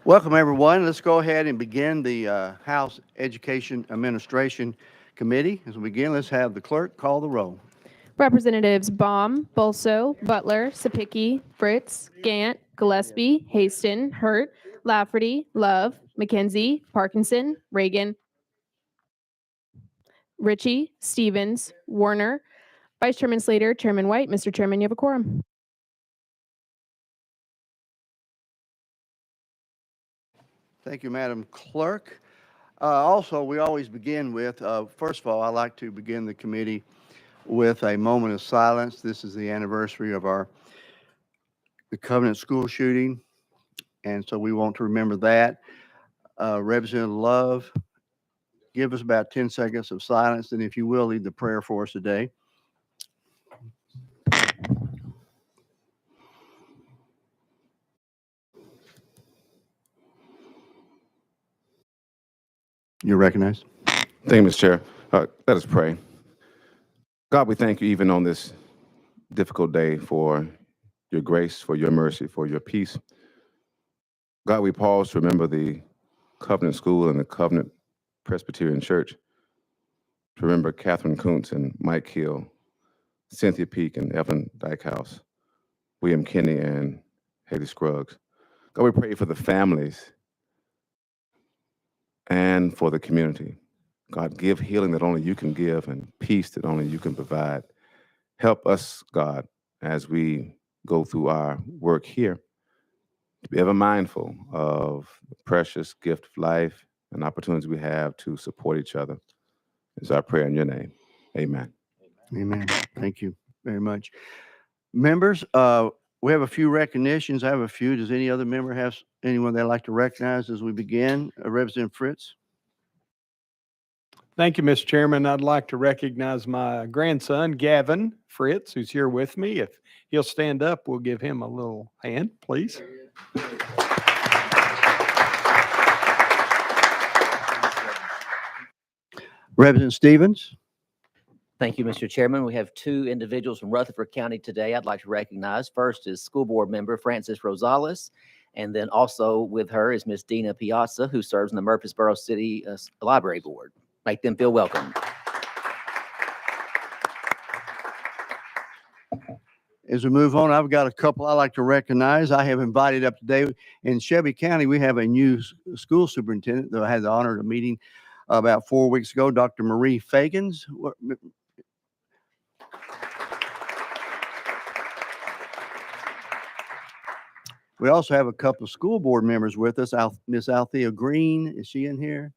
Welcome, everyone. Let's go ahead and begin the House Education Administration Committee. As we begin, let's have the clerk call the roll. Representatives Baum, Bolso, Butler, Sapicki, Fritz, Gant, Gillespie, Haston, Hurt, Lafferty, Love, McKenzie, Parkinson, Reagan, Ritchie, Stevens, Warner, Vice Chairman Slater, Chairman White. Mr. Chairman, you have a quorum. Thank you, Madam Clerk. Also, we always begin with, first of all, I'd like to begin the committee with a moment of silence. This is the anniversary of the Covenant school shooting, and so we want to remember that. Representative Love, give us about 10 seconds of silence, and if you will, lead the prayer for us today. You're recognized. Thank you, Mr. Chair. Let us pray. God, we thank you even on this difficult day for your grace, for your mercy, for your peace. God, we pause to remember the Covenant School and the Covenant Presbyterian Church, to remember Catherine Kuntz and Mike Hill, Cynthia Peak and Evan Dykehouse, William Kinney and Haley Scruggs. God, we pray for the families and for the community. God, give healing that only you can give and peace that only you can provide. Help us, God, as we go through our work here, to be ever mindful of the precious gift of life and opportunities we have to support each other. Is our prayer in your name. Amen. Amen. Thank you very much. Members, we have a few recognitions. I have a few. Does any other member have anyone they'd like to recognize as we begin? Representative Fritz? Thank you, Mr. Chairman. I'd like to recognize my grandson, Gavin Fritz, who's here with me. If he'll stand up, we'll give him a little hand, please. Representative Stevens? Thank you, Mr. Chairman. We have two individuals from Rutherford County today I'd like to recognize. First is School Board Member Frances Rosales, and then also with her is Miss Dina Piazza, who serves on the Murfreesboro City Library Board. Make them feel welcome. As we move on, I've got a couple I like to recognize. I have invited up today in Shelby County. We have a new school superintendent that I had the honor of meeting about 4 weeks ago, Dr. Marie Fagans. We also have a couple of school board members with us. Miss Althea Green, is she in here?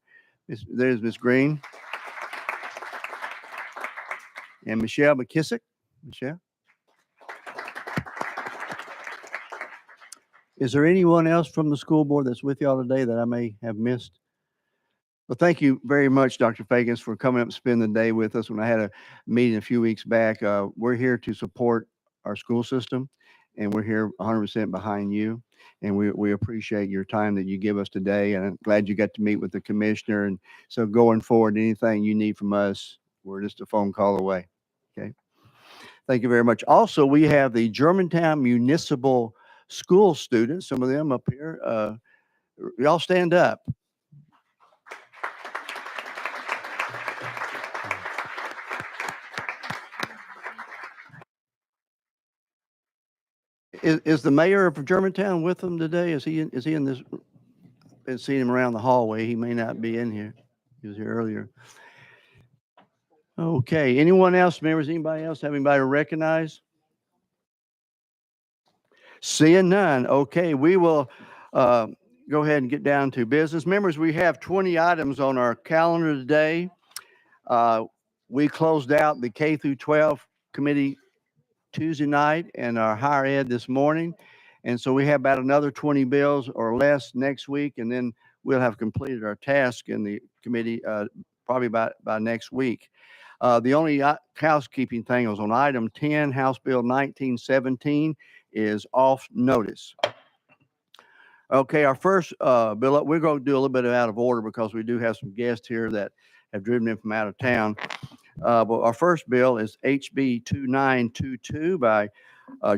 There's Miss Green. And Michelle McKissick. Michelle? Is there anyone else from the school board that's with y'all today that I may have missed? Well, thank you very much, Dr. Fagans, for coming up and spending the day with us. When I had a meeting a few weeks back, we're here to support our school system, and we're here 100% behind you. And we appreciate your time that you give us today. And I'm glad you got to meet with the commissioner. And so going forward, anything you need from us, we're just a phone call away. Okay. Thank you very much. Also, we have the Germantown Municipal School students, some of them up here. Y'all stand up. Is the mayor of Germantown with them today? Is he in this? Been seeing him around the hallway. He may not be in here. He was here earlier. Okay. Anyone else, members? Anybody else have anybody to recognize? Seeing none. Okay. We will go ahead and get down to business. Members, we have 20 items on our calendar today. We closed out the K through 12 committee Tuesday night and our higher ed this morning. And so we have about another 20 bills or less next week, and then we'll have completed our task in the committee probably by next week. The only housekeeping thing was on item 10, House Bill 1917 is off notice. Okay, our first bill, we're going to do a little bit out of order because we do have some guests here that have driven in from out of town. But our first bill is HB 2922 by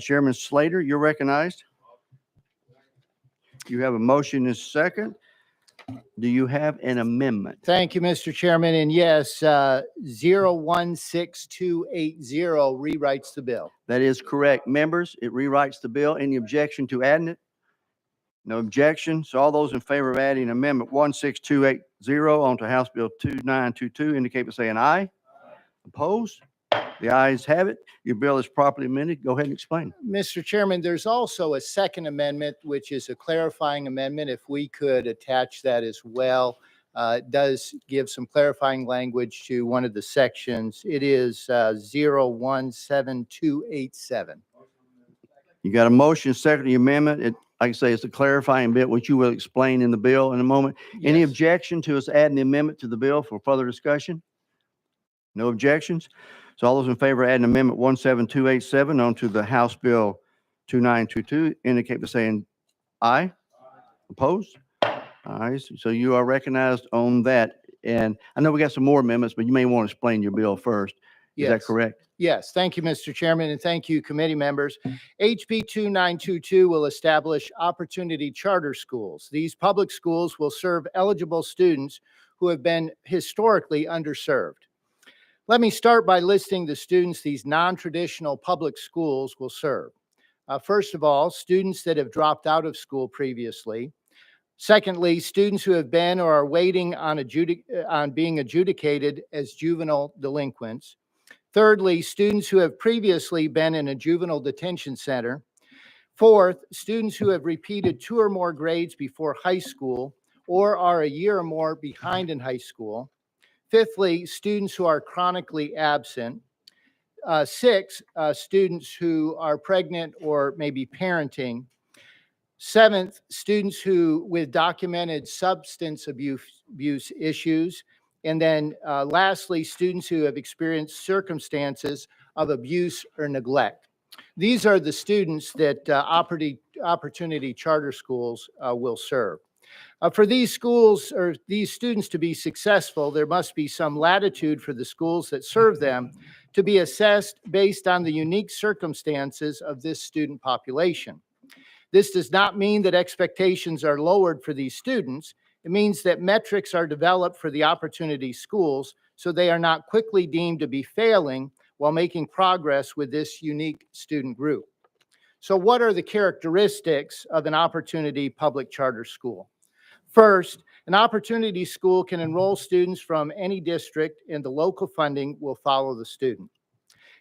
Chairman Slater. You're recognized. You have a motion and a second. Do you have an amendment? Thank you, Mr. Chairman. And yes, 016280 rewrites the bill. That is correct. Members, it rewrites the bill. Any objection to adding it? No objection. So all those in favor of adding Amendment 16280 onto House Bill 2922 indicate by saying aye. Opposed? The ayes have it. Your bill is properly amended. Go ahead and explain. Mr. Chairman, there's also a second amendment, which is a clarifying amendment. If we could attach that as well. It does give some clarifying language to one of the sections. It is 017287. You got a motion, second the amendment. It, like I say, it's a clarifying bit, which you will explain in the bill in a moment. Any Yes. objection to us adding the amendment to the bill for further discussion? No objections. So all those in favor of adding Amendment 17287 onto the House Bill 2922 indicate by saying aye. Opposed? Ayes. So you are recognized on that. And I know we got some more amendments, but you may want to explain your bill first. Is that Yes. correct? Yes, thank you, Mr. Chairman, and thank you, committee members. HB 2922 will establish opportunity charter schools. These public schools will serve eligible students who have been historically underserved. Let me start by listing the students these non-traditional public schools will serve. First of all, students that have dropped out of school previously. Secondly, students who have been or are waiting on being adjudicated as juvenile delinquents. Thirdly, students who have previously been in a juvenile detention center. Fourth, students who have repeated 2 or more grades before high school or are a year or more behind in high school. Fifthly, students who are chronically absent. 6, students who are pregnant or maybe parenting. 7th, students who with documented substance abuse issues. And then lastly, students who have experienced circumstances of abuse or neglect. These are the students that opportunity charter schools will serve. For these schools or these students to be successful, there must be some latitude for the schools that serve them to be assessed based on the unique circumstances of this student population. This does not mean that expectations are lowered for these students. It means that metrics are developed for the opportunity schools so they are not quickly deemed to be failing while making progress with this unique student group. So what are the characteristics of an opportunity public charter school? First, an opportunity school can enroll students from any district and the local funding will follow the student.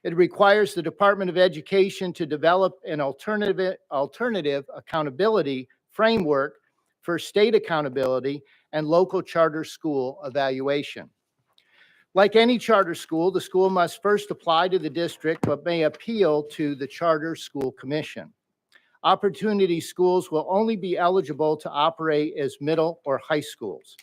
It requires the Department of Education to develop an alternative accountability framework for state accountability and local charter school evaluation. Like any charter school, the school must first apply to the district but may appeal to the Charter School Commission. Opportunity schools will only be eligible to operate as middle or high schools.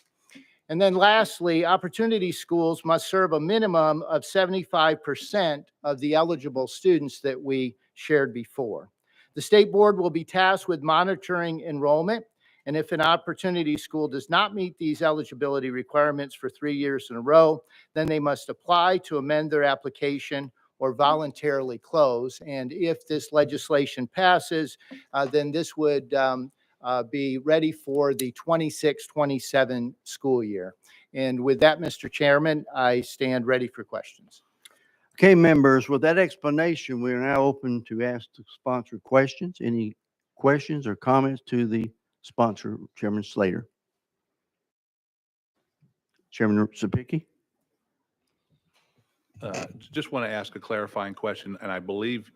And then lastly, opportunity schools must serve a minimum of 75% of the eligible students that we shared before. The state board will be tasked with monitoring enrollment. And if an opportunity school does not meet these eligibility requirements for 3 years in a row, then they must apply to amend their application or voluntarily close. And if this legislation passes, then this would be ready for the 26-27 school year. And with that, Mr. Chairman, I stand ready for questions. Okay, members, with that explanation, we are now open to ask the sponsor questions. Any questions or comments to the sponsor, Chairman Slater? Chairman Sapicki? Just want to ask a clarifying question, and I believe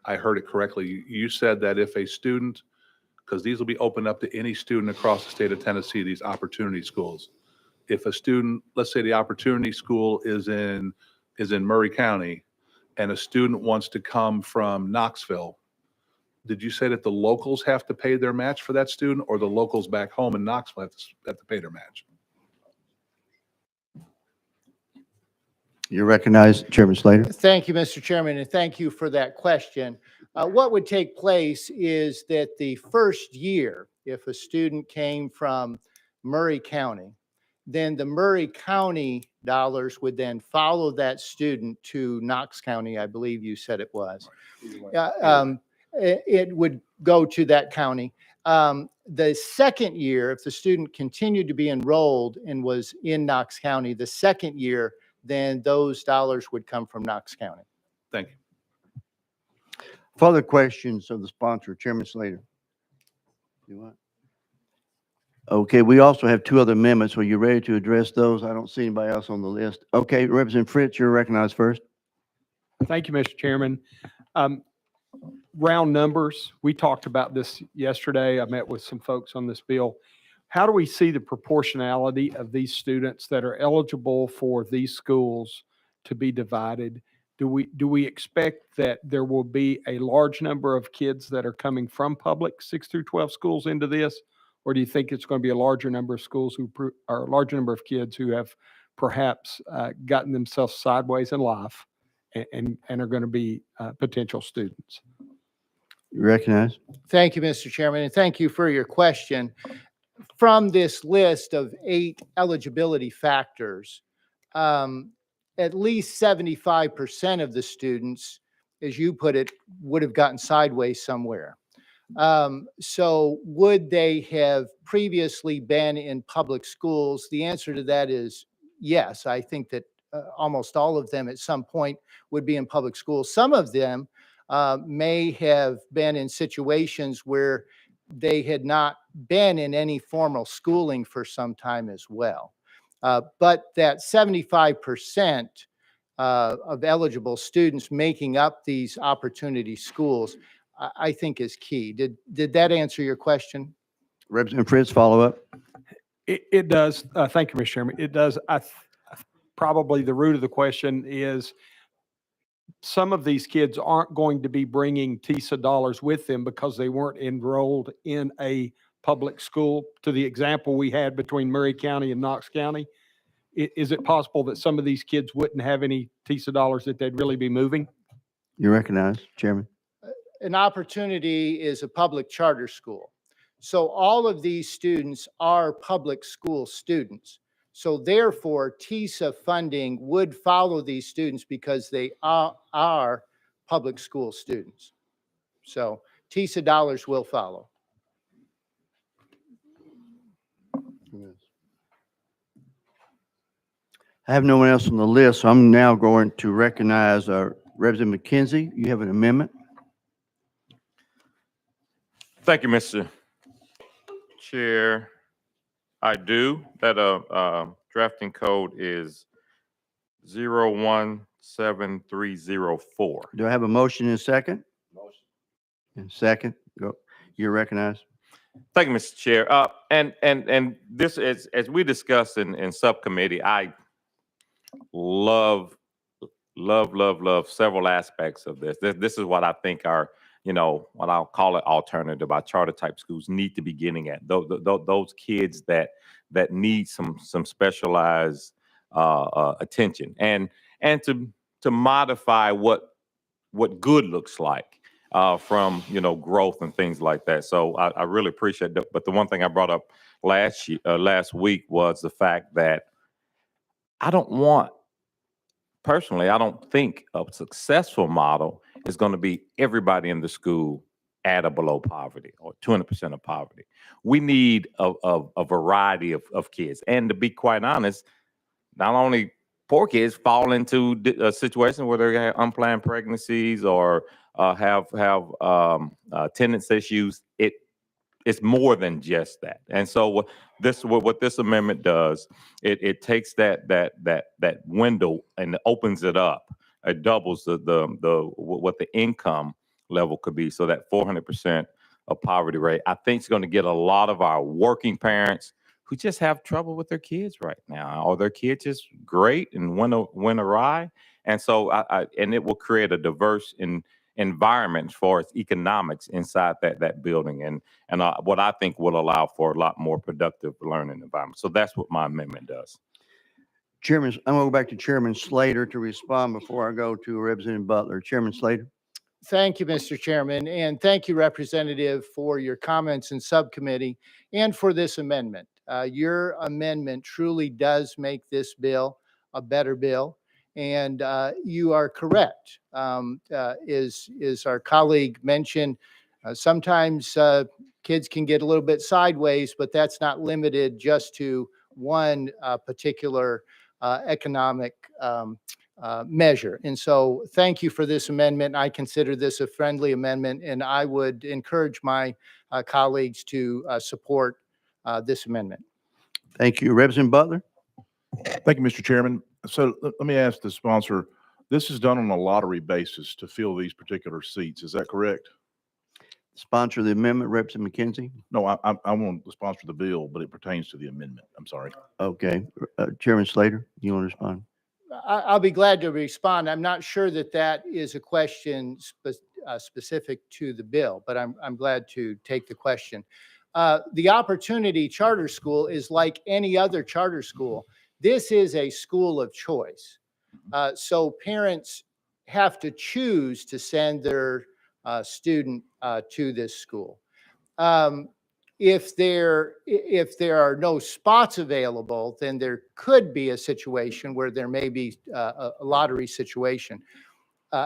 I heard it correctly. You said that if a student, because these will be opened up to any student across the state of Tennessee, these opportunity schools. If a student, let's say the opportunity school is in Murray County, and a student wants to come from Knoxville, did you say that the locals have to pay their match for that student, or the locals back home in Knoxville have to pay their match? You're recognized, Chairman Slater. Thank you, Mr. Chairman, and thank you for that question. What would take place is that the first year, if a student came from Murray County, then the Murray County dollars would then follow that student to Knox County, I believe you said it was. It would go to that county. The second year, if the student continued to be enrolled and was in Knox County, the second year, then those dollars would come from Knox County. Thank you. Further questions of the sponsor, Chairman Slater? You want? Okay, we also have two other amendments. Are you ready to address those? I don't see anybody else on the list. Okay, Representative Fritz, you're recognized first. Thank you, Mr. Chairman. Round numbers, we talked about this yesterday. I met with some folks on this bill. How do we see the proportionality of these students that are eligible for these schools to be divided? Do we expect that there will be a large number of kids that are coming from public 6 through 12 schools into this? Or do you think it's going to be a larger number of schools or a larger number of kids who have perhaps gotten themselves sideways in life and are going to be potential students? You recognize? Thank you, Mr. Chairman, and thank you for your question. From this list of 8 eligibility factors, at least 75% of the students, as you put it, would have gotten sideways somewhere. So would they have previously been in public schools? The answer to that is yes. I think that almost all of them at some point would be in public schools. Some of them may have been in situations where they had not been in any formal schooling for some time as well. But that 75% of eligible students making up these opportunity schools, I think is key. Did that answer your question? Representative Fritz, follow up. It does. Thank you, Mr. Chairman. It does. Probably the root of the question is some of these kids aren't going to be bringing TISA dollars with them because they weren't enrolled in a public school. To the example we had between Murray County and Knox County, is it possible that some of these kids wouldn't have any TISA dollars that they'd really be moving? You recognize, Chairman? An opportunity is a public charter school. So all of these students are public school students. So therefore, TISA funding would follow these students because they are public school students. So TISA dollars will follow. I have no one else on the list, so I'm now going to recognize Representative McKenzie. You have an amendment? Thank you, Mr. Chair. I do. That drafting code is 017304. Do I have a motion and a second? Motion. And second, go. You're recognized. Thank you, Mr. Chair. And this is, as we discussed in subcommittee, I love several aspects of this. This is what I think are, what I'll call it alternative, our charter type schools need to be getting at. Those kids that need some specialized attention and to modify what good looks like from growth and things like that. So I really appreciate that. But the one thing I brought up last week was the fact that I don't think a successful model is going to be everybody in the school at or below poverty or 200% of poverty. We need a variety of kids. And to be quite honest, not only poor kids fall into a situation where they have unplanned pregnancies or have attendance issues. It's more than just that. And so what this amendment does, it takes that window and opens it up. It doubles what the income level could be, so that 400% of poverty rate. I think it's going to get a lot of our working parents who just have trouble with their kids right now, or their kids is great and went awry. And so and it will create a diverse environment for its economics inside that building, and what I think will allow for a lot more productive learning environment. So that's what my amendment does. Chairman, I'm going to go back to Chairman Slater to respond before I go to Representative Butler. Chairman Slater. Thank you, Mr. Chairman, and thank you, Representative, for your comments in subcommittee and for this amendment. Your amendment truly does make this bill a better bill, and you are correct. Is our colleague mentioned, sometimes kids can get a little bit sideways, but that's not limited just to one particular economic measure. And so thank you for this amendment. I consider this a friendly amendment, and I would encourage my colleagues to support this amendment. Thank you. Representative Butler? Thank you, Mr. Chairman. So let me ask the sponsor, this is done on a lottery basis to fill these particular seats. Is that correct? Sponsor of the amendment, Representative McKenzie? No, I want to sponsor the bill, but it pertains to the amendment. I'm sorry. Okay. Chairman Slater, you want to respond? I'll be glad to respond. I'm not sure that that is a question specific to the bill, but I'm glad to take the question. The Opportunity Charter School is like any other charter school. This is a school of choice. So parents have to choose to send their student to this school. If there are no spots available, then there could be a situation where there may be a lottery situation.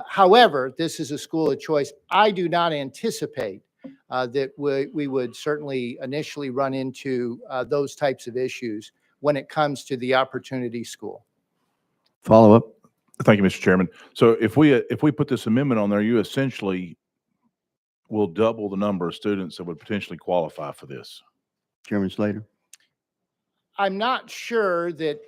However, this is a school of choice. I do not anticipate that we would certainly initially run into those types of issues when it comes to the Opportunity School. Follow up? Thank you, Mr. Chairman. So if we put this amendment on there, you essentially will double the number of students that would potentially qualify for this. Chairman Slater? I'm not sure that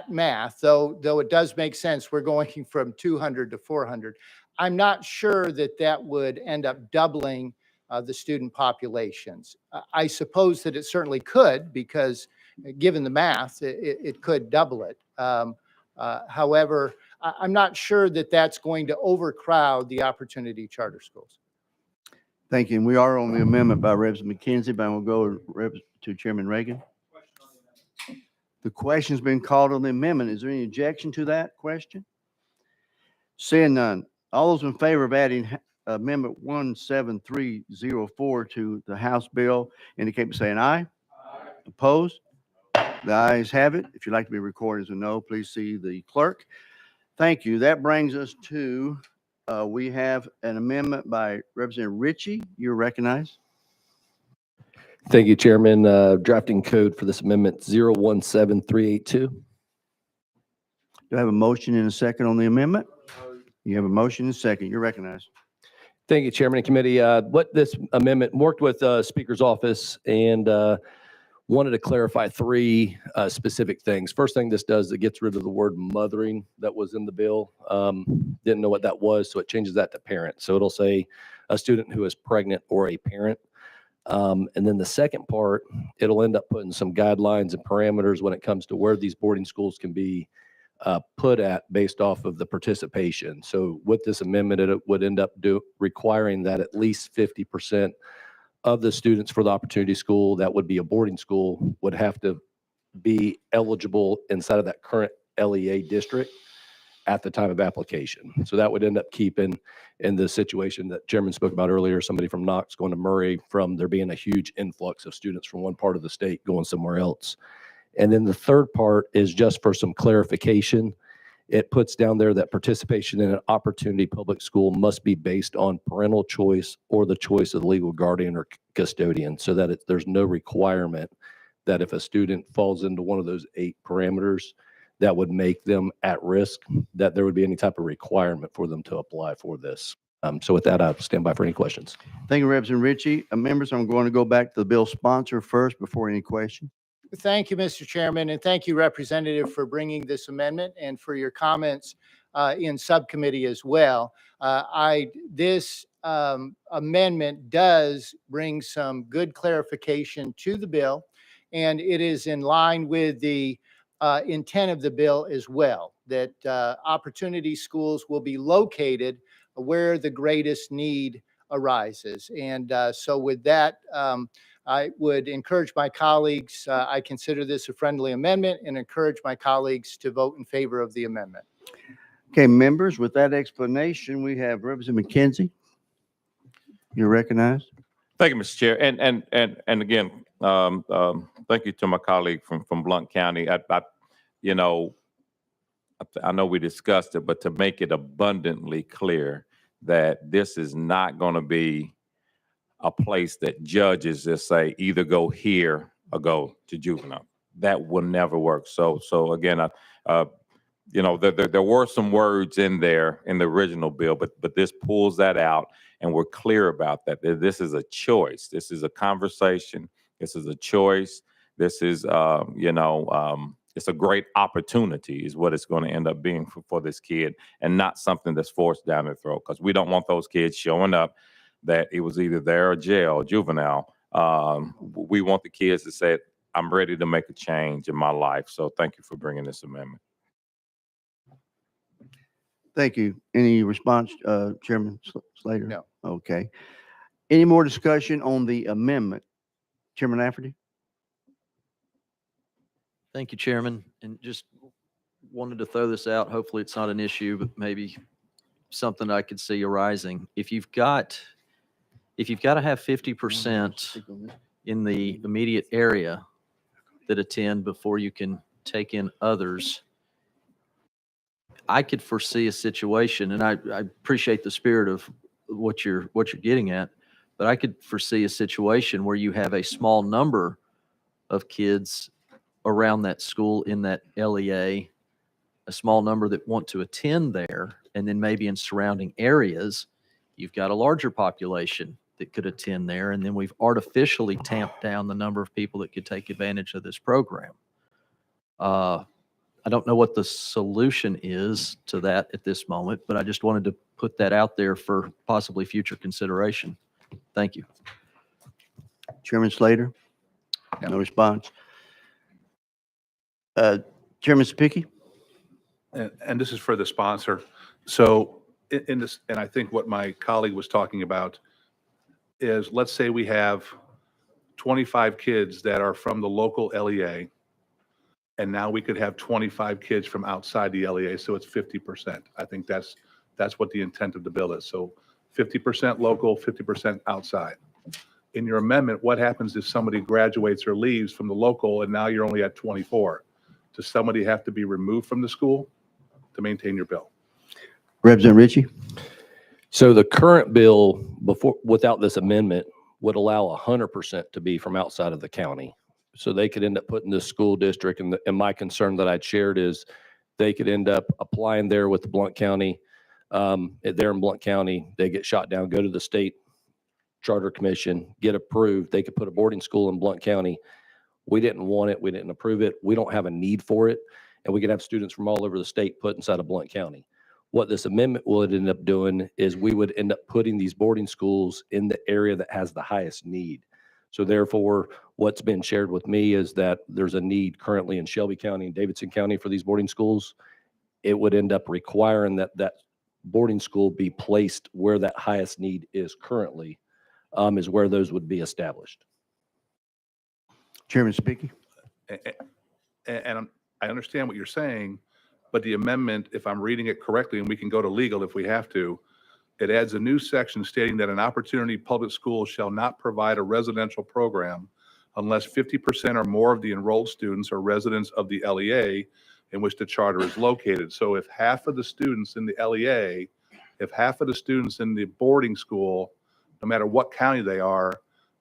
math, though it does make sense, we're going from 200 to 400. I'm not sure that would end up doubling the student populations. I suppose that it certainly could, because given the math, it could double it. However, I'm not sure that that's going to overcrowd the Opportunity Charter Schools. Thank you. And we are on the amendment by Representative McKenzie, but we'll go to Chairman Reagan. The question's been called on the amendment. Is there any objection to that question? Seeing none. All those in favor of adding Amendment 17304 to the House bill indicate by saying aye. Opposed? The ayes have it. If you'd like to be recorded as a no, please see the clerk. Thank you. That brings us to, we have an amendment by Representative Ritchie. You're recognized. Thank you, Chairman. Drafting code for this amendment 017382. Do I have a motion and a second on the amendment? You have a motion and a second. You're recognized. Thank you, Chairman and Committee. What this amendment worked with Speaker's office and wanted to clarify three specific things. First thing this does, it gets rid of the word mothering that was in the bill. Didn't know what that was, so it changes that to parent. So it'll say a student who is pregnant or a parent. And then the second part, it'll end up putting some guidelines and parameters when it comes to where these boarding schools can be put at based off of the participation. So with this amendment, it would end up requiring that at least 50% of the students for the Opportunity School that would be a boarding school would have to be eligible inside of that current LEA district at the time of application. So that would end up keeping in the situation that Chairman spoke about earlier, somebody from Knox going to Murray, from there being a huge influx of students from one part of the state going somewhere else. And then the third part is just for some clarification. It puts down there that participation in an Opportunity public school must be based on parental choice or the choice of the legal guardian or custodian, so that there's no requirement that if a student falls into one of those 8 parameters that would make them at risk, that there would be any type of requirement for them to apply for this. So with that, I'll stand by for any questions. Thank you, Representative Ritchie. Members, I'm going to go back to the bill sponsor first before any questions. Thank you, Mr. Chairman, and thank you, Representative, for bringing this amendment and for your comments in subcommittee as well. This amendment does bring some good clarification to the bill, and it is in line with the intent of the bill as well, that Opportunity schools will be located where the greatest need arises. And so with that, I would encourage my colleagues, I consider this a friendly amendment, and encourage my colleagues to vote in favor of the amendment. Okay, members, with that explanation, we have Representative McKenzie. You're recognized. Thank you, Mr. Chair. And again, thank you to my colleague from Blount County. I know we discussed it, but to make it abundantly clear that this is not going to be a place that judges just say either go here or go to juvenile. That will never work. So again, you know, there were some words in there in the original bill, but this pulls that out, and we're clear about that. This is a choice. This is a conversation. This is a choice. This is, it's a great opportunity is what it's going to end up being for this kid, and not something that's forced down their throat, because we don't want those kids showing up that it was either there or jail or juvenile. We want the kids to say, I'm ready to make a change in my life. So thank you for bringing this amendment. Thank you. Any response, Chairman Slater? No. Okay. Any more discussion on the amendment? Chairman Lafferty? Thank you, Chairman. And just wanted to throw this out. Hopefully it's not an issue, but maybe something I could see arising. If you've got to have 50% in the immediate area that attend before you can take in others, I could foresee a situation, and I appreciate the spirit of what you're getting at, but I could foresee a situation where you have a small number of kids around that school in that LEA, a small number that want to attend there, and then maybe in surrounding areas, you've got a larger population that could attend there, and then we've artificially tamped down the number of people that could take advantage of this program. I don't know what the solution is to that at this moment, but I just wanted to put that out there for possibly future consideration. Thank you. Chairman Slater? No response. Chairman Spicki? And this is for the sponsor. So in this, and I think what my colleague was talking about is, let's say we have 25 kids that are from the local LEA, and now we could have 25 kids from outside the LEA, so it's 50%. I think that's what the intent of the bill is. So 50% local, 50% outside. In your amendment, what happens if somebody graduates or leaves from the local and now you're only at 24? Does somebody have to be removed from the school to maintain your bill? Representative Ritchie? So the current bill without this amendment would allow 100% to be from outside of the county. So they could end up putting this school district, and my concern that I'd shared is they could end up applying there with the Blount County. There in Blount County, they get shot down, go to the state charter commission, get approved. They could put a boarding school in Blount County. We didn't want it. We didn't approve it. We don't have a need for it. And we could have students from all over the state put inside of Blount County. What this amendment would end up doing is we would end up putting these boarding schools in the area that has the highest need. So therefore, what's been shared with me is that there's a need currently in Shelby County and Davidson County for these boarding schools. It would end up requiring that boarding school be placed where that highest need is currently, is where those would be established. Chairman Spicki? And I understand what you're saying, but the amendment, if I'm reading it correctly, and we can go to legal if we have to, it adds a new section stating that an opportunity public school shall not provide a residential program unless 50% or more of the enrolled students are residents of the LEA in which the charter is located. So if half of the students in the LEA, if half of the students in the boarding school, no matter what county they are,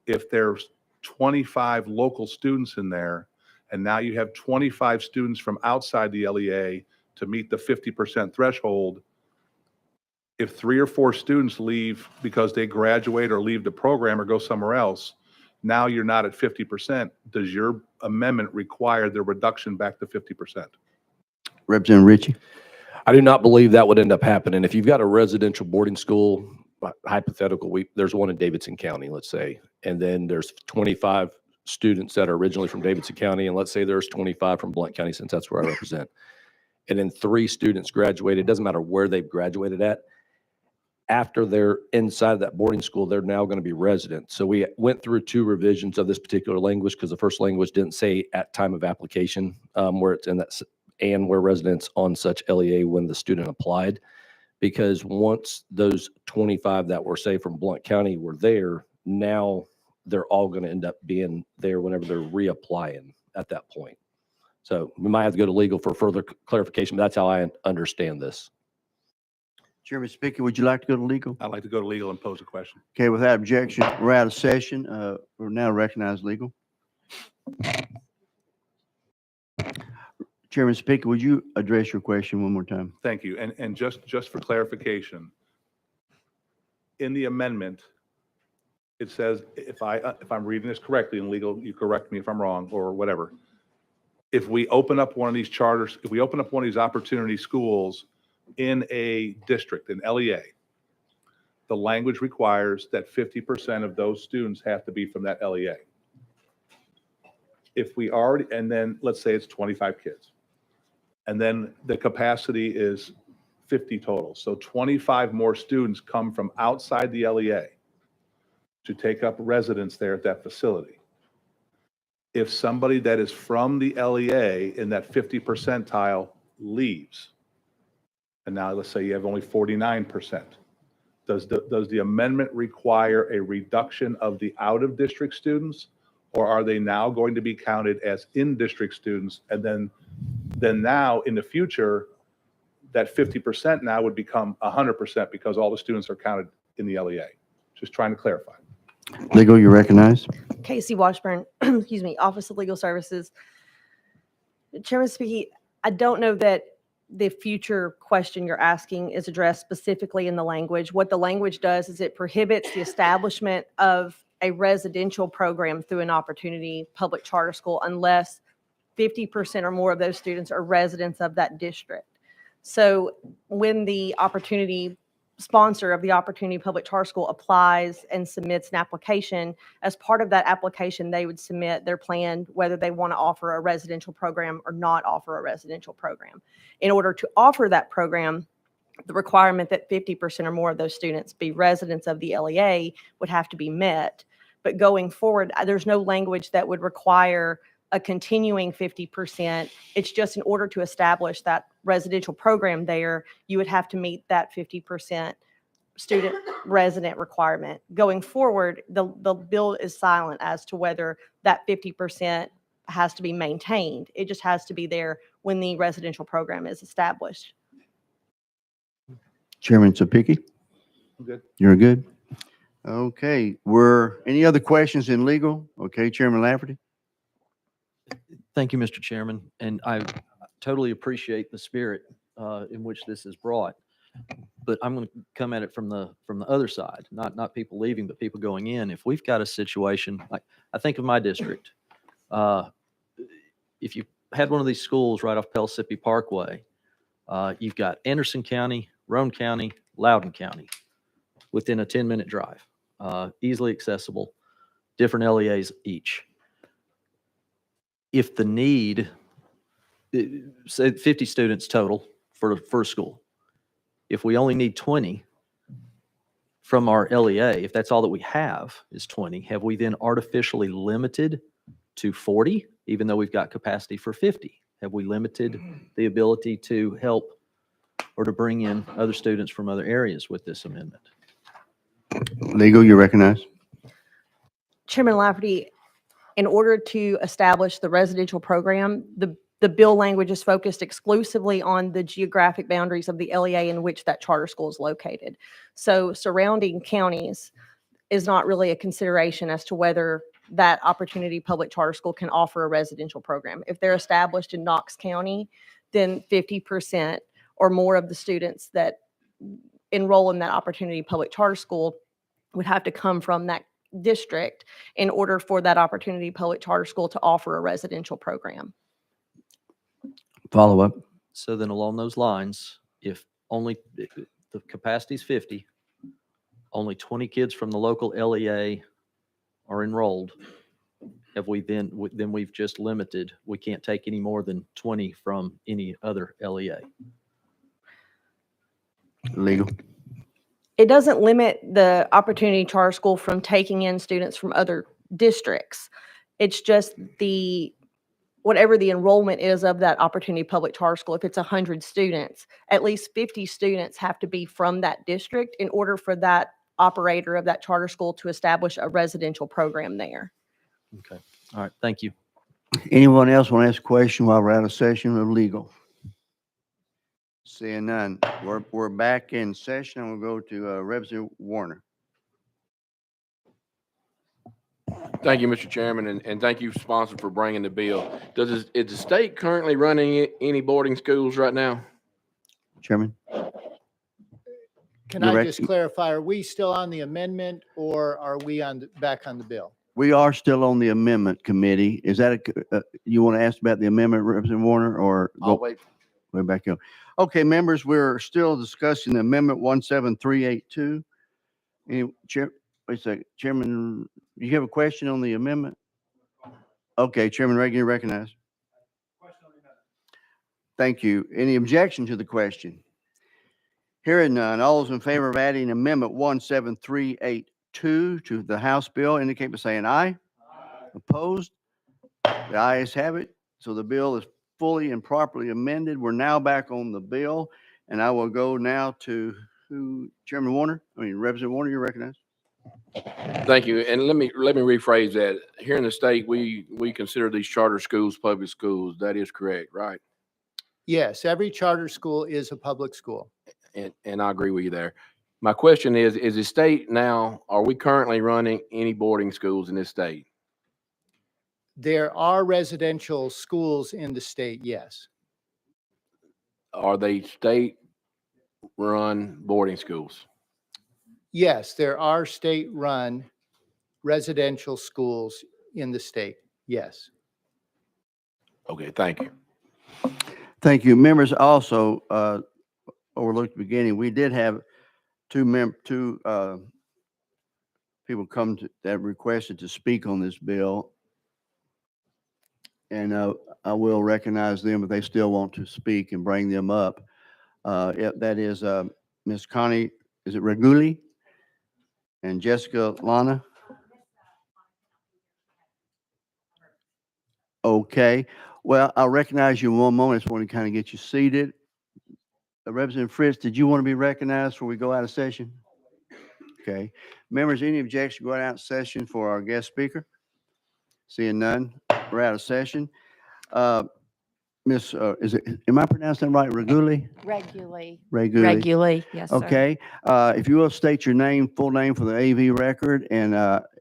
if there's 25 local students in there, and now you have 25 students from outside the LEA to meet the 50% threshold, if 3 or 4 students leave because they graduate or leave the program or go somewhere else, now you're not at 50%. Does your amendment require the reduction back to 50%? Representative Ritchie? I do not believe that would end up happening. If you've got a residential boarding school, hypothetical, there's one in Davidson County, let's say, and then there's 25 students that are originally from Davidson County, and let's say there's 25 from Blount County, since that's where I represent. And then 3 students graduated, doesn't matter where they've graduated at. After they're inside that boarding school, they're now going to be residents. So we went through 2 revisions of this particular language, because the first language didn't say at time of application, where it's in that, and where residents on such LEA when the student applied. Because once those 25 that were, say, from Blount County were there, now they're all going to end up being there whenever they're reapplying at that point. So we might have to go to legal for further clarification, but that's how I understand this. Chairman Spicky, would you like to go to legal? I'd like to go to legal and pose a question. Okay, without objection, we're out of session. We're now recognized legal. Chairman Spicky, would you address your question one more time? Thank you. And just for clarification, in the amendment, it says, if I'm reading this correctly in legal, you correct me if I'm wrong or whatever. If we open up one of these charters, if we open up one of these opportunity schools in a district, an LEA, the language requires that 50% of those students have to be from that LEA. If we already, and then let's say it's 25 kids, and then the capacity is 50 total. So 25 more students come from outside the LEA to take up residence there at that facility. If somebody that is from the LEA in that 50 percentile leaves, and now let's say you have only 49%, does the amendment require a reduction of the out-of-district students? Or are they now going to be counted as in-district students? And then now in the future, that 50% now would become 100% because all the students are counted in the LEA. Just trying to clarify. Legal, you recognize? Casey Washburn, excuse me, Office of Legal Services. Chairman Speaky, I don't know that the future question you're asking is addressed specifically in the language. What the language does is it prohibits the establishment of a residential program through an opportunity public charter school unless 50% or more of those students are residents of that district. So when the opportunity sponsor of the Opportunity Public Charter School applies and submits an application, as part of that application, they would submit their plan, whether they want to offer a residential program or not offer a residential program. In order to offer that program, the requirement that 50% or more of those students be residents of the LEA would have to be met. But going forward, there's no language that would require a continuing 50%. It's just in order to establish that residential program there, you would have to meet that 50% student resident requirement. Going forward, the bill is silent as to whether that 50% has to be maintained. It just has to be there when the residential program is established. Chairman Sapiki? I'm good. You're good? Okay, any other questions in legal? Okay, Chairman Lafferty? Thank you, Mr. Chairman, and I totally appreciate the spirit in which this is brought. But I'm going to come at it from the other side, not people leaving, but people going in. If we've got a situation, like I think of my district, if you had one of these schools right off Pellissippi Parkway, you've got Anderson County, Roane County, Loudoun County, within a 10-minute drive, easily accessible, different LEAs each. If the need, say 50 students total for the first school, if we only need 20 from our LEA, if that's all that we have is 20, have we then artificially limited to 40, even though we've got capacity for 50? Have we limited the ability to help or to bring in other students from other areas with this amendment? Legal, you recognize? Chairman Lafferty, in order to establish the residential program, the bill language is focused exclusively on the geographic boundaries of the LEA in which that charter school is located. So surrounding counties is not really a consideration as to whether that Opportunity Public Charter School can offer a residential program. If they're established in Knox County, then 50% or more of the students that enroll in that Opportunity Public Charter School would have to come from that district in order for that Opportunity Public Charter School to offer a residential program. Follow up. So then along those lines, if only the capacity is 50, only 20 kids from the local LEA are enrolled, have we then we've just limited, we can't take any more than 20 from any other LEA? Legal. It doesn't limit the Opportunity Charter School from taking in students from other districts. It's just whatever the enrollment is of that Opportunity Public Charter School. If it's 100 students, at least 50 students have to be from that district in order for that operator of that charter school to establish a residential program there. Okay. All right. Thank you. Anyone else want to ask a question while we're out of session of legal? Seeing none, we're back in session, and we'll go to Representative Warner. Thank you, Mr. Chairman, and thank you, sponsor, for bringing the bill. Is the state currently running any boarding schools right now? Chairman? Can You're I rec- just clarify, are we still on the amendment or are we back on the bill? We are still on the amendment committee. Is that you want to ask about the amendment, Representative Warner, or? I'll wait. Way back in. Okay, members, we're still discussing Amendment 17382. Wait a second, Chairman, you have a question on the amendment? Okay, Chairman Reagan, you recognize. Thank you. Any objection to the question? Hearing none, all those in favor of adding Amendment 17382 to the House bill indicate by saying aye. Opposed? The ayes have it. So the bill is fully and properly amended. We're now back on the bill, and I will go now to Chairman Warner. Representative Warner, you recognize. Thank you. And let me rephrase that. Here in the state, we consider these charter schools public schools. That is correct, right? Yes, every charter school is a public school. And I agree with you there. My question is the state now, are we currently running any boarding schools in this state? There are residential schools in the state, yes. Are they state-run boarding schools? Yes, there are state-run residential schools in the state, yes. Okay, thank you. Thank you. Members, also overlooked at the beginning, we did have two people come that requested to speak on this bill. And I will recognize them if they still want to speak and bring them up. That is Ms. Connie, is it Reguli? And Jessica Lana? Okay. Well, I'll recognize you in one moment. I just want to kind of get you seated. Representative Fritz, did you want to be recognized before we go out of session? Okay. Members, any objection going out of session for our guest speaker? Seeing none, we're out of session. Miss, am I pronouncing that right? Reguli? Regularly. Reguli. Yes, sir. Okay. If you will state your name, full name for the AV record, and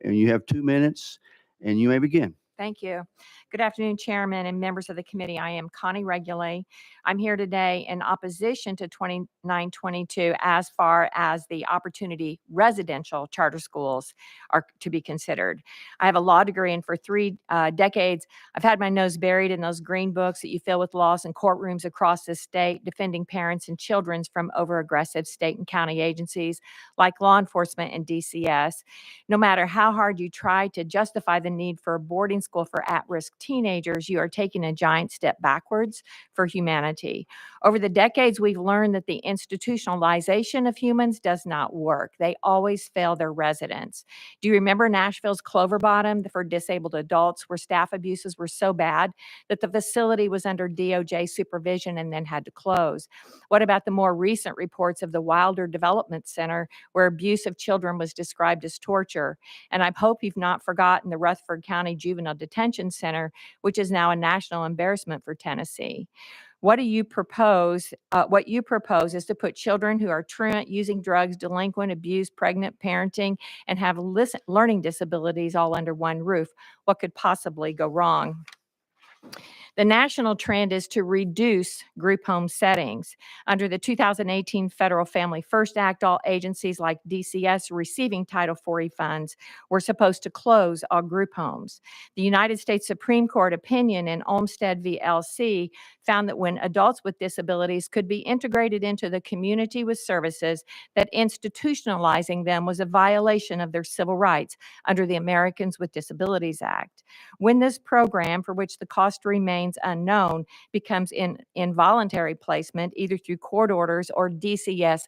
you have 2 minutes, and you may begin. Thank you. Good afternoon, Chairman and members of the committee. I am Connie Reguli. I'm here today in opposition to 2922 as far as the opportunity residential charter schools are to be considered. I have a law degree, and for 3 decades, I've had my nose buried in those green books that you fill with laws in courtrooms across the state, defending parents and children from over-aggressive state and county agencies like law enforcement and DCS. No matter how hard you try to justify the need for a boarding school for at-risk teenagers, you are taking a giant step backwards for humanity. Over the decades, we've learned that the institutionalization of humans does not work. They always fail their residents. Do you remember Nashville's Clover Bottom for disabled adults, where staff abuses were so bad that the facility was under DOJ supervision and then had to close? What about the more recent reports of the Wilder Development Center, where abuse of children was described as torture? And I hope you've not forgotten the Rutherford County Juvenile Detention Center, which is now a national embarrassment for Tennessee. What you propose is to put children who are truant, using drugs, delinquent, abused, pregnant, parenting, and have learning disabilities all under one roof. What could possibly go wrong? The national trend is to reduce group home settings. Under the 2018 Federal Family First Act, all agencies like DCS receiving Title 40 funds were supposed to close all group homes. The United States Supreme Court opinion in Olmstead v. LC found that when adults with disabilities could be integrated into the community with services, that institutionalizing them was a violation of their civil rights under the Americans with Disabilities Act. When this program, for which the cost remains unknown, becomes involuntary placement, either through court orders or DCS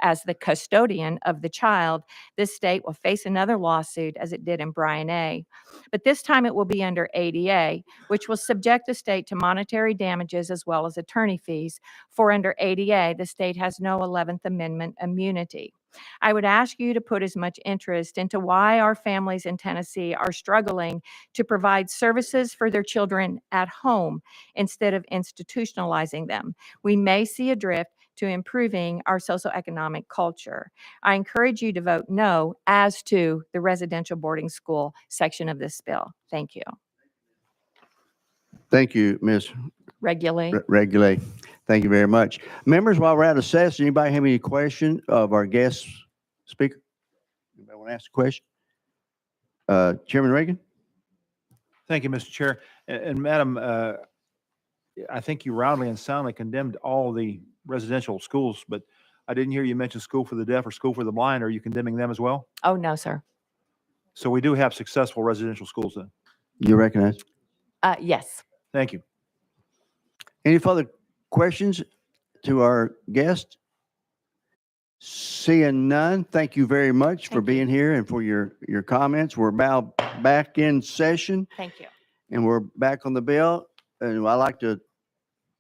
as the custodian of the child, this state will face another lawsuit as it did in Bryan A. But this time it will be under ADA, which will subject the state to monetary damages as well as attorney fees. For under ADA, the state has no 11th Amendment immunity. I would ask you to put as much interest into why our families in Tennessee are struggling to provide services for their children at home instead of institutionalizing them. We may see a drift to improving our socioeconomic culture. I encourage you to vote no as to the residential boarding school section of this bill. Thank you. Thank you, Ms. Regulate. Regulate. Thank you very much. Members, while we're out of session, anybody have any question of our guest speaker? Anybody want to ask a question? Chairman Reagan? Thank you, Mr. Chair. And Madam, I think you roundly and soundly condemned all the residential schools, but I didn't hear you mention School for the Deaf or School for the Blind. Are you condemning them as well? Oh, no, sir. So we do have successful residential schools then. You recognize? Yes. Thank you. Any further questions to our guest? Seeing none, thank you very much for being here and for your comments. We're now back in session Thank you. and we're back on the bill. And I'd like to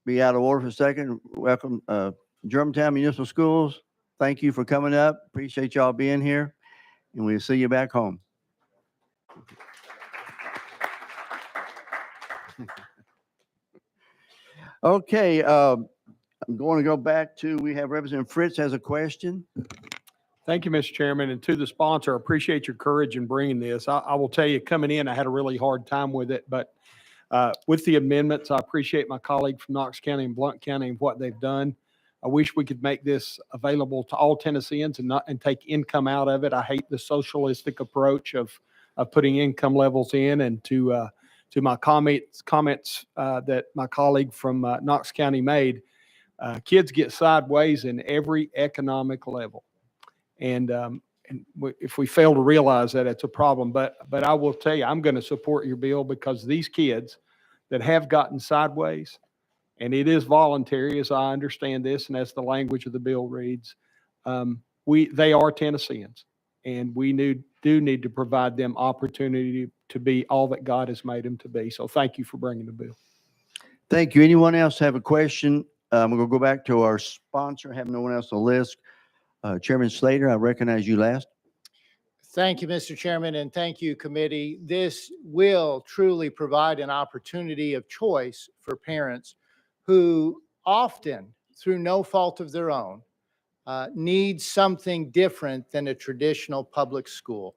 be out of order for a second. Welcome, Germantown Municipal Schools. Thank you for coming up. Appreciate y'all being here and we'll see you back home. Okay, I'm going to go back to, we have Representative Fritz has a question. Thank you, Mr. Chairman. And to the sponsor, I appreciate your courage in bringing this. I will tell you, coming in, I had a really hard time with it, but with the amendments, I appreciate my colleague from Knox County and Blount County and what they've done. I wish we could make this available to all Tennesseans and take income out of it. I hate the socialistic approach of putting income levels in, and to my comments that my colleague from Knox County made, kids get sideways in every economic level. And if we fail to realize that, it's a problem. But I will tell you, I'm going to support your bill because these kids that have gotten sideways, and it is voluntary as I understand this and as the language of the bill reads, they are Tennesseans, and we do need to provide them opportunity to be all that God has made them to be. So thank you for bringing the bill. Thank you. Anyone else have a question? We're going to go back to our sponsor. I have no one else on the list. Chairman Slater, I recognize you last. Thank you, Mr. Chairman, and thank you, committee. This will truly provide an opportunity of choice for parents who often, through no fault of their own, need something different than a traditional public school.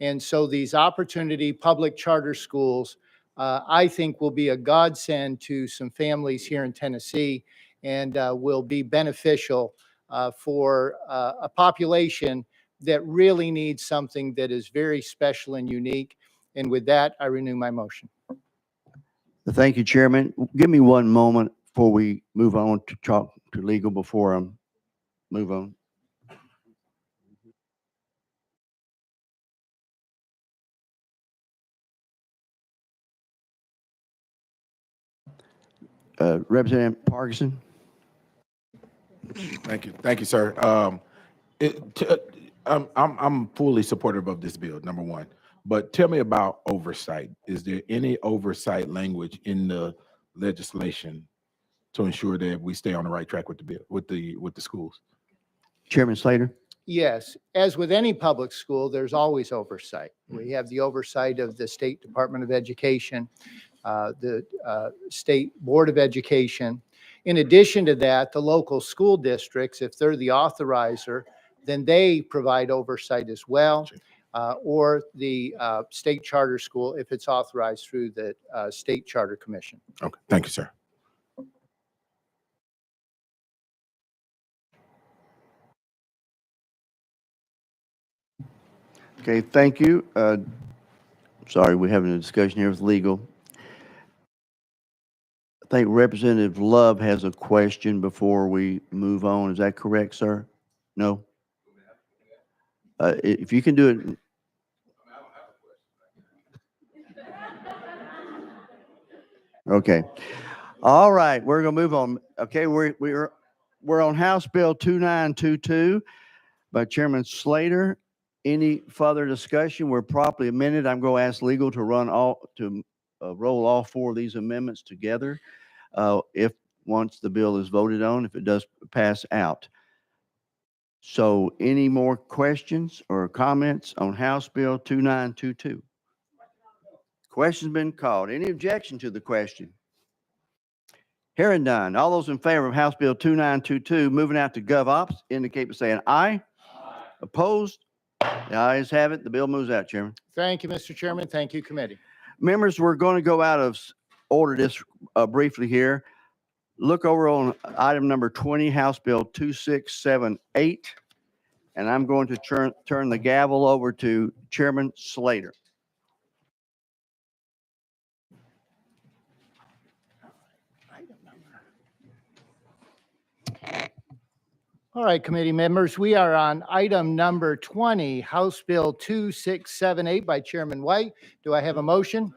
And so these opportunity public charter schools, I think, will be a godsend to some families here in Tennessee and will be beneficial for a population that really needs something that is very special and unique. And with that, I renew my motion. Thank you, Chairman. Give me one moment before we move on to talk to legal before I move on. Representative Parkinson. Thank you, sir. I'm fully supportive of this bill, number one. But tell me about oversight. Is there any oversight language in the legislation to ensure that we stay on the right track with the bill, with the schools? Chairman Slater. Yes, as with any public school, there's always oversight. We have the oversight of the State Department of Education, the State Board of Education. In addition to that, the local school districts, if they're the authorizer, then they provide oversight as well, or the state charter school if it's authorized through the State Charter Commission. Okay, thank you, sir. Okay, thank you. Sorry, we're having a discussion here with legal. I think Representative Love has a question before we move on. Is that correct, sir? No? If you can do it. Okay. All right, we're going to move on. Okay, we're on House Bill 2922 by Chairman Slater. Any further discussion? We're properly amended. I'm going to ask legal to roll all four of these amendments together. If once the bill is voted on, if it does pass out. So any more questions or comments on House Bill 2922? Question's been called. Any objection to the question? Hearing none. All those in favor of House Bill 2922 moving out to Gov Ops indicate by saying aye. Opposed? The ayes have it. The bill moves out, Chairman. Thank you, Mr. Chairman. Thank you, committee. Members, we're going to go out of order this briefly here. Look over on item number 20, House Bill 2678. And I'm going to turn the gavel over to Chairman Slater. All right, committee members, we are on item number 20, House Bill 2678 by Chairman White. Do I have a motion?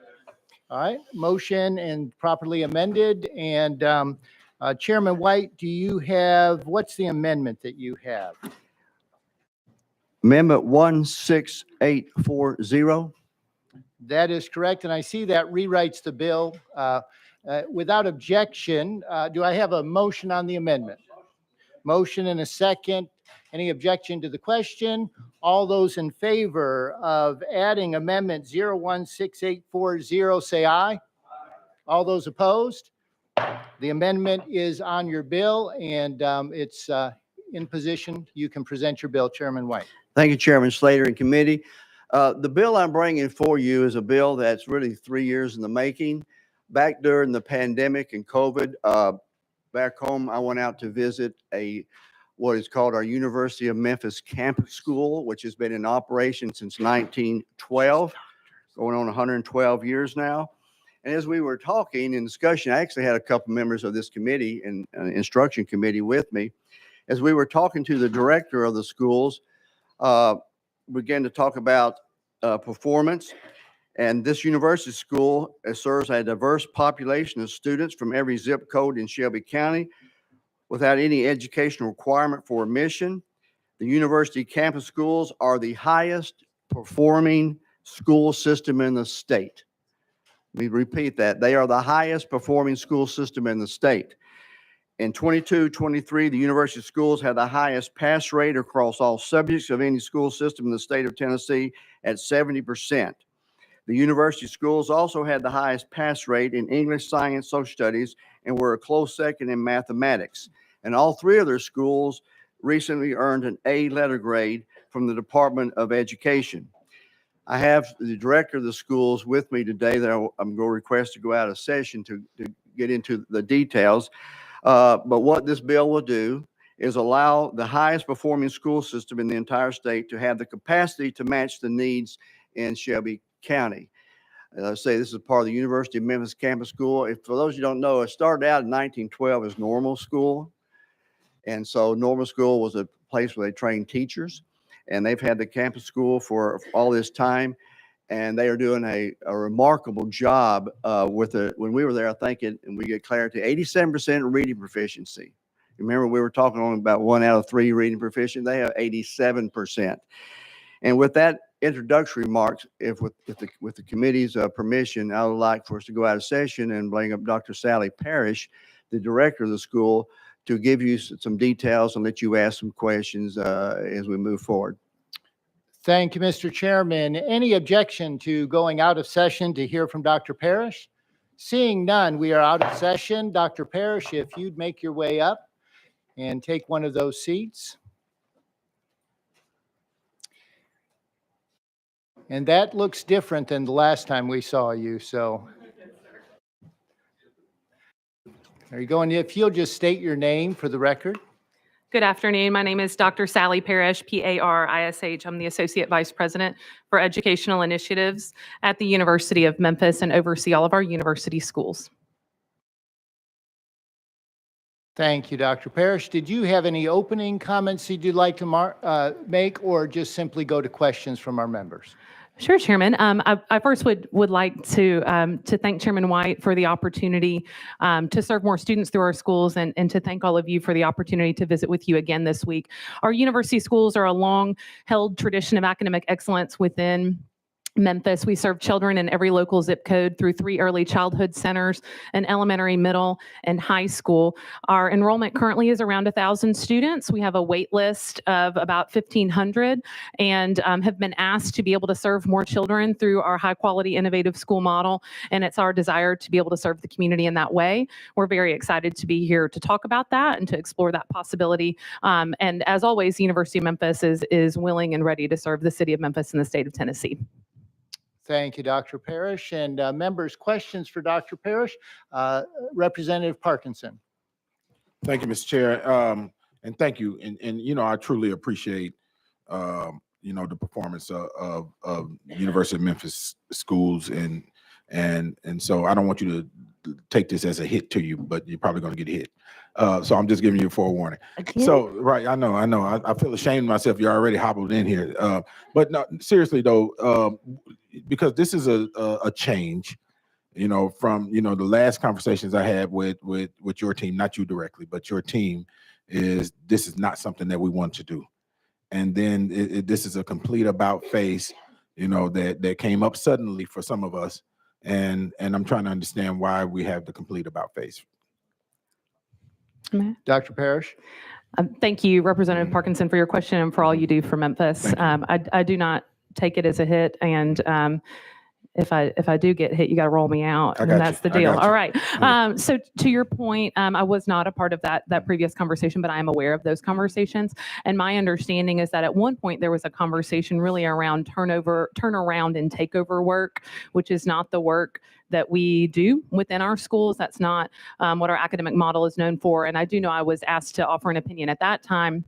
All right, motion and properly amended. And Chairman White, do you have, what's the amendment that you have? Amendment 16840. That is correct, and I see that rewrites the bill. Without objection, do I have a motion on the amendment? Motion and a second. Any objection to the question? All those in favor of adding amendment 016840, say aye. All those opposed? The amendment is on your bill, and it's in position. You can present your bill, Chairman White. Thank you, Chairman Slater and committee. The bill I'm bringing for you is a bill that's really 3 years in the making. Back during the pandemic and COVID, back home, I went out to visit what is called our University of Memphis Campus School, which has been in operation since 1912, going on 112 years now. And as we were talking in discussion, I actually had a couple members of this committee and instruction committee with me. As we were talking to the director of the schools, began to talk about performance. And this university school serves a diverse population of students from every zip code in Shelby County without any educational requirement for admission. The university campus schools are the highest performing school system in the state. Let me repeat that. They are the highest performing school system in the state. In 22-23, the university schools had the highest pass rate across all subjects of any school system in the state of Tennessee at 70%. The university schools also had the highest pass rate in English, science, social studies, and were a close second in mathematics. And all three of their schools recently earned an A letter grade from the Department of Education. I have the director of the schools with me today that I'm going to request to go out of session to get into the details. But what this bill will do is allow the highest performing school system in the entire state to have the capacity to match the needs in Shelby County. As I say, this is part of the University of Memphis Campus School. For those who don't know, it started out in 1912 as Normal School. And so Normal School was a place where they trained teachers. And they've had the campus school for all this time. And they are doing a remarkable job with it. When we were there, I think and we get clarity, 87% reading proficiency. Remember, we were talking only about 1 out of 3 reading proficient. They have 87%. And with that introductory remarks, with the committee's permission, I would like for us to go out of session and bring up Dr. Sally Parrish, the director of the school, to give you some details and let you ask some questions as we move forward. Thank you, Mr. Chairman. Any objection to going out of session to hear from Dr. Parrish? Seeing none, we are out of session. Dr. Parrish, if you'd make your way up and take one of those seats. And that looks different than the last time we saw you, so. There you go. And if you'll just state your name for the record. Good afternoon. My name is Dr. Sally Parrish, P-A-R-I-S-H. I'm the Associate Vice President for Educational Initiatives at the University of Memphis and oversee all of our university schools. Thank you, Dr. Parrish. Did you have any opening comments you'd like to make, or just simply go to questions from our members? Sure, Chairman. I first would like to thank Chairman White for the opportunity to serve more students through our schools and to thank all of you for the opportunity to visit with you again this week. Our university schools are a long-held tradition of academic excellence within Memphis. We serve children in every local zip code through 3 early childhood centers, an elementary, middle, and high school. Our enrollment currently is around 1,000 students. We have a wait list of about 1,500 and have been asked to be able to serve more children through our high quality innovative school model. And it's our desire to be able to serve the community in that way. We're very excited to be here to talk about that and to explore that possibility. And as always, the University of Memphis is willing and ready to serve the city of Memphis and the state of Tennessee. Thank you, Dr. Parrish. And members, questions for Dr. Parrish? Representative Parkinson. Thank you, Mr. Chair. And thank you. And, you know, I truly appreciate, you know, the performance of University of Memphis schools. And so I don't want you to take this as a hit to you, but you're probably going to get hit. So I'm just giving you a forewarning. So, right, I know. I feel ashamed of myself. You're already hobbled in here. But no, seriously though, because this is a change, you know, from, you know, the last conversations I had with your team, not you directly, but your team, is this is not something that we want to do. And then this is a complete about face, you know, that came up suddenly for some of us. And I'm trying to understand why we have the complete about face. Dr. Parrish. Thank you, Representative Parkinson, for your question and for all you do for Memphis. I do not take it as a hit, and if I do get hit, you got to roll me out, and that's the deal. All right. So to your point, I was not a part of that previous conversation, but I am aware of those conversations. And my understanding is that at one point there was a conversation really around turnaround and takeover work, which is not the work that we do within our schools. That's not what our academic model is known for. And I do know I was asked to offer an opinion at that time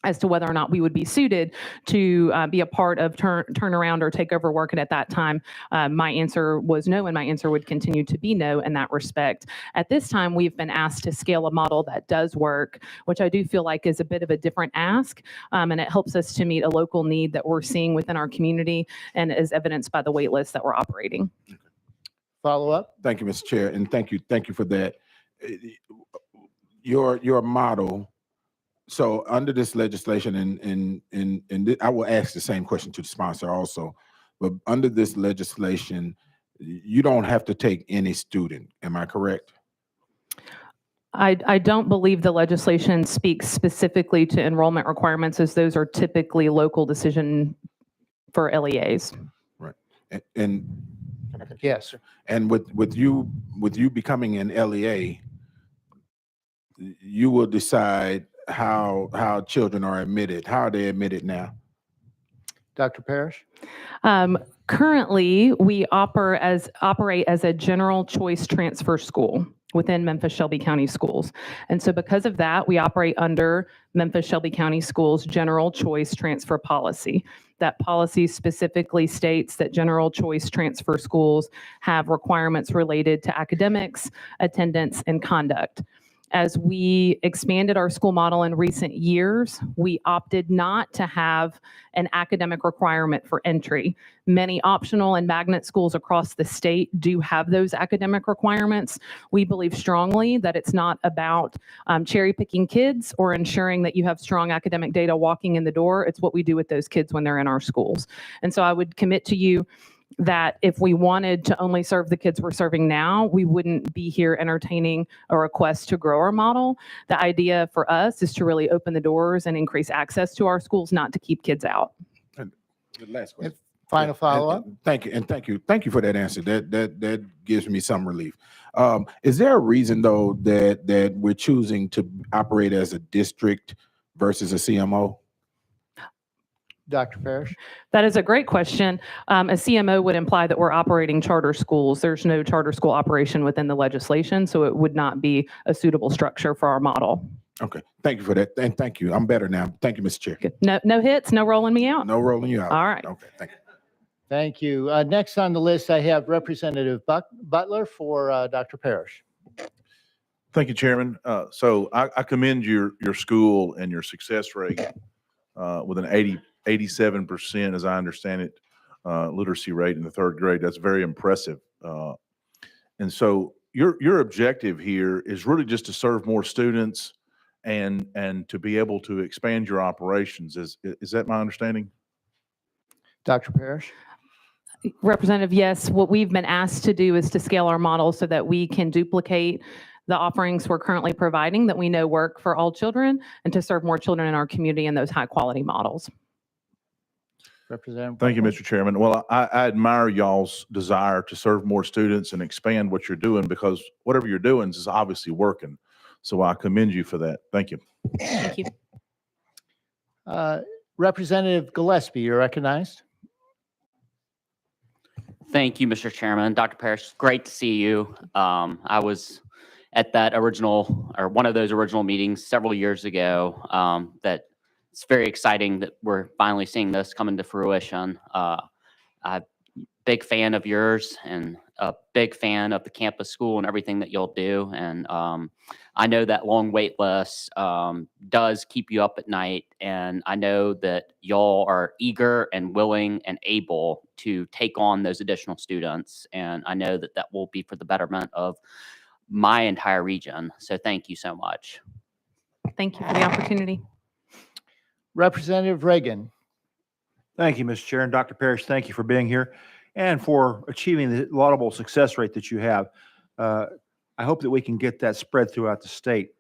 as to whether or not we would be suited to be a part of turnaround or takeover work. And at that time, my answer was no, and my answer would continue to be no in that respect. At this time, we've been asked to scale a model that does work, which I do feel like is a bit of a different ask, and it helps us to meet a local need that we're seeing within our community and is evidenced by the wait list that we're operating. Follow up. Thank you, Mr. Chair, and thank you for that. Your model. So under this legislation, and I will ask the same question to the sponsor also, but under this legislation, you don't have to take any student. Am I correct? I don't believe the legislation speaks specifically to enrollment requirements, as those are typically local decision for LEAs. Right. And yes. And with you becoming an LEA, you will decide how children are admitted. How are they admitted now? Dr. Parrish. Currently, we operate as a general choice transfer school within Memphis Shelby County Schools. And so because of that, we operate under Memphis Shelby County Schools general choice transfer policy. That policy specifically states that general choice transfer schools have requirements related to academics, attendance, and conduct. As we expanded our school model in recent years, we opted not to have an academic requirement for entry. Many optional and magnet schools across the state do have those academic requirements. We believe strongly that it's not about cherry picking kids or ensuring that you have strong academic data walking in the door. It's what we do with those kids when they're in our schools. And so I would commit to you that if we wanted to only serve the kids we're serving now, we wouldn't be here entertaining a request to grow our model. The idea for us is to really open the doors and increase access to our schools, not to keep kids out. And the last question. Final follow-up. Thank you, and thank you for that answer. That gives me some relief. Is there a reason though that we're choosing to operate as a district versus a CMO? Dr. Parrish. That is a great question. A CMO would imply that we're operating charter schools. There's no charter school operation within the legislation, so it would not be a suitable structure for our model. Okay, thank you for that, and thank you. I'm better now. Thank you, Mr. Chair. Good. No hits, no rolling me out. No rolling you out. All right. Okay, thank you. Thank you. Next on the list, I have Representative Butler for Dr. Parrish. Thank you, Chairman. So I commend your school and your success rate with an 87%, as I understand it, literacy rate in the third grade. That's very impressive. And so your objective here is really just to serve more students and to be able to expand your operations. Is that my understanding? Dr. Parrish. Representative, yes, what we've been asked to do is to scale our model so that we can duplicate the offerings we're currently providing that we know work for all children and to serve more children in our community in those high quality models. Representative. Thank you, Buckley. Mr. Chairman. Well, I admire y'all's desire to serve more students and expand what you're doing, because whatever you're doing is obviously working. So I commend you for that. Thank you. Thank you. Representative Gillespie, you're recognized. Thank you, Mr. Chairman. Dr. Parrish, great to see you. I was at that original, or one of those original meetings several years ago. That it's very exciting that we're finally seeing this come into fruition. I'm a big fan of yours and a big fan of the campus school and everything that you'll do. And I know that long wait list does keep you up at night. And I know that y'all are eager and willing and able to take on those additional students. And I know that that will be for the betterment of my entire region. So thank you so much. Thank you for the opportunity. Representative Reagan. Thank you, Mr. Chair. And Dr. Parrish, thank you for being here and for achieving the laudable success rate that you have. I hope that we can get that spread throughout the state.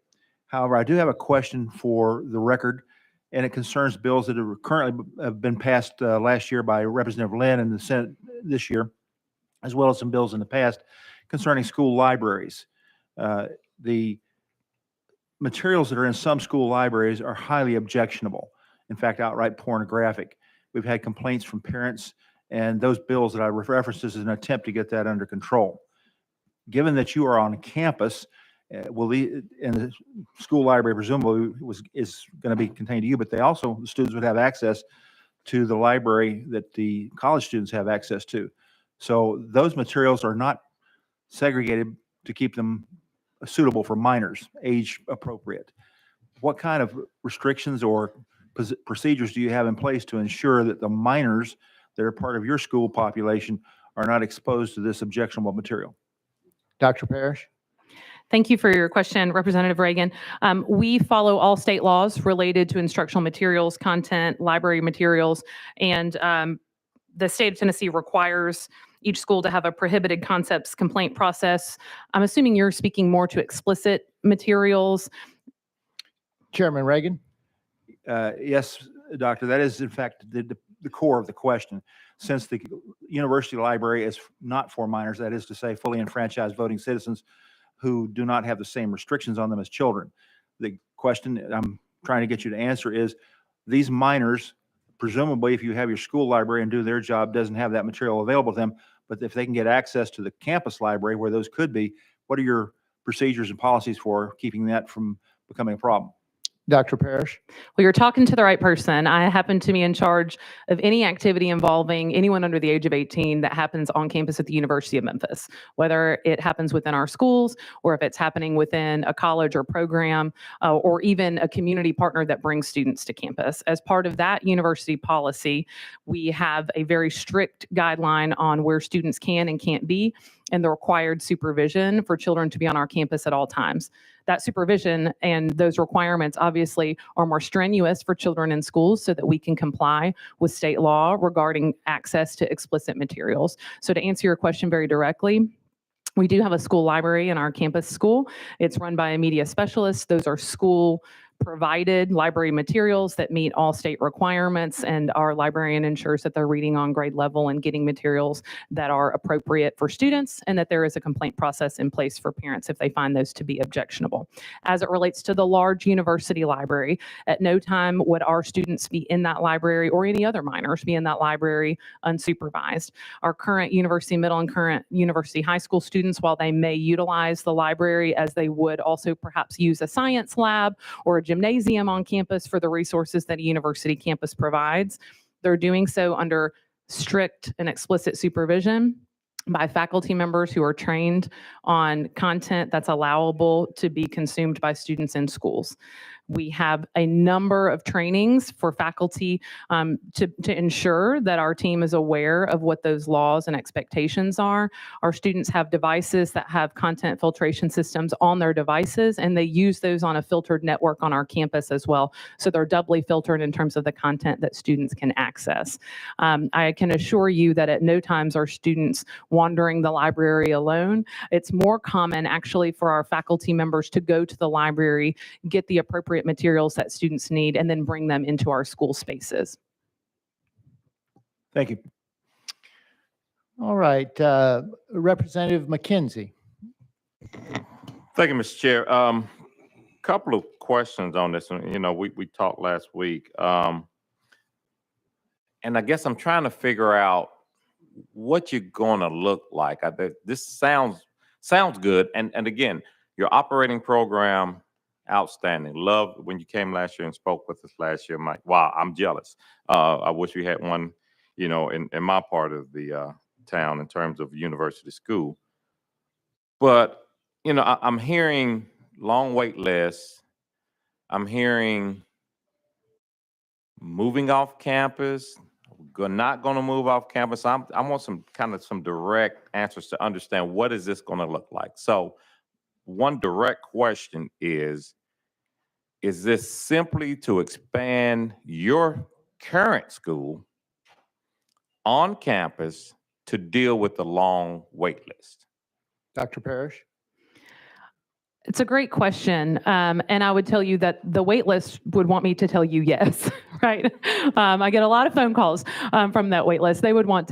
However, I do have a question for the record, and it concerns bills that are currently have been passed last year by Representative Lynn in the Senate this year, as well as some bills in the past concerning school libraries. The materials that are in some school libraries are highly objectionable, in fact, outright pornographic. We've had complaints from parents, and those bills that I referenced as an attempt to get that under control. Given that you are on campus, and the school library presumably is going to be contained to you, but the students would have access to the library that the college students have access to. So those materials are not segregated to keep them suitable for minors, age appropriate. What kind of restrictions or procedures do you have in place to ensure that the minors that are part of your school population are not exposed to this objectionable material? Dr. Parrish. Thank you for your question, Representative Reagan. We follow all state laws related to instructional materials, content, library materials, and the state of Tennessee requires each school to have a prohibited concepts complaint process. I'm assuming you're speaking more to explicit materials. Chairman Reagan. Yes, Doctor, that is in fact the core of the question. Since the university library is not for minors, that is to say fully enfranchised voting citizens who do not have the same restrictions on them as children. The question I'm trying to get you to answer is, these minors, presumably if you have your school library and do their job, doesn't have that material available to them, but if they can get access to the campus library where those could be, what are your procedures and policies for keeping that from becoming a problem? Dr. Parrish. Well, you're talking to the right person. I happen to be in charge of any activity involving anyone under the age of 18 that happens on campus at the University of Memphis, whether it happens within our schools or if it's happening within a college or program or even a community partner that brings students to campus. As part of that university policy, we have a very strict guideline on where students can and can't be and the required supervision for children to be on our campus at all times. That supervision and those requirements obviously are more strenuous for children in schools so that we can comply with state law regarding access to explicit materials. So to answer your question very directly, we do have a school library in our campus school. It's run by a media specialist. Those are school provided library materials that meet all state requirements, and our librarian ensures that they're reading on grade level and getting materials that are appropriate for students, and that there is a complaint process in place for parents if they find those to be objectionable. As it relates to the large university library, at no time would our students be in that library or any other minors be in that library unsupervised. Our current university middle and current university high school students, while they may utilize the library as they would also perhaps use a science lab or a gymnasium on campus for the resources that a university campus provides, they're doing so under strict and explicit supervision by faculty members who are trained on content that's allowable to be consumed by students in schools. We have a number of trainings for faculty to ensure that our team is aware of what those laws and expectations are. Our students have devices that have content filtration systems on their devices, and they use those on a filtered network on our campus as well. So they're doubly filtered in terms of the content that students can access. I can assure you that at no times are students wandering the library alone. It's more common actually for our faculty members to go to the library, get the appropriate materials that students need, and then bring them into our school spaces. Thank you. All right, Representative McKenzie. Thank you, Mr. Chair. Couple of questions on this. You know, we talked last week. And I guess I'm trying to figure out what you're going to look like. This sounds good. And again, your operating program, outstanding. Love when you came last year and spoke with us last year. I'm like, wow, I'm jealous. I wish we had one, you know, in my part of the town in terms of university school. But, you know, I'm hearing long wait lists. I'm hearing moving off campus, not going to move off campus. I want some direct answers to understand what is this going to look like. So one direct question is this simply to expand your current school on campus to deal with the long wait list? Dr. Parrish? It's a great question. And I would tell you that the wait list would want me to tell you yes, right? I get a lot of phone calls from that wait list. They would want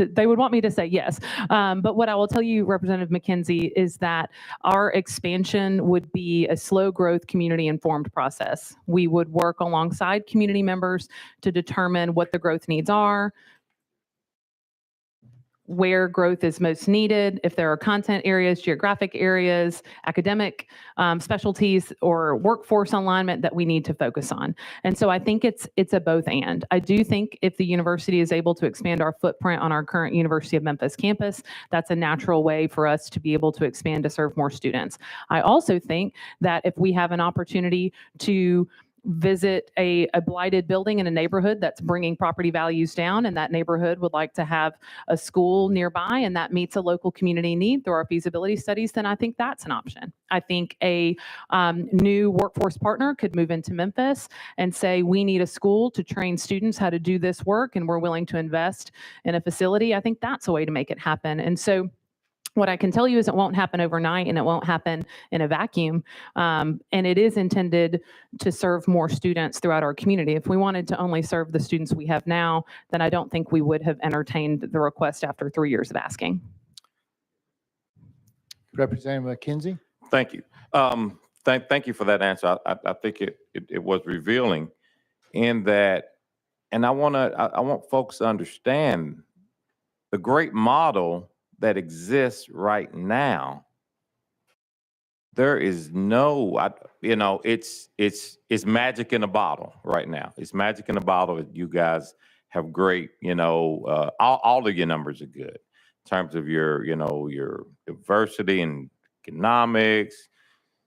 me to say yes. But what I will tell you, Representative McKenzie, is that our expansion would be a slow growth, community informed process. We would work alongside community members to determine what the growth needs are, where growth is most needed, if there are content areas, geographic areas, academic specialties, or workforce alignment that we need to focus on. And so I think it's a both and. I do think if the university is able to expand our footprint on our current University of Memphis campus, that's a natural way for us to be able to expand to serve more students. I also think that if we have an opportunity to visit a blighted building in a neighborhood that's bringing property values down, and that neighborhood would like to have a school nearby, and that meets a local community need through our feasibility studies, then I think that's an option. I think a new workforce partner could move into Memphis and say, we need a school to train students how to do this work, and we're willing to invest in a facility. I think that's a way to make it happen. And so what I can tell you is it won't happen overnight, and it won't happen in a vacuum. And it is intended to serve more students throughout our community. If we wanted to only serve the students we have now, then I don't think we would have entertained the request after 3 years of asking. Representative McKenzie? Thank you. Thank you for that answer. I think it was revealing in that, and I want folks to understand the great model that exists right now. There is no, it's magic in a bottle right now. It's magic in a bottle. You guys have great, all of your numbers are good in terms of your diversity and economics,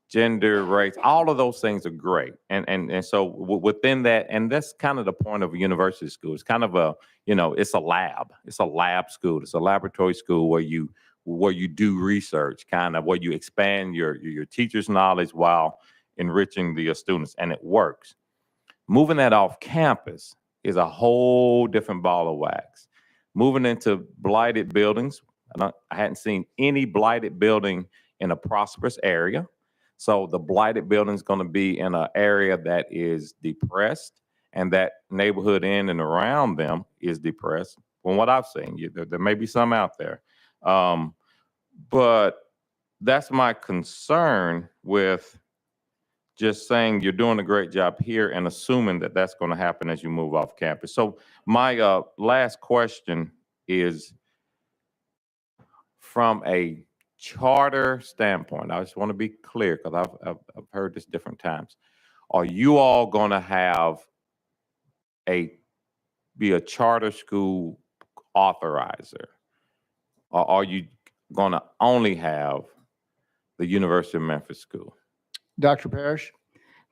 gender, race, all of those things are great. And so within that, and that's kind of the point of a university school. It's kind of it's a lab. It's a lab school. It's a laboratory school where you do research, kind of where you expand your teacher's knowledge while enriching the students, and it works. Moving that off campus is a whole different ball of wax. Moving into blighted buildings, I hadn't seen any blighted building in a prosperous area. So the blighted building is going to be in an area that is depressed, and that neighborhood in and around them is depressed. From what I've seen, there may be some out there. But that's my concern with just saying you're doing a great job here and assuming that that's going to happen as you move off campus. So my last question is, from a charter standpoint, I just want to be clear because I've heard this different times. Are you all going to have be a charter school authorizer, or are you going to only have the University of Memphis school? Dr. Parrish?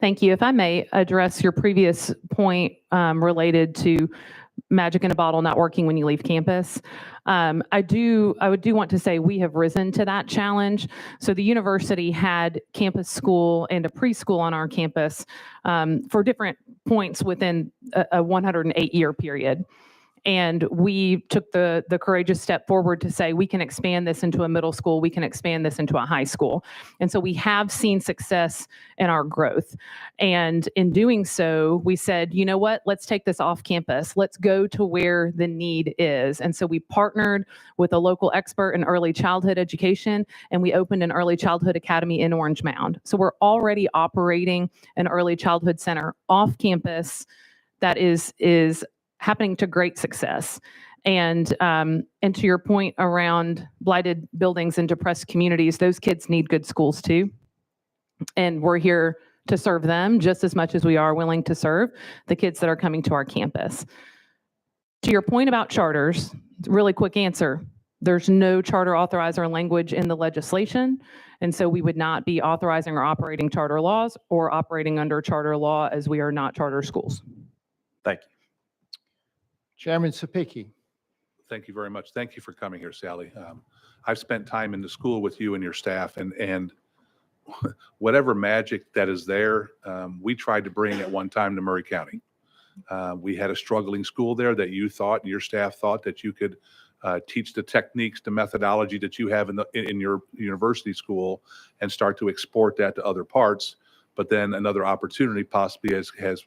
Thank you. If I may address your previous point related to magic in a bottle not working when you leave campus. I would want to say we have risen to that challenge. So the university had campus school and a preschool on our campus for different points within a 108-year period. And we took the courageous step forward to say, we can expand this into a middle school, we can expand this into a high school. And so we have seen success in our growth. And in doing so, we said, you know what, let's take this off campus. Let's go to where the need is. And so we partnered with a local expert in early childhood education, and we opened an early childhood academy in Orange Mound. So we're already operating an early childhood center off campus that is happening to great success. And to your point around blighted buildings and depressed communities, those kids need good schools too. And we're here to serve them just as much as we are willing to serve the kids that are coming to our campus. To your point about charters, really quick answer. There's no charter authorizer language in the legislation. And so we would not be authorizing or operating charter laws or operating under charter law, as we are not charter schools. Thank you. Chairman Sapicki. Thank you very much. Thank you for coming here, Sally. I've spent time in the school with you and your staff, and whatever magic that is there, we tried to bring at one time to Murray County. We had a struggling school there that you thought, and your staff thought, that you could teach the techniques, the methodology that you have in your university school and start to export that to other parts. But then another opportunity possibly has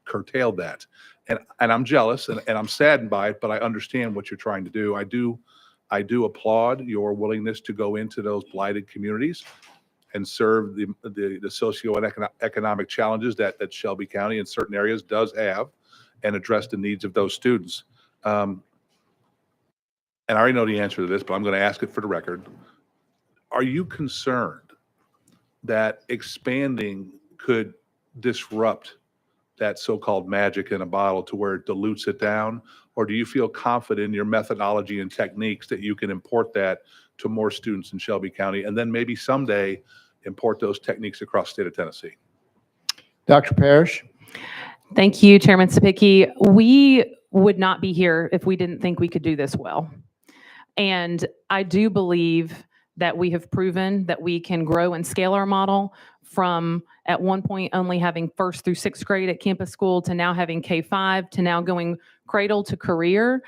curtailed that. And I'm jealous and I'm saddened by it, but I understand what you're trying to do. I do applaud your willingness to go into those blighted communities and serve the socio-economic challenges that Shelby County in certain areas does have, and address the needs of those students. And I already know the answer to this, but I'm going to ask it for the record. Are you concerned that expanding could disrupt that so-called magic in a bottle to where it dilutes it down? Or do you feel confident in your methodology and techniques that you can import that to more students in Shelby County, and then maybe someday import those techniques across the state of Tennessee? Dr. Parrish. Thank you, Chairman Sapicki. We would not be here if we didn't think we could do this well. And I do believe that we have proven that we can grow and scale our model from at one point only having 1st through 6th grade at campus school to now having K-5 to now going cradle to career.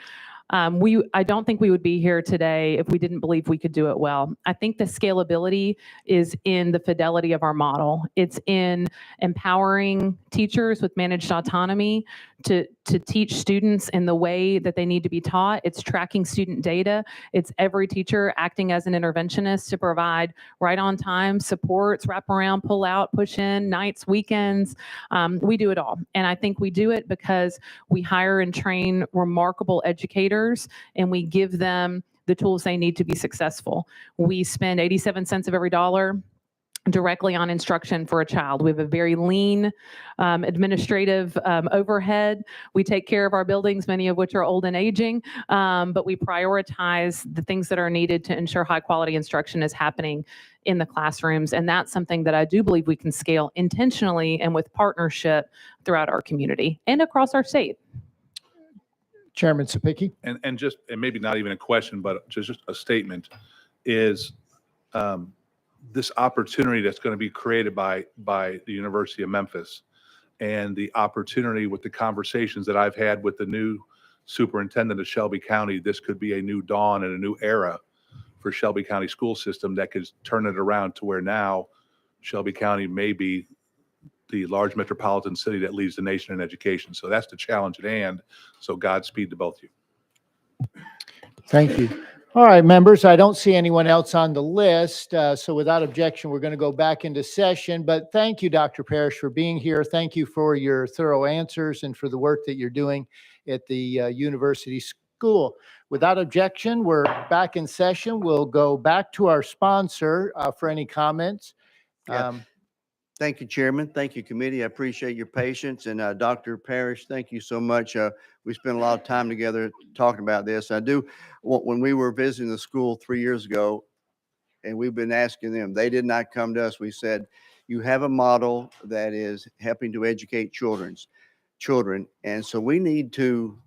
I don't think we would be here today if we didn't believe we could do it well. I think the scalability is in the fidelity of our model. It's in empowering teachers with managed autonomy to teach students in the way that they need to be taught. It's tracking student data. It's every teacher acting as an interventionist to provide right on time supports, wrap around, pull out, push in, nights, weekends. We do it all. And I think we do it because we hire and train remarkable educators, and we give them the tools they need to be successful. We spend 87 cents of every dollar directly on instruction for a child. We have a very lean administrative overhead. We take care of our buildings, many of which are old and aging, but we prioritize the things that are needed to ensure high quality instruction is happening in the classrooms. And that's something that I do believe we can scale intentionally and with partnership throughout our community and across our state. Chairman Sapicki. And maybe not even a question, but just a statement is, this opportunity that's going to be created by the University of Memphis, and the opportunity with the conversations that I've had with the new superintendent of Shelby County, this could be a new dawn and a new era for Shelby County school system that could turn it around to where now Shelby County may be the large metropolitan city that leads the nation in education. So that's the challenge at hand. So Godspeed to both of you. Thank you. All right, members, I don't see anyone else on the list. So without objection, we're going to go back into session. But thank you, Dr. Parrish, for being here. Thank you for your thorough answers and for the work that you're doing at the university school. Without objection, we're back in session. We'll go back to our sponsor for any comments. Yeah. Thank you, Chairman. Thank you, committee. I appreciate your patience. And Dr. Parrish, thank you so much. We spent a lot of time together talking about this. When we were visiting the school 3 years ago, and we've been asking them, they did not come to us. We said, you have a model that is helping to educate children. And so we need to,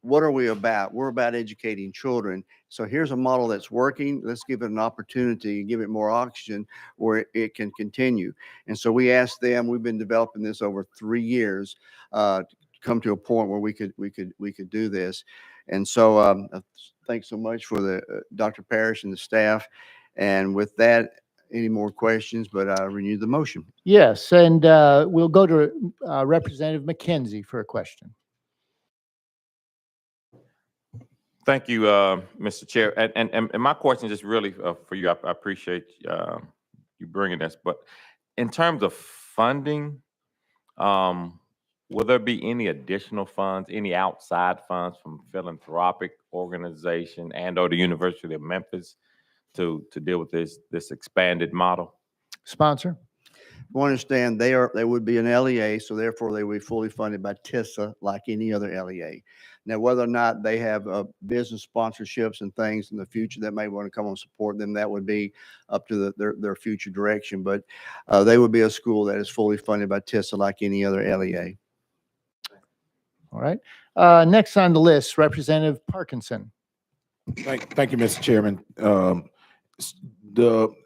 what are we about? We're about educating children. So here's a model that's working. Let's give it an opportunity and give it more oxygen where it can continue. And so we asked them, we've been developing this over 3 years, to come to a point where we could do this. And so thanks so much for the Dr. Parrish and the staff. And with that, any more questions, but I renew the motion. Yes, and we'll go to Representative McKenzie for a question. Thank you, Mr. Chair. And my question is really for you. I appreciate you bringing this. But in terms of funding, will there be any additional funds, any outside funds from philanthropic organization and/or the University of Memphis to deal with this expanded model? Sponsor? You understand they would be an LEA, so therefore they would be fully funded by TISA like any other LEA. Now, whether or not they have business sponsorships and things in the future that may want to come and support them, that would be up to their future direction. But they would be a school that is fully funded by TISA like any other LEA. All right. Next on the list, Representative Parkinson. Thank you, Mr. Chairman.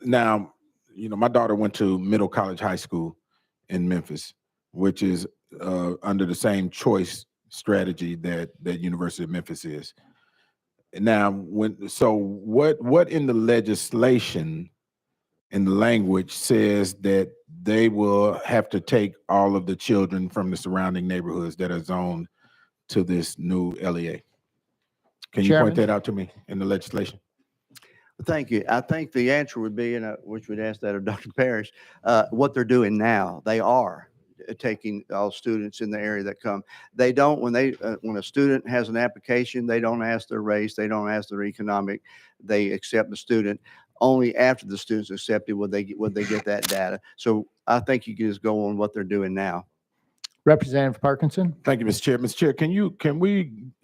Now, my daughter went to Middle College High School in Memphis, which is under the same choice strategy that University of Memphis is. Now, what in the legislation, in the language, says that they will have to take all of the children from the surrounding neighborhoods that are zoned to this new LEA? Can you Chairman? point that out to me in the legislation? Thank you. I think the answer would be, which would ask that of Dr. Parrish, what they're doing now. They are taking all students in the area that come. They don't, when a student has an application, they don't ask their race, they don't ask their economic, they accept the student. Only after the student's accepted would they get that data. So I think you can just go on what they're doing now. Representative Parkinson? Thank you, Mr. Chair. Mr.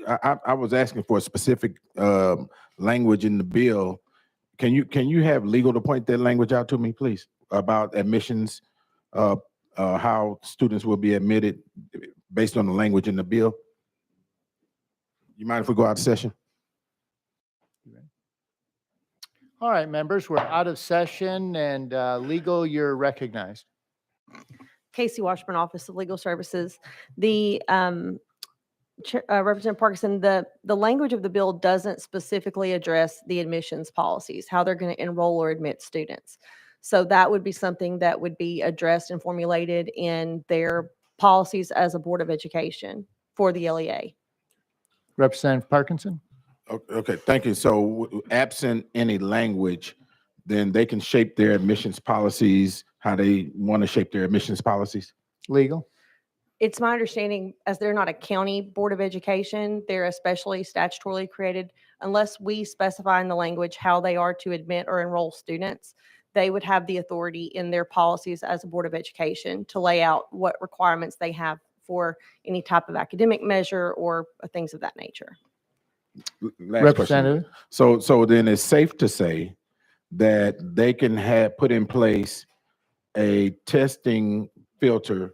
Chair, I was asking for a specific language in the bill. Can you have legal to point that language out to me, please, about admissions, how students will be admitted based on the language in the bill? You mind if we go out of session? All right, members, we're out of session, and legal, you're recognized. Casey Washburn, Office of Legal Services. The Representative Parkinson, the language of the bill doesn't specifically address the admissions policies, how they're going to enroll or admit students. So that would be something that would be addressed and formulated in their policies as a Board of Education for the LEA. Representative Parkinson? Okay, thank you. So absent any language, then they can shape their admissions policies how they want to shape their admissions policies? Legal? It's my understanding, as they're not a county board of education, they're especially statutorily created. Unless we specify in the language how they are to admit or enroll students, they would have the authority in their policies as a board of education to lay out what requirements they have for any type of academic measure or things of that nature. Last Representative? question. So then it's safe to say that they can put in place a testing filter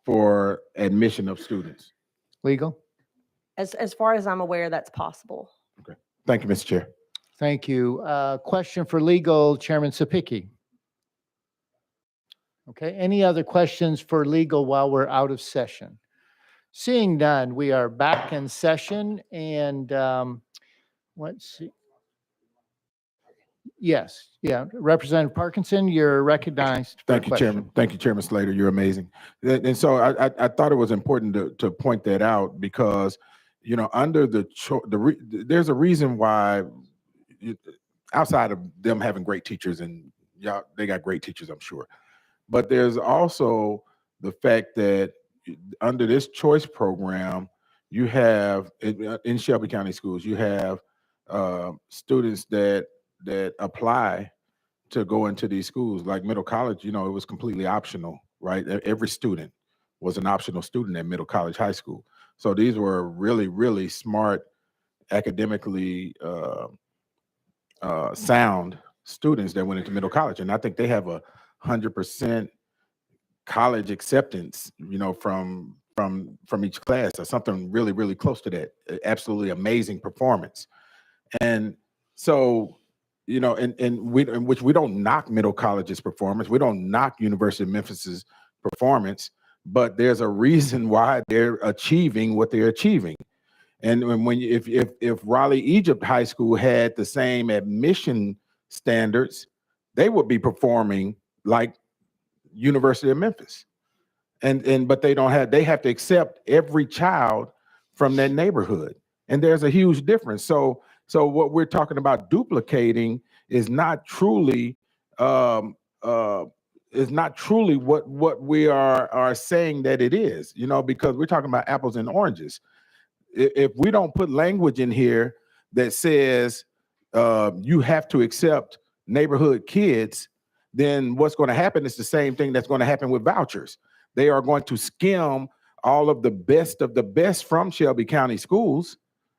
for admission of students. Legal? As far as I'm aware, that's possible. Thank you, Mr. Chair. Thank you. Question for legal, Chairman Sapicki. Okay, any other questions for legal while we're out of session? Seeing none, we are back in session, and let's see. Yes, yeah, Representative Parkinson, you're recognized. for a Thank you, question. Chairman. Thank you, Chairman Slater. You're amazing. And so I thought it was important to point that out because, under there's a reason why, outside of them having great teachers, and they got great teachers, I'm sure. But there's also the fact that under this choice program, you have, in Shelby County Schools, you have students that apply to go into these schools. Like Middle College, it was completely optional, right? Every student was an optional student at Middle College High School. So these were really, really smart, academically sound students that went into Middle College. And I think they have 100% college acceptance, from each class or something really, really close to that. Absolutely amazing performance. And so, in which we don't knock Middle College's performance. We don't knock University of Memphis's performance, but there's a reason why they're achieving what they're achieving. And if Raleigh Egypt High School had the same admission standards, they would be performing like University of Memphis. But they have to accept every child from that neighborhood. And there's a huge difference. So what we're talking about duplicating is not truly what we are saying that it is, because we're talking about apples and oranges. If we don't put language in here that says you have to accept neighborhood kids, then what's going to happen is the same thing that's going to happen with vouchers. They are going to skim all of the best from Shelby County schools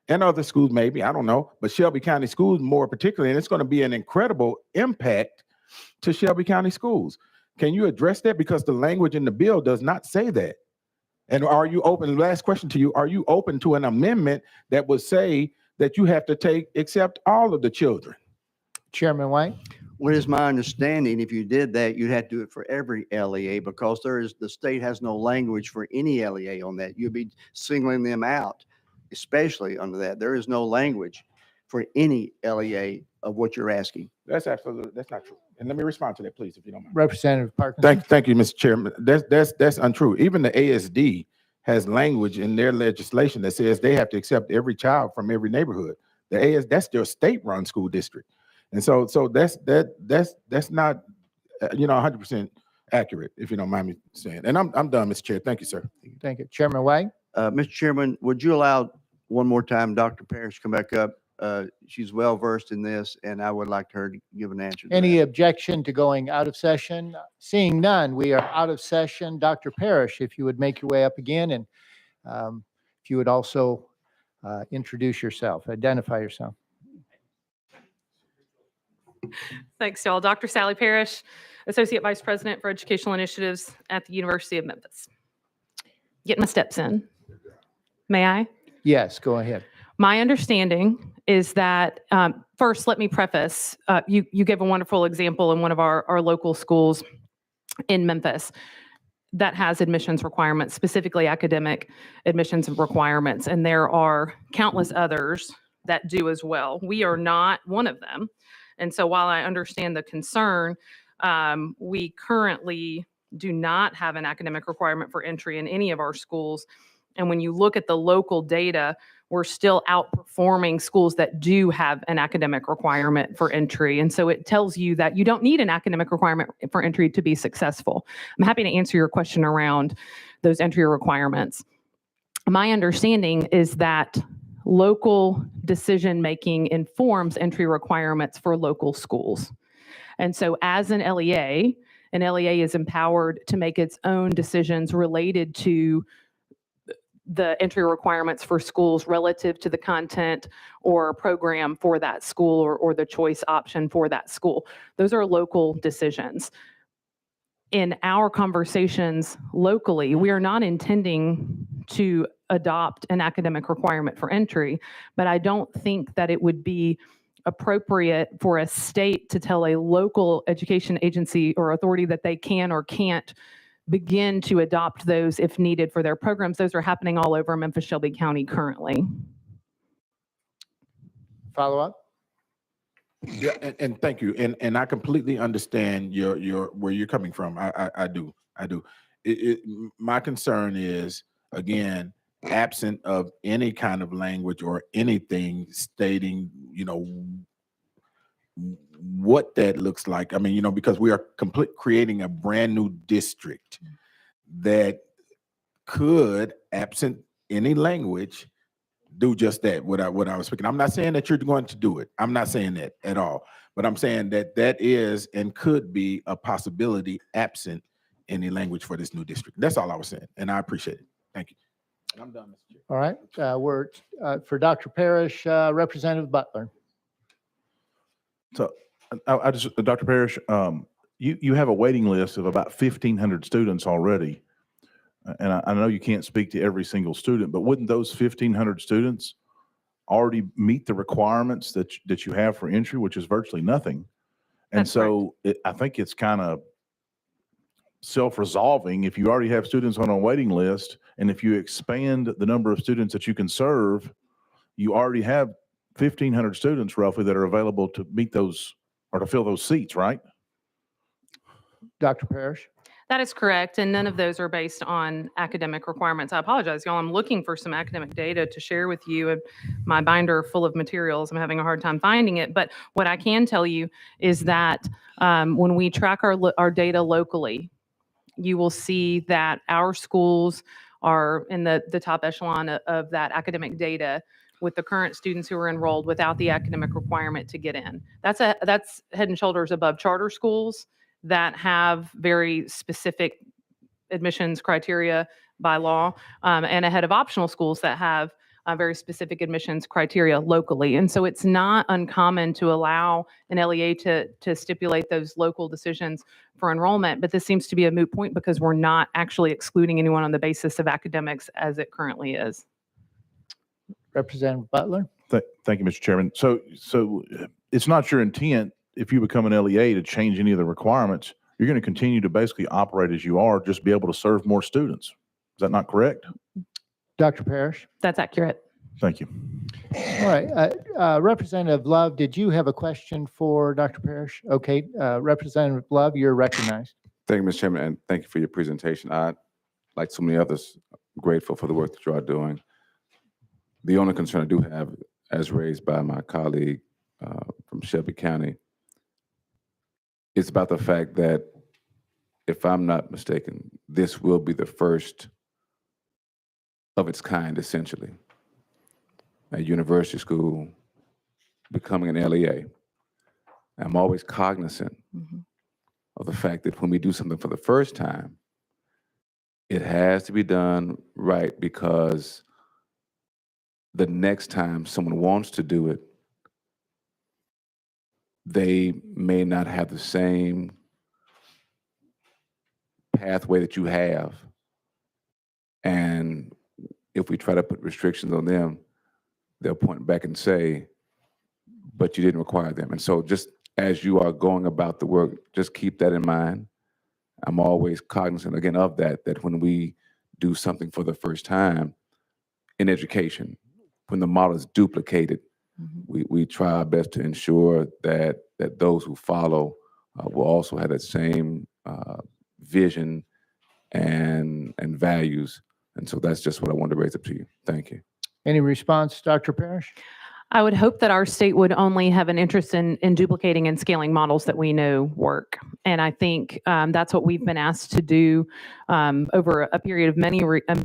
and other schools, maybe, I don't know, but Shelby County schools more particularly, and it's going to be an incredible impact to Shelby County schools. Can you address that? Because the language in the bill does not say that. And are you open, last question to you, are you open to an amendment that would say that you have to accept all of the children? Chairman White? What is my understanding, if you did that, you'd have to do it for every LEA because the state has no language for any LEA on that. You'd be singling them out, especially under that. There is no language for any LEA of what you're asking. That's not true. And let me respond to that, please, if you don't mind. Representative Parkinson. Thank you, Mr. Chairman. That's untrue. Even the ASD has language in their legislation that says they have to accept every child from every neighborhood. That's their state-run school district. And so that's not 100% accurate, if you don't mind me saying. And I'm done, Mr. Chair. Thank you, sir. Thank you. Chairman White? Mr. Chairman, would you allow one more time Dr. Parrish to come back up? She's well versed in this, and I would like her to give an answer. Any objection to going out of session? Seeing none, we are out of session. Dr. Parrish, if you would make your way up again, and if you would also introduce yourself, identify yourself. Thanks, y'all. Dr. Sally Parrish, Associate Vice President for Educational Initiatives at the University of Memphis. Get my steps in. May I? Yes, go ahead. My understanding is that, first, let me preface, you gave a wonderful example in one of our local schools in Memphis that has admissions requirements, specifically academic admissions requirements, and there are countless others that do as well. We are not one of them. And so while I understand the concern, we currently do not have an academic requirement for entry in any of our schools. And when you look at the local data, we're still outperforming schools that do have an academic requirement for entry. And so it tells you that you don't need an academic requirement for entry to be successful. I'm happy to answer your question around those entry requirements. My understanding is that local decision-making informs entry requirements for local schools. And so as an LEA is empowered to make its own decisions related to the entry requirements for schools relative to the content or program for that school or the choice option for that school. Those are local decisions. In our conversations locally, we are not intending to adopt an academic requirement for entry, but I don't think that it would be appropriate for a state to tell a local education agency or authority that they can or can't begin to adopt those if needed for their programs. Those are happening all over Memphis Shelby County currently. Follow up? Yeah, and thank you. And I completely understand your where you're coming from. I do. My concern is, again, absent of any kind of language or anything stating, what that looks like. I mean, because we are creating a brand new district that could, absent any language, do just that, what I was speaking. I'm not saying that you're going to do it. I'm not saying that at all. But I'm saying that is and could be a possibility absent any language for this new district. That's all I was saying. And I appreciate it. Thank you. And I'm done, Mr. Chair. All right. We're for Dr. Parrish, Representative Butler. So I just, Dr. Parrish, you have a waiting list of about 1,500 students already. And I know you can't speak to every single student, but wouldn't those 1,500 students already meet the requirements that you have for entry, which is virtually nothing? And That's correct. so I think it's kind of self-resolving. If you already have students on a waiting list, and if you expand the number of students that you can serve, you already have 1,500 students roughly that are available to meet those or to fill those seats, right? Dr. Parrish? That is correct, and none of those are based on academic requirements. I apologize, y'all. I'm looking for some academic data to share with you. My binder full of materials, I'm having a hard time finding it. But what I can tell you is that when we track our data locally, you will see that our schools are in the top echelon of that academic data with the current students who are enrolled without the academic requirement to get in. That's head and shoulders above charter schools that have very specific admissions criteria by law, and ahead of optional schools that have very specific admissions criteria locally. And so it's not uncommon to allow an LEA to stipulate those local decisions for enrollment, but this seems to be a moot point because we're not actually excluding anyone on the basis of academics as it currently is. Representative Butler? Thank you, Mr. Chairman. So it's not your intent, if you become an LEA, to change any of the requirements. You're going to continue to basically operate as you are, just be able to serve more students. Is that not correct? Dr. Parrish? That's accurate. Thank you. All right. Representative Love, did you have a question for Dr. Parrish? Okay. Representative Love, you're recognized. Thank you, Mr. Chairman, and thank you for your presentation. I, like so many others, grateful for the work that you are doing. The only concern I do have, as raised by my colleague from Shelby County, is about the fact that, if I'm not mistaken, this will be the first of its kind, essentially. A university school becoming an LEA. I'm always cognizant of the fact that when we do something for the first time, it has to be done right, because the next time someone wants to do it, they may not have the same pathway that you have. And if we try to put restrictions on them, they'll point back and say, but you didn't require them. And so just as you are going about the work, just keep that in mind. I'm always cognizant, again, of that when we do something for the first time in education, when the model is duplicated, we try our best to ensure that those who follow will also have that same vision and values. And so that's just what I wanted to raise up to you. Thank you. Any response, Dr. Parrish? I would hope that our state would only have an interest in duplicating and scaling models that we know work. And I think that's what we've been asked to do over a period of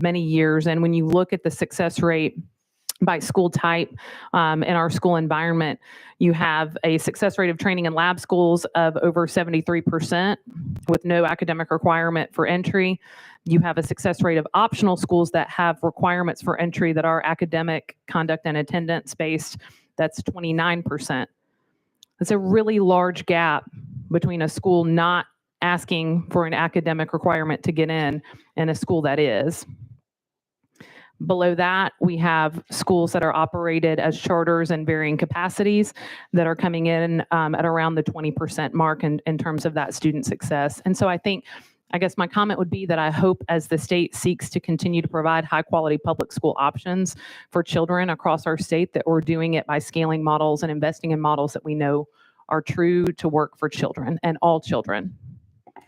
many years. And when you look at the success rate by school type in our school environment, you have a success rate of training in lab schools of over 73% with no academic requirement for entry. You have a success rate of optional schools that have requirements for entry that are academic, conduct, and attendance based. That's 29%. That's a really large gap between a school not asking for an academic requirement to get in and a school that is. Below that, we have schools that are operated as charters in varying capacities that are coming in at around the 20% mark in terms of that student success. And so I guess my comment would be that I hope, as the state seeks to continue to provide high quality public school options for children across our state, that we're doing it by scaling models and investing in models that we know are true to work for children and all children.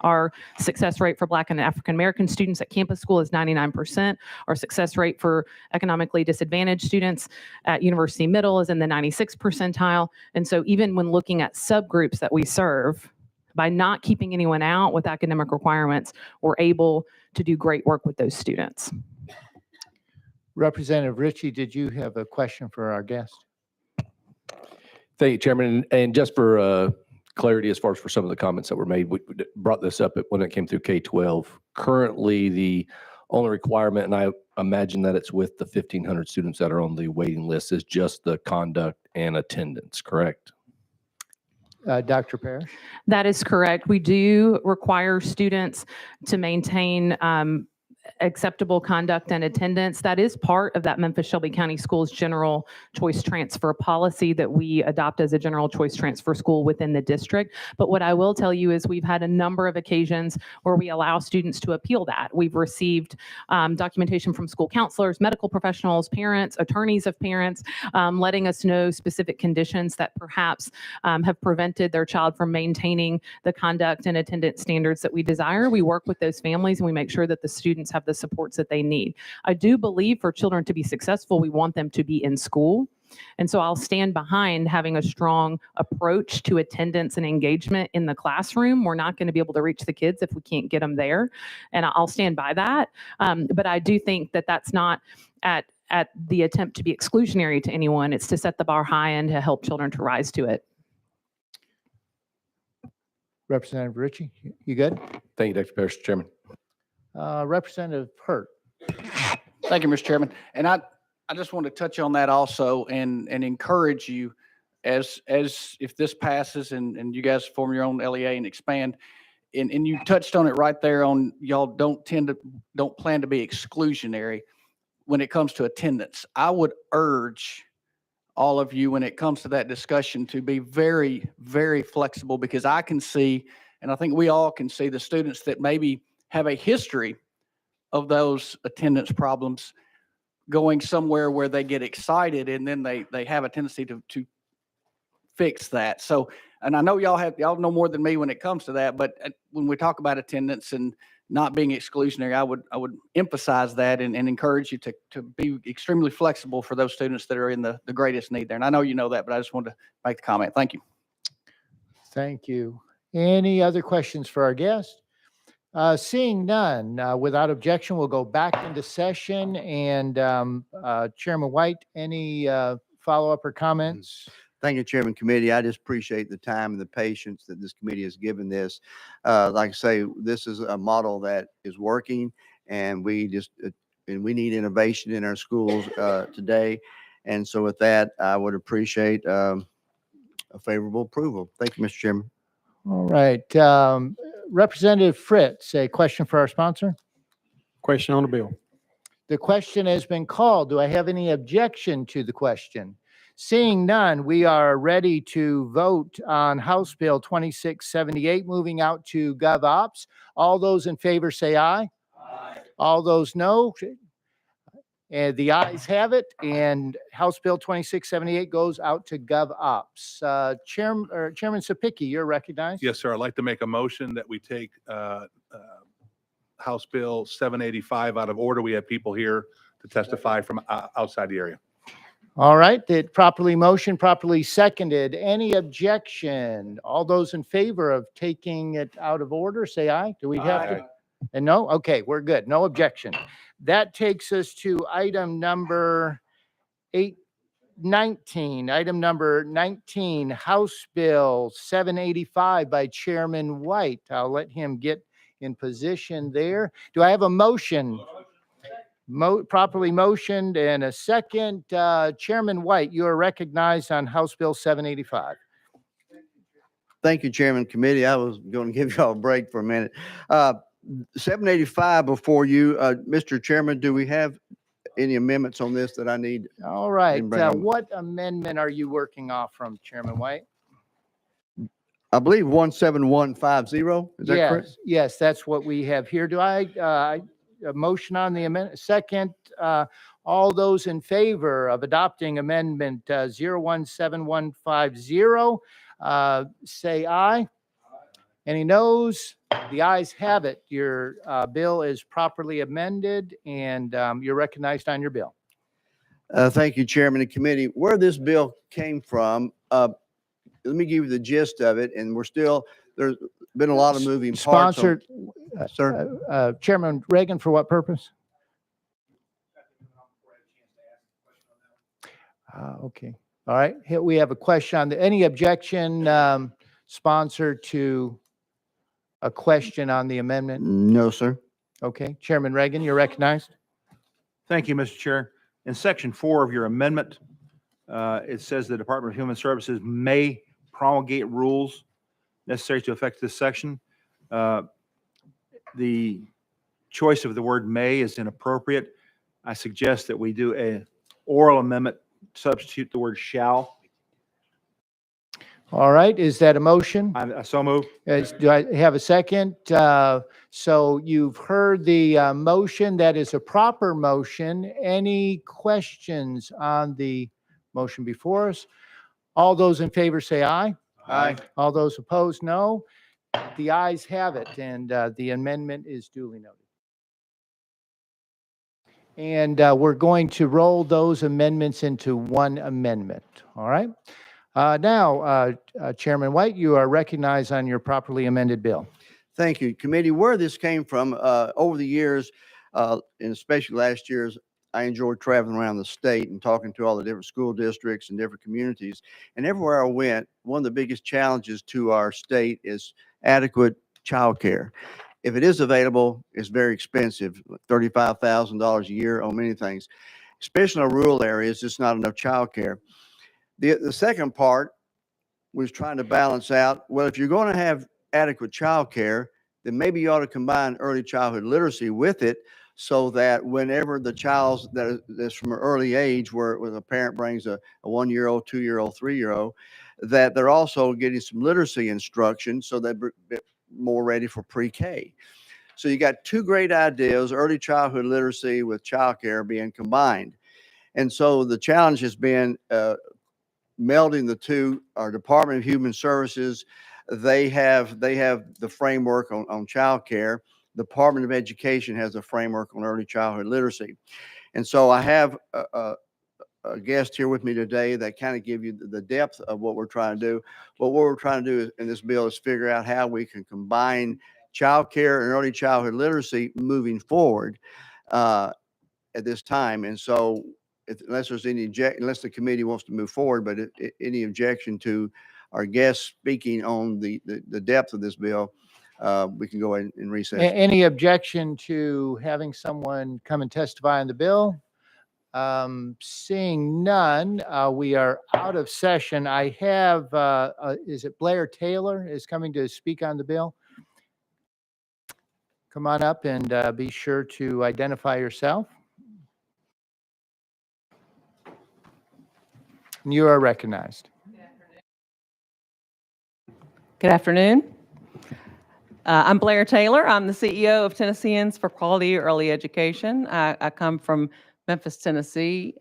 Our success rate for Black and African American students at campus school is 99%. Our success rate for economically disadvantaged students at University Middle is in the 96th percentile. And so even when looking at subgroups that we serve, by not keeping anyone out with academic requirements, we're able to do great work with those students. Representative Ritchie, did you have a question for our guest? Thank you, Chairman. And just for clarity, as far as for some of the comments that were made, we brought this up when it came through K-12. Currently, the only requirement, and I imagine that it's with the 1,500 students that are on the waiting list, is just the conduct and attendance, correct? Dr. Parrish? That is correct. We do require students to maintain acceptable conduct and attendance. That is part of that Memphis Shelby County Schools general choice transfer policy that we adopt as a general choice transfer school within the district. But what I will tell you is we've had a number of occasions where we allow students to appeal that. We've received documentation from school counselors, medical professionals, parents, attorneys of parents, letting us know specific conditions that perhaps have prevented their child from maintaining the conduct and attendance standards that we desire. We work with those families and we make sure that the students have the supports that they need. I do believe for children to be successful, we want them to be in school. And so I'll stand behind having a strong approach to attendance and engagement in the classroom. We're not going to be able to reach the kids if we can't get them there. And I'll stand by that. But I do think that that's not at the attempt to be exclusionary to anyone. It's to set the bar high and to help children to rise to it. Representative Ritchie, you good? Thank you, Dr. Parrish, Chairman. Representative Hurt. Thank you, Mr. Chairman. And I just want to touch on that also and encourage you as if this passes and you guys form your own LEA and expand, and you touched on it right there on y'all don't plan to be exclusionary when it comes to attendance. I would urge all of you when it comes to that discussion to be very, very flexible, because I can see, and I think we all can see, the students that maybe have a history of those attendance problems going somewhere where they get excited and then they have a tendency to fix that. So, and I know y'all know more than me when it comes to that, but when we talk about attendance and not being exclusionary, I would emphasize that and encourage you to be extremely flexible for those students that are in the greatest need there. And I know you know that, but I just wanted to make the comment. Thank you. Thank you. Any other questions for our guest? Seeing none, without objection, we'll go back into session. And Chairman White, any follow-up or comments? Thank you, Chairman Committee. I just appreciate the time and the patience that this committee has given this. Like I say, this is a model that is working, and we need innovation in our schools today. And so with that, I would appreciate a favorable approval. Thank you, Mr. Chairman. All right. Representative Fritz, a question for our sponsor? Question on the bill. The question has been called. Do I have any objection to the question? Seeing none, we are ready to vote on House Bill 2678, moving out to GovOps. All those in favor say aye. Aye. All those no. And the ayes have it, and House Bill 2678 goes out to GovOps. Chairman Sapicki, you're recognized. Yes, sir. I'd like to make a motion that we take House Bill 785 out of order. We have people here to testify from outside the area. All right, it properly motioned, properly seconded. Any objection? All those in favor of taking it out of order, say aye. Do we have to? And no? Okay, we're good. No objection. That takes us to item number 19. Item number 19, House Bill 785 by Chairman White. I'll let him get in position there. Do I have a motion? Properly motioned and a second. Chairman White, you are recognized on House Bill 785. Thank you, Chairman Committee. I was going to give y'all a break for a minute. 785 before you, Mr. Chairman, do we have any amendments on this that I need? All right. Bring on. What amendment are you working off from, Chairman White? I believe 17150. Is that correct? Yes, that's what we have here. Do I, a motion on the amendment? Second, all those in favor of adopting amendment 017150, say aye. Any noes? The ayes have it. Your bill is properly amended, and you're recognized on your bill. Thank you, Chairman and Committee. Where this bill came from, let me give you the gist of it, and there's been a lot of moving parts. Sponsored, Sir? Chairman Reagan, for what purpose? Okay. All right. Here we have a question on any objection, sponsor, to a question on the amendment? No, sir. Okay. Chairman Reagan, you're recognized. Thank you, Mr. Chair. In section 4 of your amendment, it says the Department of Human Services may promulgate rules necessary to affect this section. The choice of the word may is inappropriate. I suggest that we do a oral amendment, substitute the word shall. All right, is that a motion? I so move. Do I have a second? So you've heard the motion. That is a proper motion. Any questions on the motion before us? All those in favor say aye. Aye. All those opposed, no. The ayes have it, and the amendment is duly noted. And we're going to roll those amendments into one amendment, all right? Now, Chairman White, you are recognized on your properly amended bill. Thank you. Committee, where this came from, over the years, and especially last year's, I enjoyed traveling around the state and talking to all the different school districts and different communities. And everywhere I went, one of the biggest challenges to our state is adequate childcare. If it is available, it's very expensive, $35,000 a year on many things. Especially in our rural areas, just not enough childcare. The second part was trying to balance out, well, if you're going to have adequate childcare, then maybe you ought to combine early childhood literacy with it, so that whenever the child that's from an early age, where a parent brings a 1-year-old, 2-year-old, 3-year-old, that they're also getting some literacy instruction so they're more ready for pre-K. So you got two great ideas, early childhood literacy with childcare being combined. And so the challenge has been melding the two. Our Department of Human Services, they have the framework on childcare. The Department of Education has a framework on early childhood literacy. And so I have a guest here with me today that kind of give you the depth of what we're trying to do. But what we're trying to do in this bill is figure out how we can combine childcare and early childhood literacy moving forward at this time. And so unless there's any unless the committee wants to move forward, but any objection to our guest speaking on the depth of this bill, we can go ahead and recess. Any objection to having someone come and testify on the bill? Seeing none, we are out of session. I have, is it Blair Taylor is coming to speak on the bill? Come on up and be sure to identify yourself. You are recognized. Good afternoon. I'm Blair Taylor. I'm the CEO of Tennesseans for Quality Early Education. I come from Memphis, Tennessee,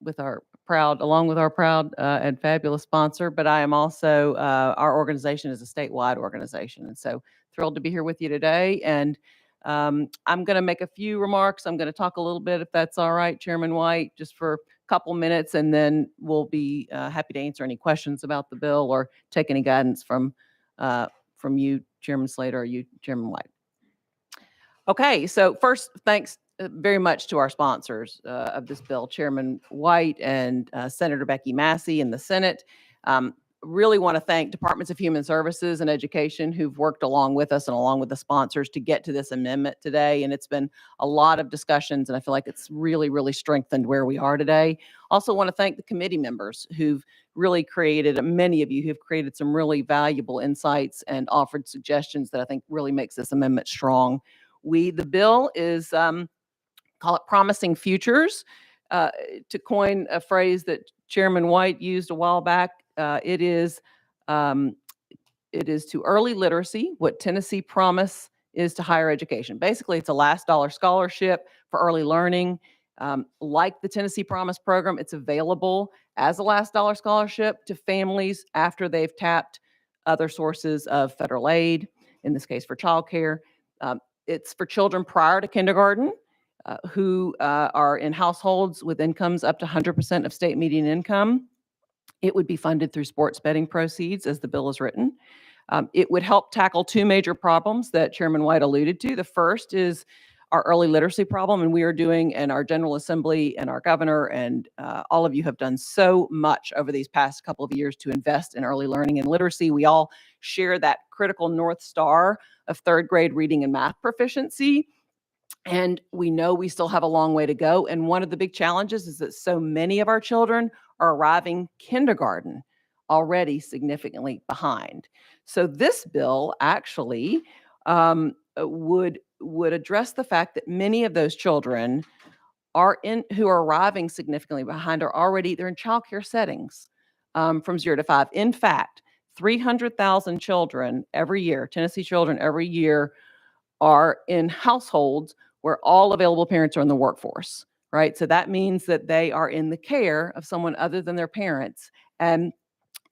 with along with our proud and fabulous sponsor, but I am also, our organization is a statewide organization. And so thrilled to be here with you today. And I'm going to make a few remarks. I'm going to talk a little bit, if that's all right, Chairman White, just for a couple minutes, and then we'll be happy to answer any questions about the bill or take any guidance from you, Chairman Slater, or you, Chairman White. Okay, so first, thanks very much to our sponsors of this bill, Chairman White and Senator Becky Massey in the Senate. Really want to thank Departments of Human Services and Education who've worked along with us and along with the sponsors to get to this amendment today. And it's been a lot of discussions, and I feel like it's really, really strengthened where we are today. Also want to thank the committee members who've really created, many of you who've created some really valuable insights and offered suggestions that I think really makes this amendment strong. The bill is, call it Promising Futures. To coin a phrase that Chairman White used a while back, it is to early literacy what Tennessee Promise is to higher education. Basically, it's a last dollar scholarship for early learning. Like the Tennessee Promise program, it's available as a last dollar scholarship to families after they've tapped other sources of federal aid, in this case for childcare. It's for children prior to kindergarten who are in households with incomes up to 100% of state median income. It would be funded through sports betting proceeds as the bill is written. It would help tackle two major problems that Chairman White alluded to. The first is our early literacy problem, and we are doing, and our General Assembly and our governor and all of you have done so much over these past couple of years to invest in early learning and literacy. We all share that critical North Star of third grade reading and math proficiency. And we know we still have a long way to go. And one of the big challenges is that so many of our children are arriving kindergarten already significantly behind. So this bill actually would address the fact that many of those children who are arriving significantly behind they're in childcare settings from 0 to 5. In fact, 300,000 children every year, Tennessee children every year, are in households where all available parents are in the workforce, right? So that means that they are in the care of someone other than their parents. And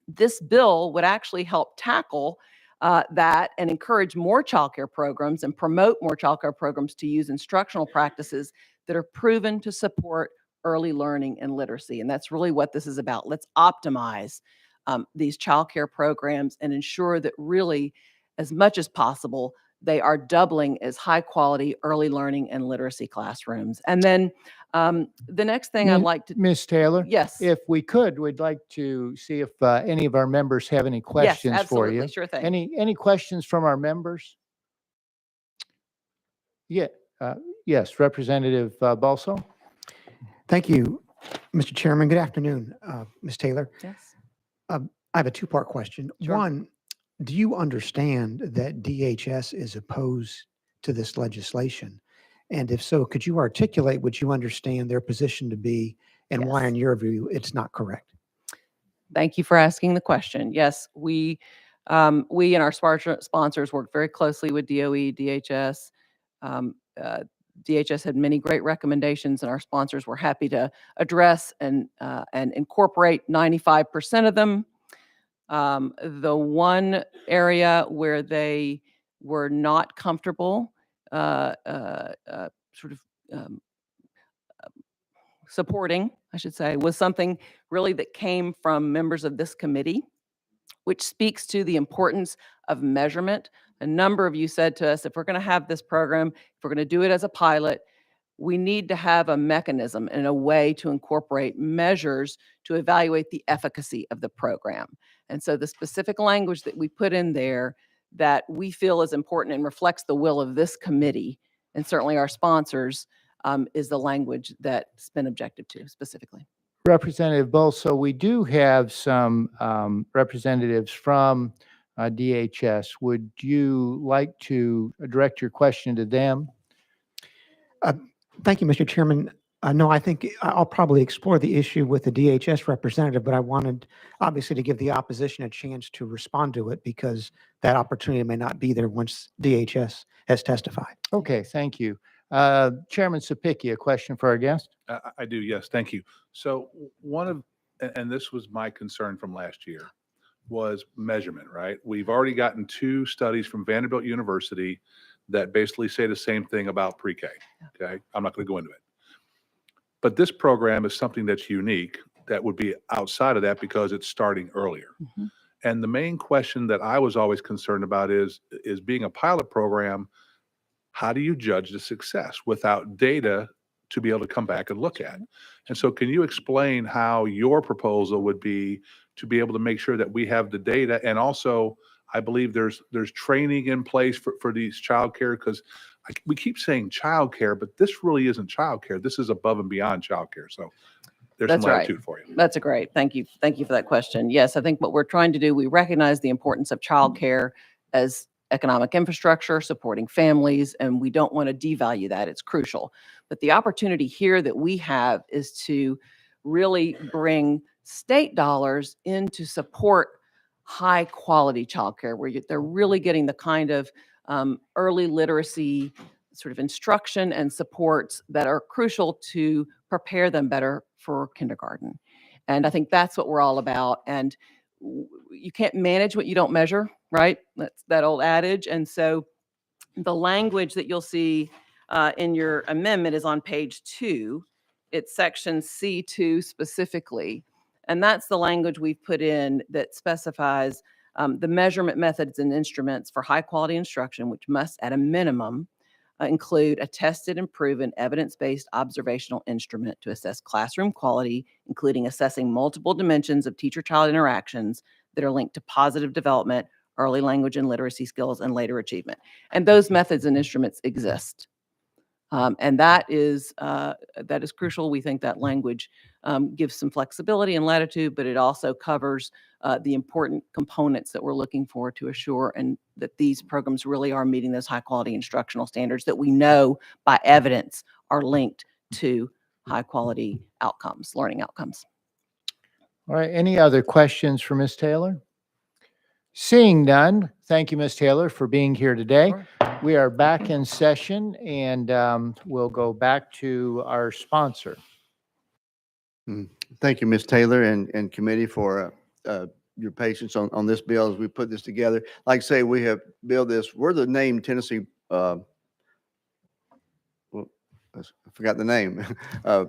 this bill would actually help tackle that and encourage more childcare programs and promote more childcare programs to use instructional practices that are proven to support early learning and literacy. And that's really what this is about. Let's optimize these childcare programs and ensure that really, as much as possible, they are doubling as high quality early learning and literacy classrooms. And then the next thing I'd like to. Ms. Taylor? Yes. If we could, we'd like to see if any of our members have any questions for you. absolutely, sure thing. Any questions from our members? Yeah, yes, Representative Balso? Thank you, Mr. Chairman. Good afternoon, Ms. Taylor. Yes. I have a two-part question. Sure. One, do you understand that DHS is opposed to this legislation? And if so, could you articulate what you understand their position to be and why, in your view, it's not correct? Thank you for asking the question. Yes, we and our sponsors work very closely with DOE, DHS. DHS had many great recommendations, and our sponsors were happy to address and incorporate 95% of them. The one area where they were not comfortable supporting, I should say, was something really that came from members of this committee, which speaks to the importance of measurement. A number of you said to us, if we're going to have this program, if we're going to do it as a pilot, we need to have a mechanism and a way to incorporate measures to evaluate the efficacy of the program. And so the specific language that we put in there that we feel is important and reflects the will of this committee and certainly our sponsors is the language that's been objected to specifically. Representative Balso, we do have some representatives from DHS. Would you like to direct your question to them? Thank you, Mr. Chairman. No, I think I'll probably explore the issue with the DHS representative, but I wanted obviously to give the opposition a chance to respond to it because that opportunity may not be there once DHS has testified. Okay, thank you. Chairman Sapicki, a question for our guest? I do, yes, thank you. So and this was my concern from last year, was measurement, right? We've already gotten 2 studies from Vanderbilt University that basically say the same thing about pre-K, okay? I'm not going to go into it. But this program is something that's unique that would be outside of that because it's starting earlier. Mm-hmm. And the main question that I was always concerned about is being a pilot program, how do you judge the success without data to be able to come back and look at? And so can you explain how your proposal would be to be able to make sure that we have the data? And also, I believe there's training in place for these childcare, because we keep saying childcare, but this really isn't childcare. This is above and beyond childcare. So there's That's some right. latitude for you. That's a great. Thank you. Thank you for that question. Yes, I think what we're trying to do, we recognize the importance of childcare as economic infrastructure, supporting families, and we don't want to devalue that. It's crucial. But the opportunity here that we have is to really bring state dollars in to support high quality childcare, where they're really getting the kind of early literacy sort of instruction and supports that are crucial to prepare them better for kindergarten. And I think that's what we're all about. And you can't manage what you don't measure, right? That's that old adage. And so the language that you'll see in your amendment is on page 2. It's section C2 specifically. And that's the language we've put in that specifies the measurement methods and instruments for high quality instruction, which must at a minimum include a tested and proven evidence-based observational instrument to assess classroom quality, including assessing multiple dimensions of teacher-child interactions that are linked to positive development, early language and literacy skills, and later achievement. And those methods and instruments exist. And that is crucial. We think that language gives some flexibility and latitude, but it also covers the important components that we're looking for to assure and that these programs really are meeting those high quality instructional standards that we know by evidence are linked to high quality outcomes, learning outcomes. All right, any other questions for Ms. Taylor? Seeing none, thank you, Ms. Taylor, for being here today. We are back in session and we'll go back to our sponsor. Thank you, Ms. Taylor and committee for your patience on this bill as we put this together. Like I say, we have built this, we're the name Tennessee, well, I forgot the name,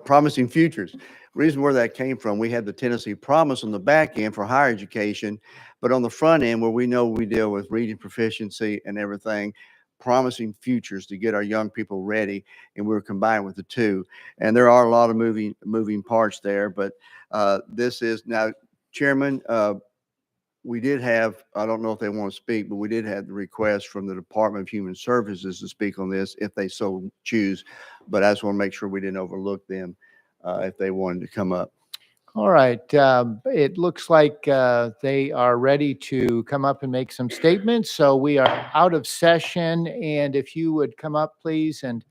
Promising Futures. Reason where that came from, we had the Tennessee Promise on the back end for higher education, but on the front end where we know we deal with reading proficiency and everything, Promising Futures to get our young people ready, and we're combined with the two. And there are a lot of moving parts there, but this is now, Chairman, we did have, I don't know if they want to speak, but we did have the request from the Department of Human Services to speak on this if they so choose. But I just want to make sure we didn't overlook them if they wanted to come up. All right, it looks like they are ready to come up and make some statements. So we are out of session, and if you would come up, please, and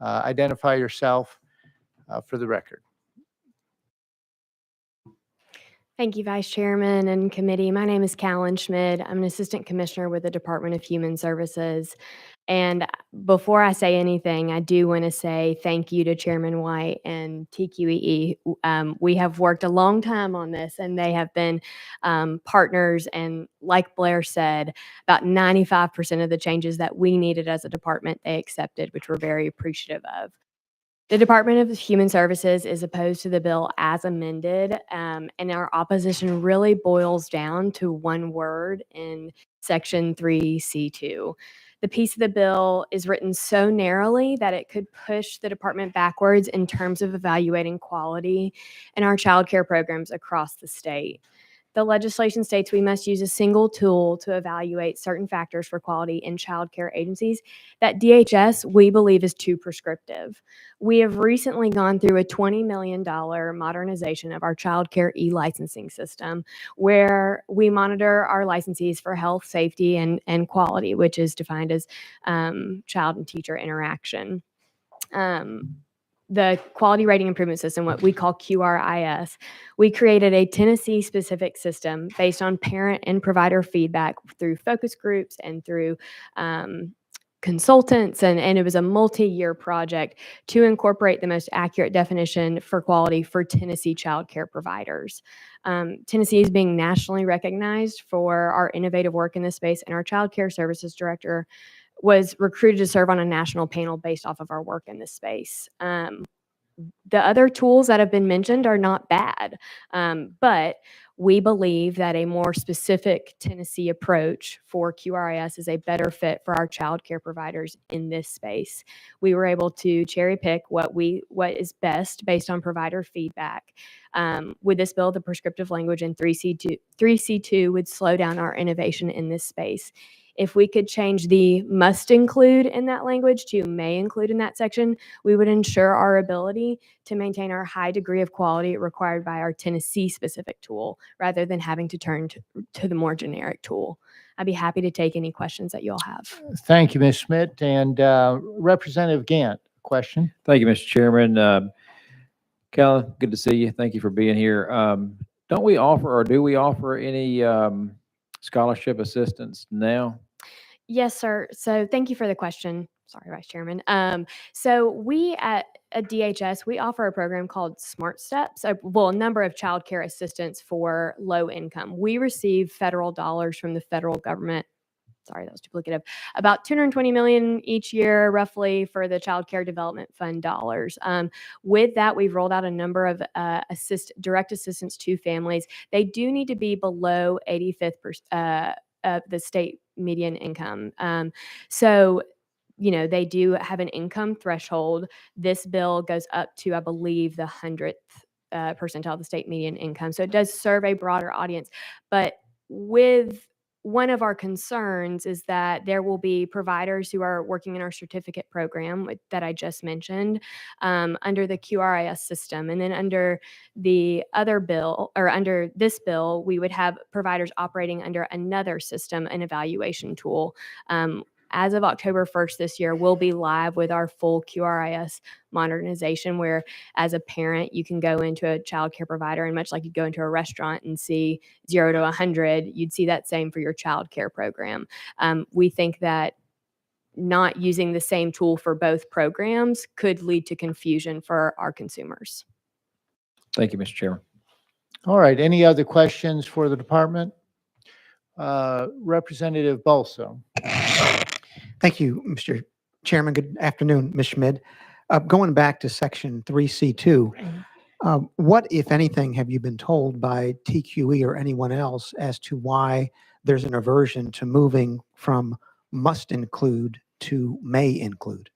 identify yourself for the record. Thank you, Vice Chairman and committee. My name is Callan Schmid. I'm an Assistant Commissioner with the Department of Human Services. And before I say anything, I do want to say thank you to Chairman White and TQEE. We have worked a long time on this, and they have been partners. And like Blair said, about 95% of the changes that we needed as a department, they accepted, which we're very appreciative of. The Department of Human Services is opposed to the bill as amended, and our opposition really boils down to one word in Section 3C2. The piece of the bill is written so narrowly that it could push the department backwards in terms of evaluating quality in our child care programs across the state. The legislation states we must use a single tool to evaluate certain factors for quality in child care agencies. That DHS, we believe, is too prescriptive. We have recently gone through a $20 million modernization of our child care e-licensing system, where we monitor our licensees for health, safety, and quality, which is defined as child and teacher interaction. The Quality Rating Improvement System, what we call QRIS, we created a Tennessee-specific system based on parent and provider feedback through focus groups and through consultants, and it was a multi-year project to incorporate the most accurate definition for quality for Tennessee child care providers. Tennessee is being nationally recognized for our innovative work in this space, and our Child Care Services Director was recruited to serve on a national panel based off of our work in this space. The other tools that have been mentioned are not bad, but we believe that a more specific Tennessee approach for QRIS is a better fit for our child care providers in this space. We were able to cherry pick what is best based on provider feedback. With this bill, the prescriptive language in 3C2 would slow down our innovation in this space. If we could change the must include in that language to may include in that section, we would ensure our ability to maintain our high degree of quality required by our Tennessee specific tool, rather than having to turn to the more generic tool. I'd be happy to take any questions that you'll have. Thank you, Ms. Schmidt. And Representative Gant, question? Thank you, Mr. Chairman. Callan, good to see you. Thank you for being here. Don't we offer, or do we offer any scholarship assistance now? Yes, sir. So thank you for the question. Sorry, Vice Chairman. So we at DHS, we offer a program called Smart Steps, a number of child care assistance for low income. We receive federal dollars from the federal government. Sorry, that was duplicative. About $220 million each year, roughly, for the Child Care Development Fund dollars. With that, we've rolled out a number of direct assistance to families. They do need to be below 85th of the state median income. So, you know, they do have an income threshold. This bill goes up to, I believe, the 100th percentile of the state median income. So it does serve a broader audience. But with one of our concerns is that there will be providers who are working in our certificate program that I just mentioned under the QRIS system. And then under the other bill, or under this bill, we would have providers operating under another system, an evaluation tool. As of October 1st this year, we'll be live with our full QRIS modernization, where as a parent, you can go into a child care provider, and much like you go into a restaurant and see 0 to 100, you'd see that same for your child care program. We think that not using the same tool for both programs could lead to confusion for our consumers. Thank you, Mr. Chairman. All right, any other questions for the department? Representative Bolso. Thank you, Mr. Chairman. Good afternoon, Ms. Schmid. Going back to section 3C2, what, if anything, have you been told by TQE or anyone else as to why there's an aversion to moving from must include to may include?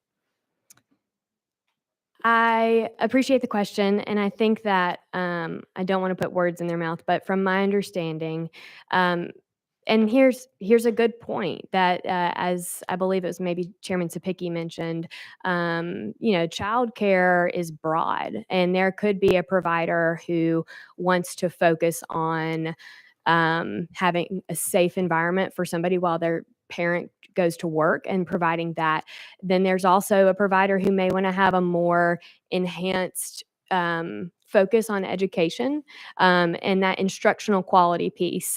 I appreciate the question, and I think that I don't want to put words in their mouth, but from my understanding, and here's a good point that as I believe it was maybe Chairman Sapicki mentioned, childcare is broad, and there could be a provider who wants to focus on having a safe environment for somebody while their parent goes to work and providing that. Then there's also a provider who may want to have a more enhanced focus on education, and that instructional quality piece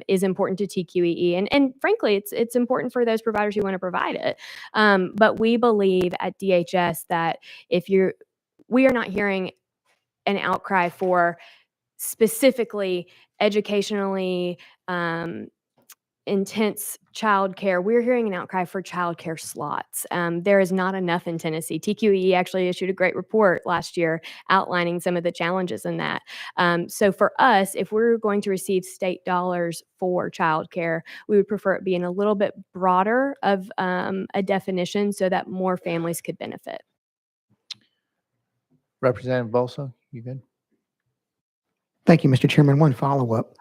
is important to TQEE. And frankly, it's important for those providers who want to provide it. But we believe at DHS that we are not hearing an outcry for specifically educationally intense childcare. We're hearing an outcry for childcare slots. There is not enough in Tennessee. TQE actually issued a great report last year outlining some of the challenges in that. So for us, if we're going to receive state dollars for childcare, we would prefer it being a little bit broader of a definition so that more families could benefit. Representative Bolso, you good? Thank you, Mr. Chairman. One follow-up.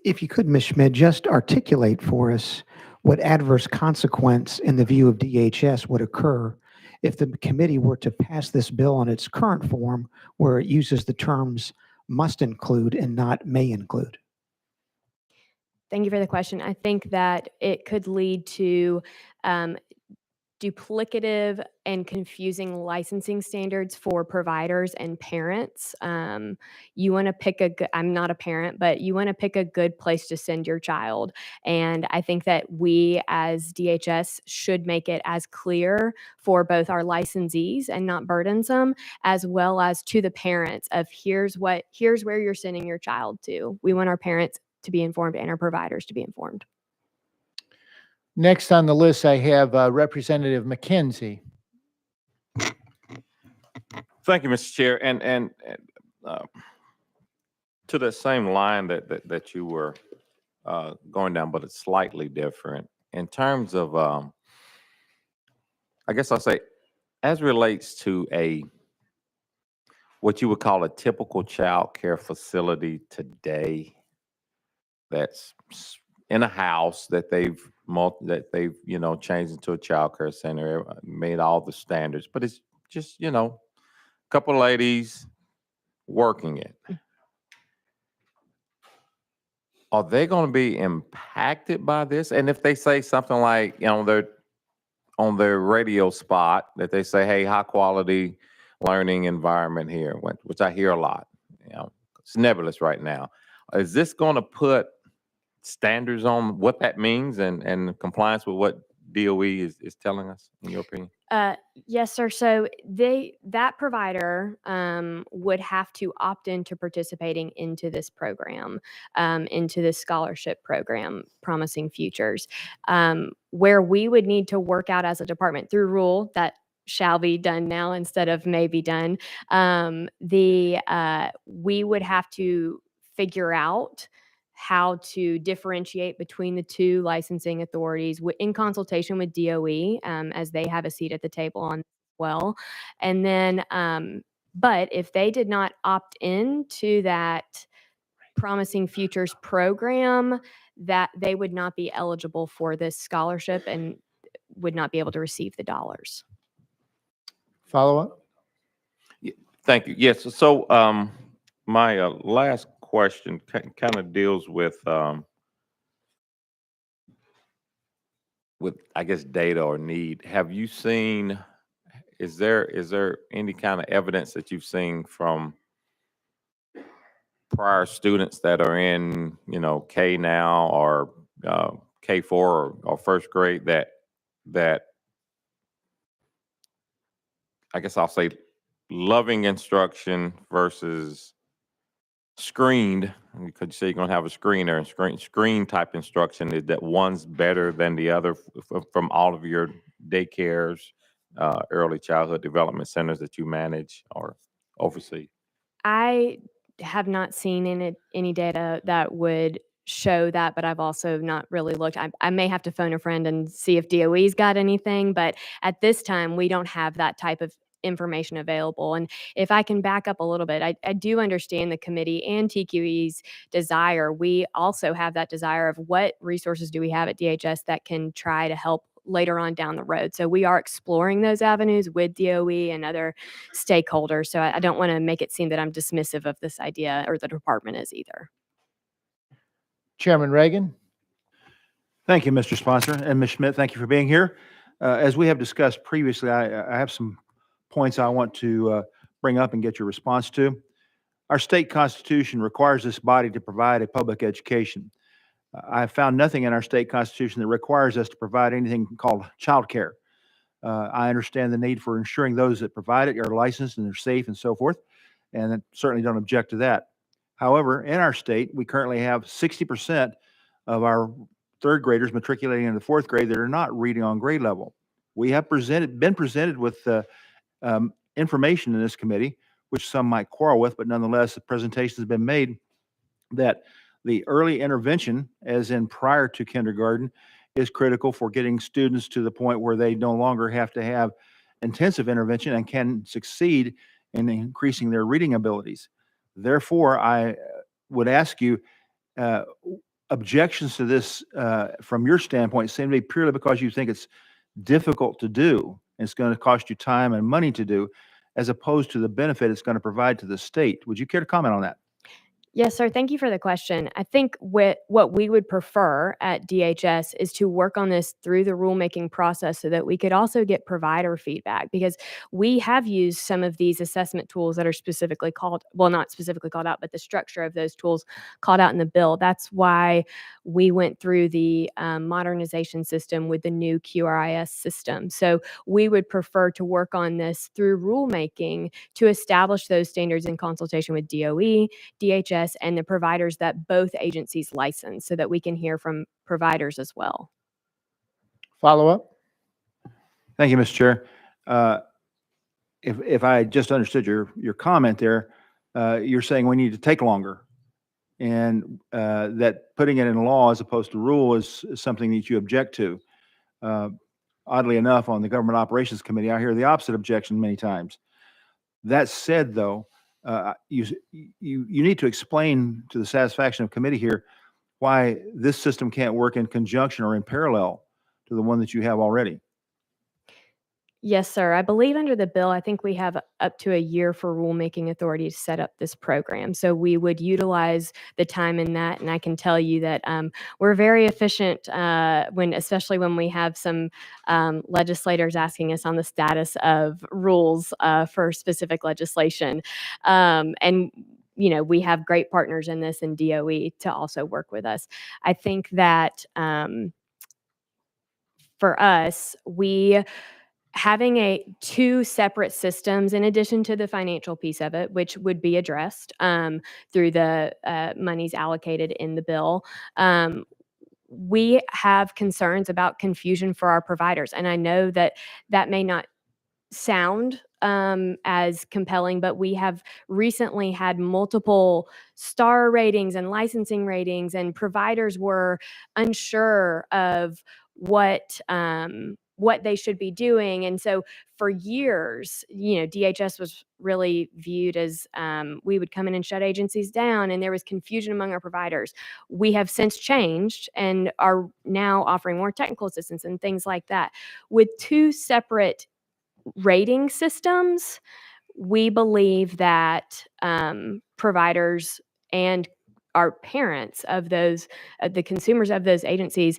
If you could, Ms. Schmid, just articulate for us what adverse consequence in the view of DHS would occur if the committee were to pass this bill in its current form, where it uses the terms must include and not may include. Thank you for the question. I think that it could lead to duplicative and confusing licensing standards for providers and parents. You want to pick I'm not a parent, but you want to pick a good place to send your child. And I think that we as DHS should make it as clear for both our licensees and not burdensome, as well as to the parents of here's where you're sending your child to. We want our parents to be informed and our providers to be informed. Next on the list, I have Representative McKenzie. Thank you, Mr. Chair. And to the same line that you were going down, but it's slightly different in terms of, I guess I'll say, as relates to what you would call a typical child care facility today, that's in a house that they've changed into a child care center, made all the standards, but it's just, a couple of ladies working it. Are they going to be impacted by this? And if they say something like, on their radio spot that they say, hey, high quality learning environment here, which I hear a lot, it's nebulous right now. Is this going to put standards on what that means and compliance with what DOE is telling us, in your opinion? Yes, sir. So that provider would have to opt into participating into this program, into this scholarship program, Promising Futures, where we would need to work out as a department through rule that shall be done now instead of may be done. We would have to figure out how to differentiate between the two licensing authorities in consultation with DOE, as they have a seat at the table on as well. And then, but if they did not opt in to that Promising Futures program, that they would not be eligible for this scholarship and would not be able to receive the dollars. Follow up? Thank you. Yes. So, my last question kind of deals with I guess data or need. Have you seen? Is there any kind of evidence that you've seen from prior students that are in K now or K4 or first grade that I guess I'll say loving instruction versus screened, because you say you're going to have a screener and screen type instruction, is that one's better than the other from all of your daycares, early childhood development centers that you manage or oversee? I have not seen any data that would show that, but I've also not really looked. I may have to phone a friend and see if DOE's got anything, but at this time, we don't have that type of information available. And if I can back up a little bit, I do understand the committee and TQE's desire. We also have that desire of what resources do we have at DHS that can try to help later on down the road. So we are exploring those avenues with DOE and other stakeholders. So I don't want to make it seem that I'm dismissive of this idea, or the department is either. Chairman Reagan? Thank you, Mr. Sponsor. And Ms. Schmidt, thank you for being here. As we have discussed previously, I have some points I want to bring up and get your response to. Our state constitution requires this body to provide a public education. I have found nothing in our state constitution that requires us to provide anything called childcare. I understand the need for ensuring those that provide it are licensed and they're safe and so forth, and I certainly don't object to that. However, in our state, we currently have 60% of our third graders matriculating into fourth grade that are not reading on grade level. We have been presented with information in this committee, which some might quarrel with, but nonetheless, the presentation has been made that the early intervention, as in prior to kindergarten, is critical for getting students to the point where they no longer have to have intensive intervention and can succeed in increasing their reading abilities. Therefore, I would ask you, objections to this from your standpoint seem to be purely because you think it's difficult to do. It's going to cost you time and money to do, as opposed to the benefit it's going to provide to the state. Would you care to comment on that? Yes, sir. Thank you for the question. I think what we would prefer at DHS is to work on this through the rulemaking process so that we could also get provider feedback, because we have used some of these assessment tools that are specifically called, well, not specifically called out, but the structure of those tools called out in the bill. That's why we went through the modernization system with the new QRIS system. So we would prefer to work on this through rulemaking to establish those standards in consultation with DOE, DHS, and the providers that both agencies license, so that we can hear from providers as well. Follow up? Thank you, Mr. Chair. If I just understood your comment there, you're saying we need to take longer, and that putting it in law as opposed to rule is something that you object to. Oddly enough, on the Government Operations Committee, I hear the opposite objection many times. That said, though, you need to explain to the satisfaction of committee here why this system can't work in conjunction or in parallel to the one that you have already. Yes, sir. I believe under the bill, I think we have up to a year for rulemaking authority to set up this program. So we would utilize the time in that. And I can tell you that we're very efficient especially when we have some legislators asking us on the status of rules for specific legislation. And we have great partners in this in DOE to also work with us. I think that for us, having two separate systems in addition to the financial piece of it, which would be addressed through the monies allocated in the bill. We have concerns about confusion for our providers. And I know that may not sound as compelling, but we have recently had multiple star ratings and licensing ratings, and providers were unsure of what what they should be doing. And so for years, DHS was really viewed as we would come in and shut agencies down, and there was confusion among our providers. We have since changed and are now offering more technical assistance and things like that. With two separate rating systems, we believe that providers and our parents of those, the consumers of those agencies,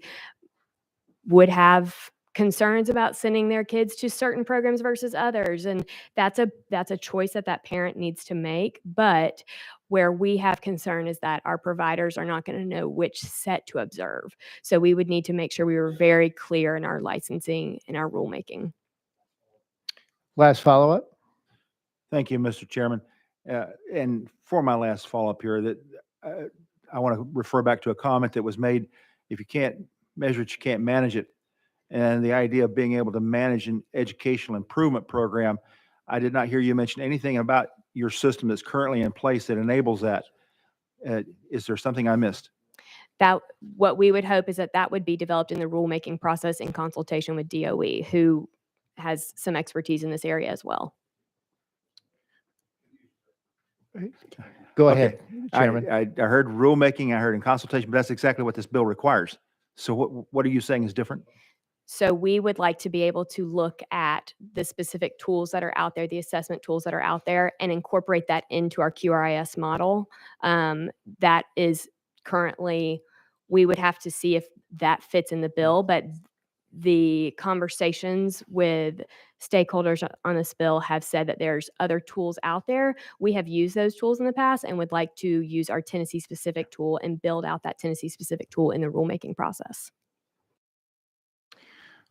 would have concerns about sending their kids to certain programs versus others, and that's a choice that that parent needs to make. But where we have concern is that our providers are not going to know which set to observe, so we would need to make sure we were very clear in our licensing and our rulemaking. Last follow-up? Thank you, Mr. Chairman. And for my last follow-up here, that I want to refer back to a comment that was made: if you can't measure it, you can't manage it. And the idea of being able to manage an educational improvement program, I did not hear you mention anything about your system that's currently in place that enables that. Is there something I missed? That what we would hope is that that would be developed in the rulemaking process in consultation with DOE, who has some expertise in this area as well. Go Okay. ahead, Chairman. I heard rulemaking, I heard in consultation, but that's exactly what this bill requires. So what are you saying is different? So we would like to be able to look at the specific tools that are out there, the assessment tools that are out there, and incorporate that into our QRIS model. That is currently, we would have to see if that fits in the bill, but the conversations with stakeholders on this bill have said that there's other tools out there. We have used those tools in the past and would like to use our Tennessee specific tool and build out that Tennessee specific tool in the rulemaking process.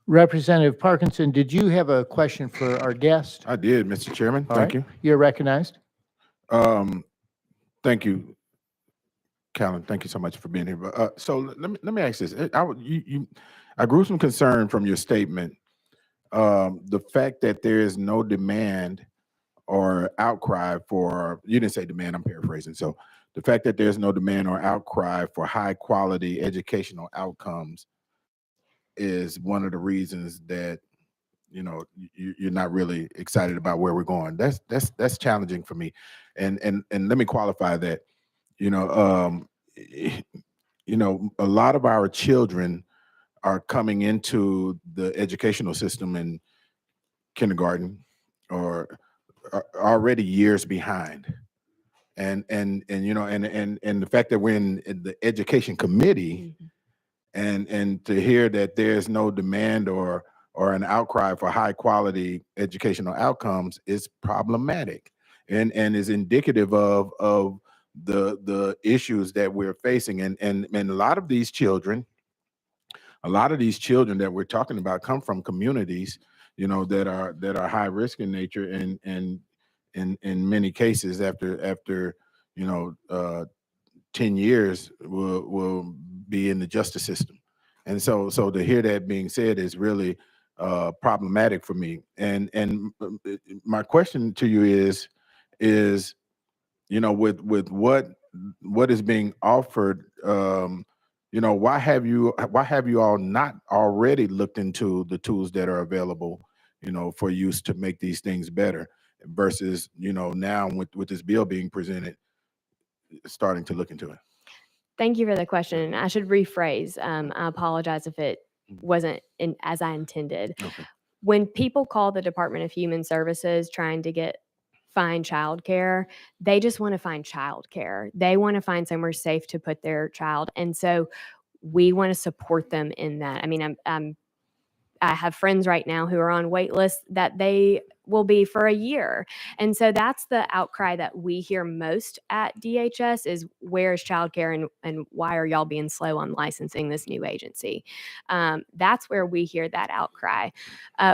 Representative Parkinson, did you have a question for our guest? I did, Mr. Chairman. All Thank right. you. You're recognized. Thank you, Callan. Thank you so much for being here. But, so let me ask this. I grew some concern from your statement. The fact that there is no demand or outcry for, you didn't say demand, I'm paraphrasing. So the fact that there's no demand or outcry for high quality educational outcomes is one of the reasons that you're not really excited about where we're going. That's challenging for me, and let me qualify that. A lot of our children are coming into the educational system in kindergarten or are already years behind, and the fact that we're in the education committee. And to hear that there's no demand or an outcry for high quality educational outcomes is problematic, and is indicative of the issues that we're facing. And a lot of these children that we're talking about come from communities, that are high risk in nature, and in many cases after 10 years will be in the justice system. And so to hear that being said is really problematic for me. And my question to you is with what is being offered, why have you all not already looked into the tools that are available, for use to make these things better, versus now with this bill being presented, starting to look into it? Thank you for the question. I should rephrase. I apologize if it wasn't as I intended. Okay. When people call the Department of Human Services trying to find childcare, they just want to find childcare. They want to find somewhere safe to put their child, and so we want to support them in that. I mean, I have friends right now who are on wait lists that they will be for a year. And so that's the outcry that we hear most at DHS is, where is childcare and why are y'all being slow on licensing this new agency? That's where we hear that outcry.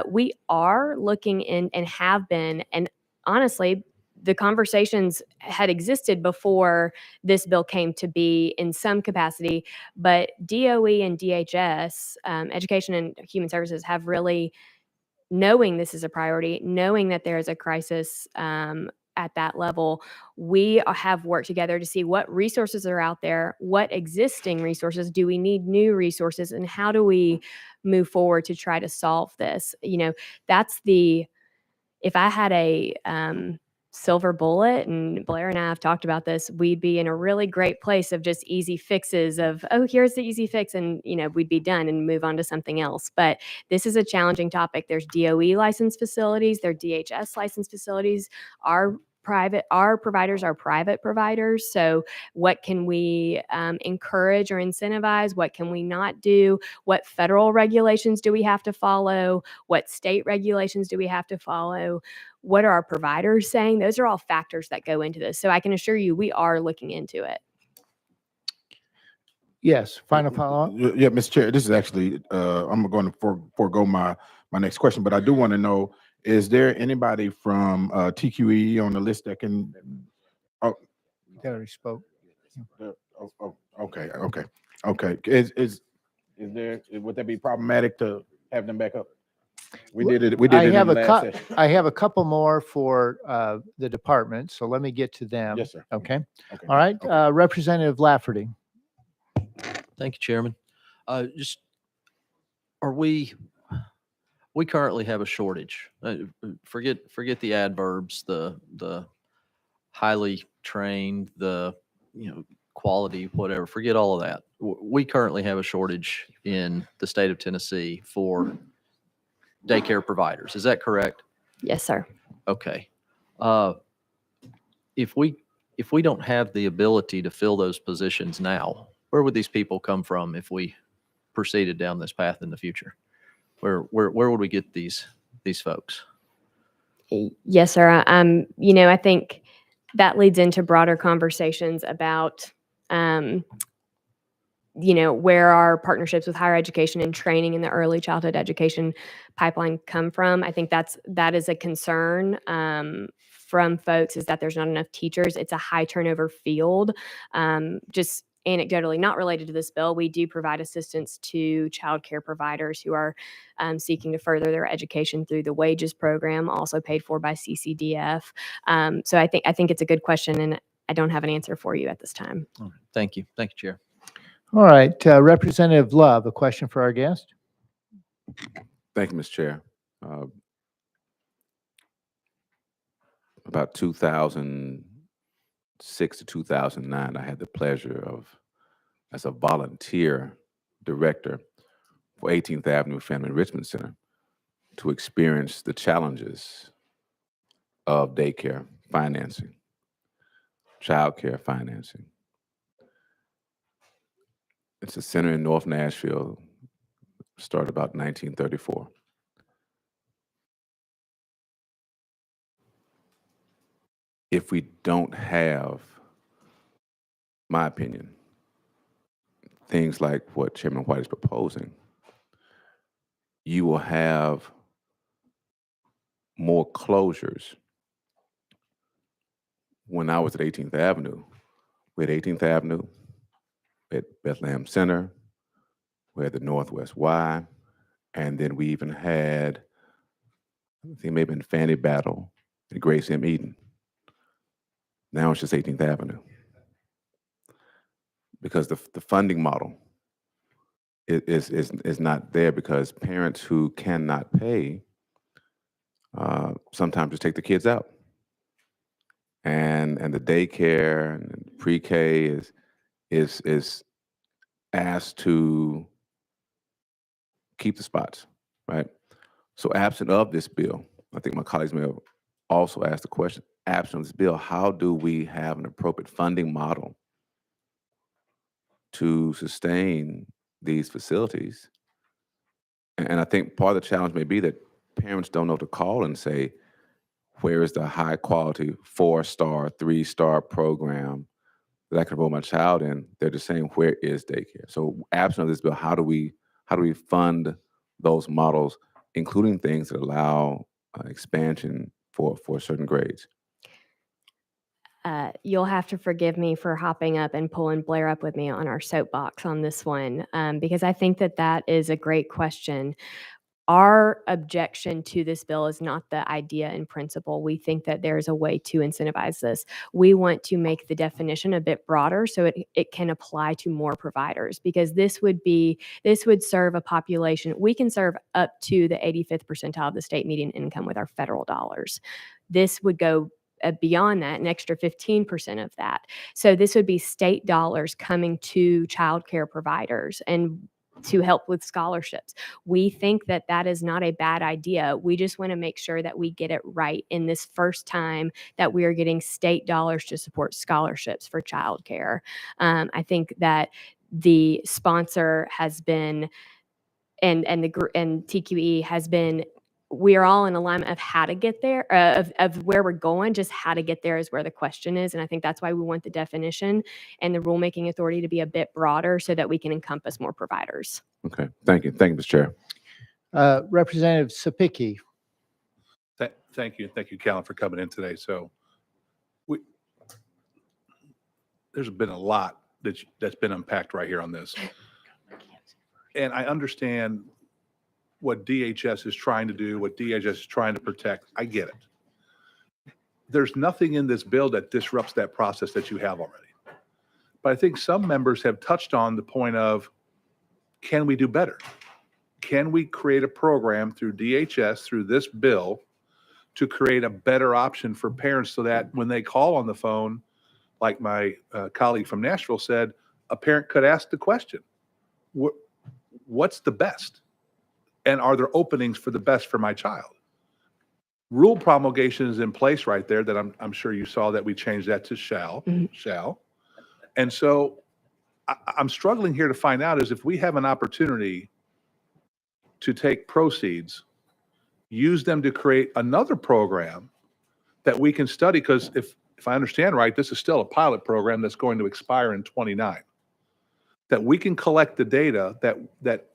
We are looking in and have been, and honestly, the conversations had existed before this bill came to be in some capacity, but DOE and DHS, Education and Human Services, have really, knowing this is a priority, knowing that there is a crisis at that level, we have worked together to see what resources are out there, what existing resources, do we need new resources, and how do we move forward to try to solve this. If I had a silver bullet, and Blair and I have talked about this, we'd be in a really great place of just easy fixes of, oh, here's the easy fix, and we'd be done and move on to something else. But this is a challenging topic. There's DOE licensed facilities, there are DHS licensed facilities. Our providers are private providers. So what can we encourage or incentivize? What can we not do? What federal regulations do we have to follow? What state regulations do we have to follow? What are our providers saying? Those are all factors that go into this. So I can assure you, we are looking into it. Yes, final follow-up? Yeah, Mr. Chair, this is actually, I'm going to forego my next question, but I do want to know, is there anybody from TQE on the list that can? Oh, They already spoke. okay. Is there, would that be problematic to have them back up? We did it I in have the a last session. I have a couple more for the department, so let me get to them. Yes, sir. Okay. Okay. All right, Representative Lafferty. Thank you, Chairman. We currently have a shortage. Forget the adverbs, the highly trained, the quality, whatever. Forget all of that. We currently have a shortage in the state of Tennessee for daycare providers. Is that correct? Yes, sir. Okay. If we don't have the ability to fill those positions now, where would these people come from if we proceeded down this path in the future? Where would we get these folks? Yes, sir. I think that leads into broader conversations about, where our partnerships with higher education and training in the early childhood education pipeline come from. I think that is a concern from folks, is that there's not enough teachers. It's a high turnover field. Just anecdotally, not related to this bill, we do provide assistance to childcare providers who are seeking to further their education through the wages program, also paid for by CCDF. So I think it's a good question, and I don't have an answer for you at this time. All right. Thank you, Chair. All right, Representative Love, a question for our guest. Thank you, Mr. Chair. About 2006 to 2009, I had the pleasure of, as a volunteer director for 18th Avenue Family Enrichment Center, to experience the challenges of daycare financing, childcare financing. It's a center in North Nashville, started about 1934. If we don't have, my opinion, things like what Chairman White is proposing, you will have more closures. When I was at 18th Avenue, we had 18th Avenue, we had Bethlehem Center, we had the Northwest Y, and then we even had, I think maybe in Fanny Battle and Grace M. Eden. Now it's just 18th Avenue. Because the funding model is not there, because parents who cannot pay sometimes just take the kids out. And the daycare and pre-K is asked to keep the spots, right? So absent of this bill, I think my colleagues may have also asked the question, absent of this bill, how do we have an appropriate funding model to sustain these facilities? And I think part of the challenge may be that parents don't know to call and say, where is the high quality 4-star, 3-star program that I can enroll my child in? They're just saying, where is daycare? So absent of this bill, how do we fund those models, including things that allow expansion for certain grades? You'll have to forgive me for hopping up and pulling Blair up with me on our soapbox on this one, because I think that is a great question. Our objection to this bill is not the idea in principle. We think that there's a way to incentivize this. We want to make the definition a bit broader so it can apply to more providers, because this would serve a population. We can serve up to the 85th percentile of the state median income with our federal dollars. This would go beyond that, an extra 15% of that. So this would be state dollars coming to childcare providers and to help with scholarships. We think that that is not a bad idea. We just want to make sure that we get it right in this first time that we are getting state dollars to support scholarships for childcare. I think that the sponsor has been, and TQE has been, we are all in alignment of how to get there, of where we're going. Just how to get there is where the question is. And I think that's why we want the definition and the rulemaking authority to be a bit broader so that we can encompass more providers. Okay, thank you. Thank you, Mr. Chair. Representative Sapicki. Thank you. Thank you, Callan, for coming in today. So there's been a lot that's been unpacked right here on this. And I understand what DHS is trying to do, what DHS is trying to protect. I get it. There's nothing in this bill that disrupts that process that you have already. But I think some members have touched on the point of, can we do better? Can we create a program through DHS, through this bill, to create a better option for parents so that when they call on the phone, like my colleague from Nashville said, a parent could ask the question, what's the best? And are there openings for the best for my child? Rule promulgation is in place right there that I'm sure you saw that we changed that to shall. And so I'm struggling here to find out is if we have an opportunity to take proceeds, use them to create another program that we can study, because if I understand right, this is still a pilot program that's going to expire in 29, that we can collect the data that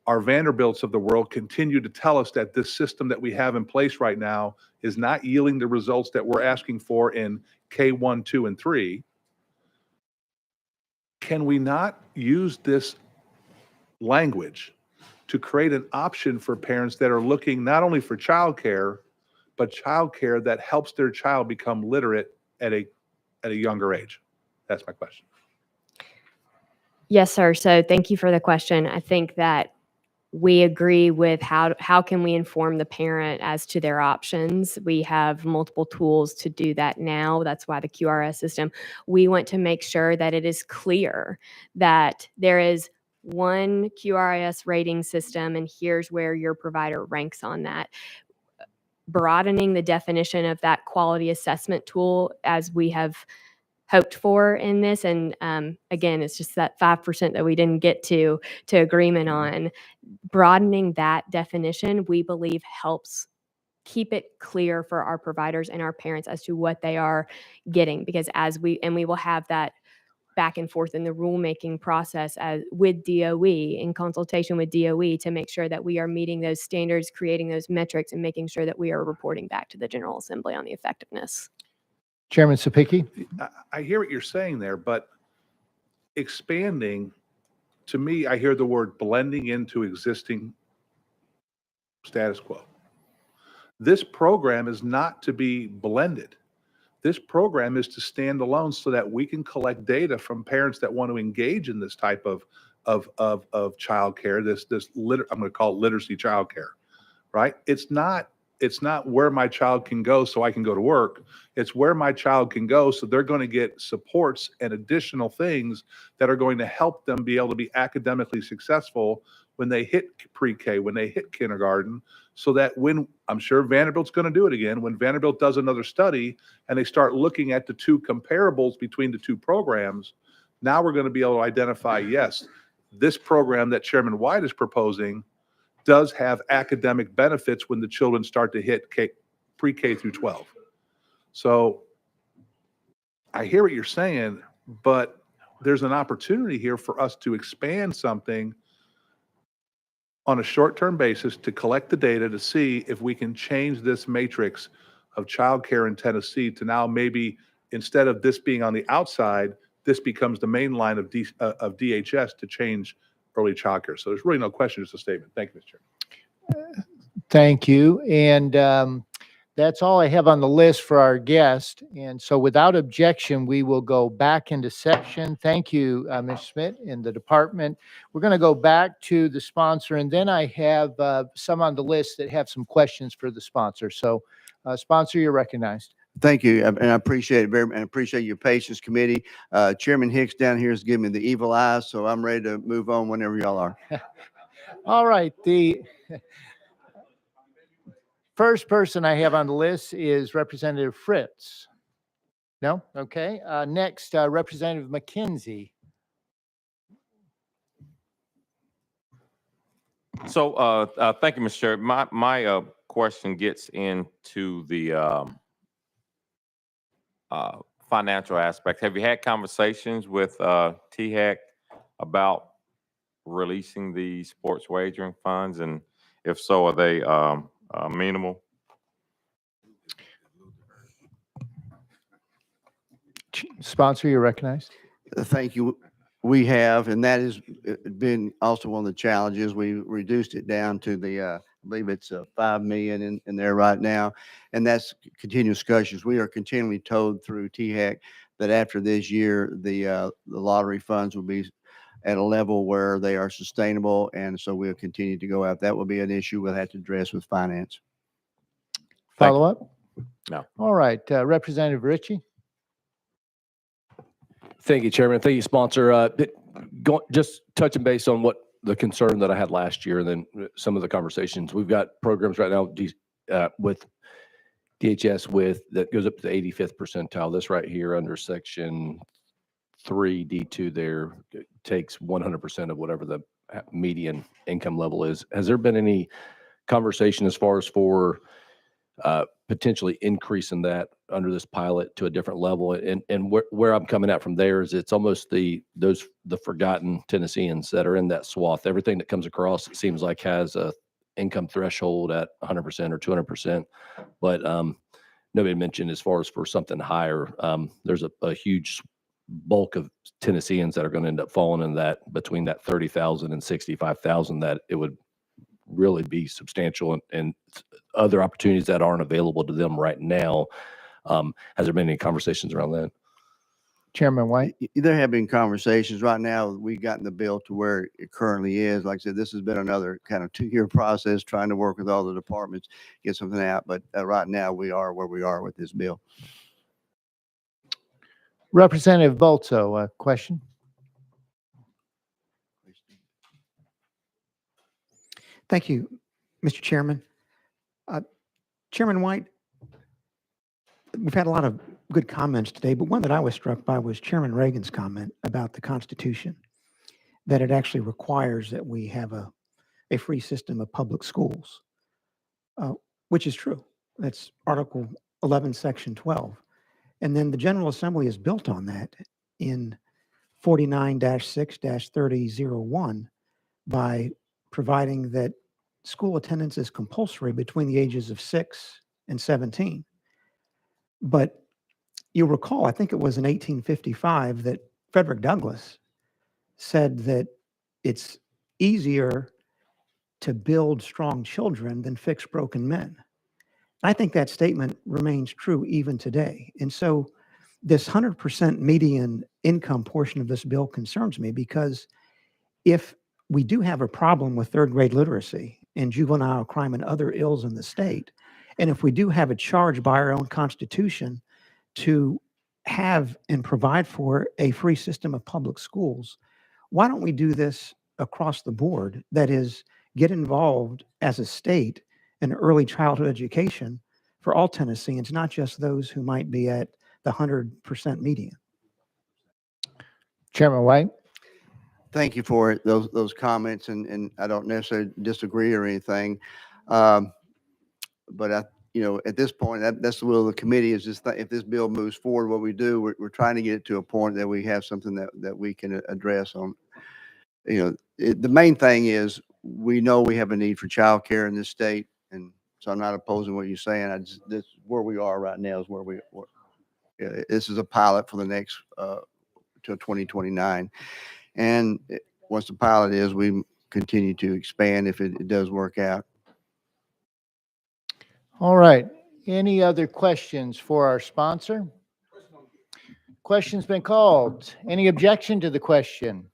our Vanderbilts of the world continue to tell us that this system that we have in place right now is not yielding the results that we're asking for in K1, 2, and 3. Can we not use this language to create an option for parents that are looking not only for childcare, but childcare that helps their child become literate at a younger age? That's my question. Yes, sir. So thank you for the question. I think that we agree with how can we inform the parent as to their options. We have multiple tools to do that now. That's why the QRS system. We want to make sure that it is clear that there is one QRS rating system and here's where your provider ranks on that. Broadening the definition of that quality assessment tool as we have hoped for in this. And again, it's just that 5% that we didn't get to agreement on. Broadening that definition, we believe, helps keep it clear for our providers and our parents as to what they are getting. Because we will have that back and forth in the rulemaking process with DOE, in consultation with DOE, to make sure that we are meeting those standards, creating those metrics, and making sure that we are reporting back to the General Assembly on the effectiveness. Chairman Sapicki. I hear what you're saying there, but expanding, to me, I hear the word blending into existing status quo. This program is not to be blended. This program is to stand alone so that we can collect data from parents that want to engage in this type of childcare, I'm going to call it literacy childcare, right? It's not where my child can go so I can go to work. It's where my child can go so they're going to get supports and additional things that are going to help them be able to be academically successful when they hit pre-K, when they hit kindergarten, so that when, I'm sure Vanderbilt's going to do it again, when Vanderbilt does another study and they start looking at the two comparables between the two programs, now we're going to be able to identify, yes, this program that Chairman White is proposing does have academic benefits when the children start to hit pre-K through 12. So I hear what you're saying, but there's an opportunity here for us to expand something on a short-term basis to collect the data to see if we can change this matrix of childcare in Tennessee to now maybe, instead of this being on the outside, this becomes the main line of DHS to change early childcare. So there's really no question, it's a statement. Thank you, Mr. Thank you. And that's all I have on the list for our guest. And so without objection, we will go back into session. Thank you, Ms. Schmidt and the department. We're going to go back to the sponsor, and then I have some on the list that have some questions for the sponsor. So sponsor, you're recognized. Thank you, and I appreciate it very, and appreciate your patience, committee. Chairman Hicks down here is giving me the evil eye, so I'm ready to move on whenever y'all are. All right. The first person I have on the list is Representative Fritz. No? Okay. Next, Representative McKenzie. So, thank you, Mr. Chair. My question gets into the financial aspect. Have you had conversations with THEC about releasing the sports wagering funds? And if so, are they amenable? Sponsor, you're recognized. Thank you. We have, and that has been also one of the challenges. We reduced it down to the, I believe it's 5 million in there right now. And that's continuous discussions. We are continually told through THEC that after this year, the lottery funds will be at a level where they are sustainable. And so we'll continue to go out. That will be an issue we'll have to address with finance. Follow up? No. All right. Representative Ritchie. Thank you, Chairman. Thank you, sponsor. Just touching base on what the concern that I had last year, and then some of the conversations. We've got programs right now with DHS that goes up to the 85th percentile. This right here under section 3D2 there takes 100% of whatever the median income level is. Has there been any conversation as far as for potentially increasing that under this pilot to a different level? And where I'm coming at from there is it's almost the forgotten Tennesseans that are in that swath. Everything that comes across, it seems like, has a income threshold at 100% or 200%. But nobody mentioned as far as for something higher, there's a huge bulk of Tennesseans that are going to end up falling in that between that 30,000 and 65,000, that it would really be substantial and other opportunities that aren't available to them right now. Has there been any conversations around that? Chairman White. There have been conversations. Right now, we've gotten the bill to where it currently is. Like I said, this has been another kind of 2-year process trying to work with all the departments, get something out. But right now, we are where we are with this bill. Representative Bolzo, a question? Thank you, Mr. Chairman. Chairman White, we've had a lot of good comments today, but one that I was struck by was Chairman Reagan's comment about the Constitution, that it actually requires that we have a free system of public schools, which is true. That's Article 11, Section 12. And then the General Assembly is built on that in 49-6-3001 by providing that school attendance is compulsory between the ages of 6 and 17. But you'll recall, I think it was in 1855 that Frederick Douglass said that it's easier to build strong children than fix broken men. I think that statement remains true even today. And so this 100% median income portion of this bill concerns me, because if we do have a problem with third grade literacy and juvenile crime and other ills in the state, and if we do have a charge by our own Constitution to have and provide for a free system of public schools, why don't we do this across the board? That is, get involved as a state in early childhood education for all Tennesseans, not just those who might be at the 100% median. Chairman White. Thank you for it, those comments, and I don't necessarily disagree or anything. But at this point, that's the will of the committee, is just if this bill moves forward, what we do, we're trying to get it to a point that we have something that we can address on. The main thing is we know we have a need for childcare in this state, and so I'm not opposing what you're saying. This where we are right now is where this is a pilot for the next till 2029, and once the pilot is, we continue to expand if it does work out. All right. Any other questions for our sponsor? Question's been called. Any objection to the question?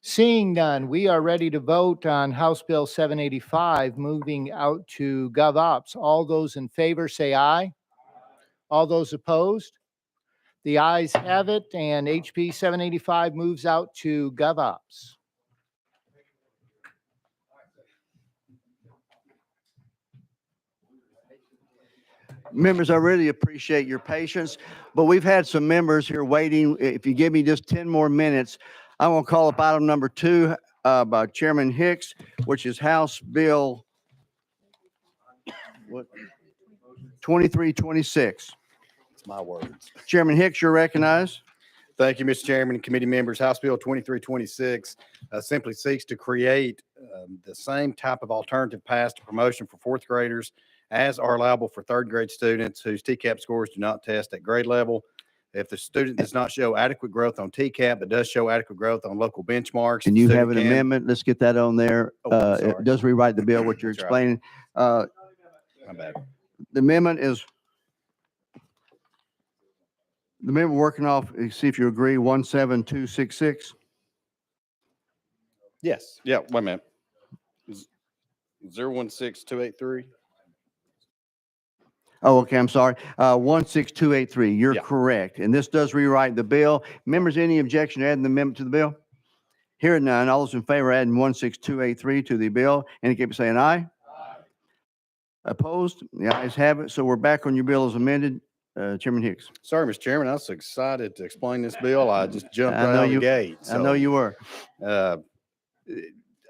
Seeing none, we are ready to vote on House Bill 785, moving out to GovOps. All those in favor say aye. All those opposed? The ayes have it, and HB 785 moves out to GovOps. Members, I really appreciate your patience, but we've had some members here waiting. If you give me just 10 more minutes, I will call up item number 2 by Chairman Hicks, which is House Bill 2326. It's my words. Chairman Hicks, you're recognized. Thank you, Mr. Chairman and committee members. House Bill 2326 simply seeks to create the same type of alternative path to promotion for fourth graders as are allowable for third grade students whose TCAP scores do not test at grade level. If the student does not show adequate growth on TCAP, but does show adequate growth on local benchmarks. And the you student have an can- amendment. Let's get that on there. Oh, I'm It sorry. does rewrite the bill, what you're That's right. explaining. My bad. The amendment is, the amendment working off, see if you agree, 17266. Yes. Yeah. Wait a minute. 016283. Oh, okay, I'm sorry. 16283, you're Yeah. correct. And this does rewrite the bill. Members, any objection to adding the amendment to the bill? Hearing none, all those in favor adding 16283 to the bill, indicate by saying aye. Opposed? The ayes have it. So we're back on your bill as amended. Chairman Hicks. Sorry, Mr. Chairman. I was so excited to explain this bill. I just jumped I right know out of you- the gate. I know you were.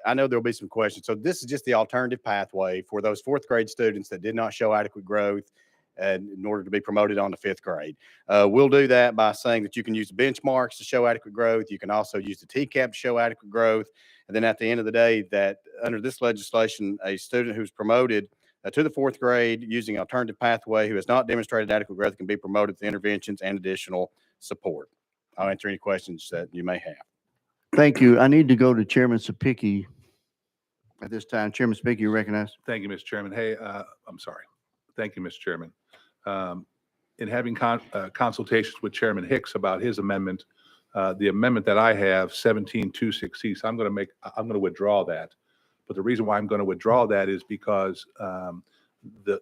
I know there'll be some questions. So this is just the alternative pathway for those fourth grade students that did not show adequate growth in order to be promoted on to fifth grade. We'll do that by saying that you can use the benchmarks to show adequate growth. You can also use the TCAP to show adequate growth. And then at the end of the day, that under this legislation, a student who's promoted to the fourth grade using alternative pathway who has not demonstrated adequate growth can be promoted to interventions and additional support. I'll answer any questions that you may have. Thank you. I need to go to Chairman Sapicki at this time. Chairman Sapicki, you recognize. Thank you, Mr. Chairman. Hey, I'm sorry. Thank you, Mr. Chairman. In having consultations with Chairman Hicks about his amendment, the amendment that I have, 17260, so I'm going to withdraw that. But the reason why I'm going to withdraw that is because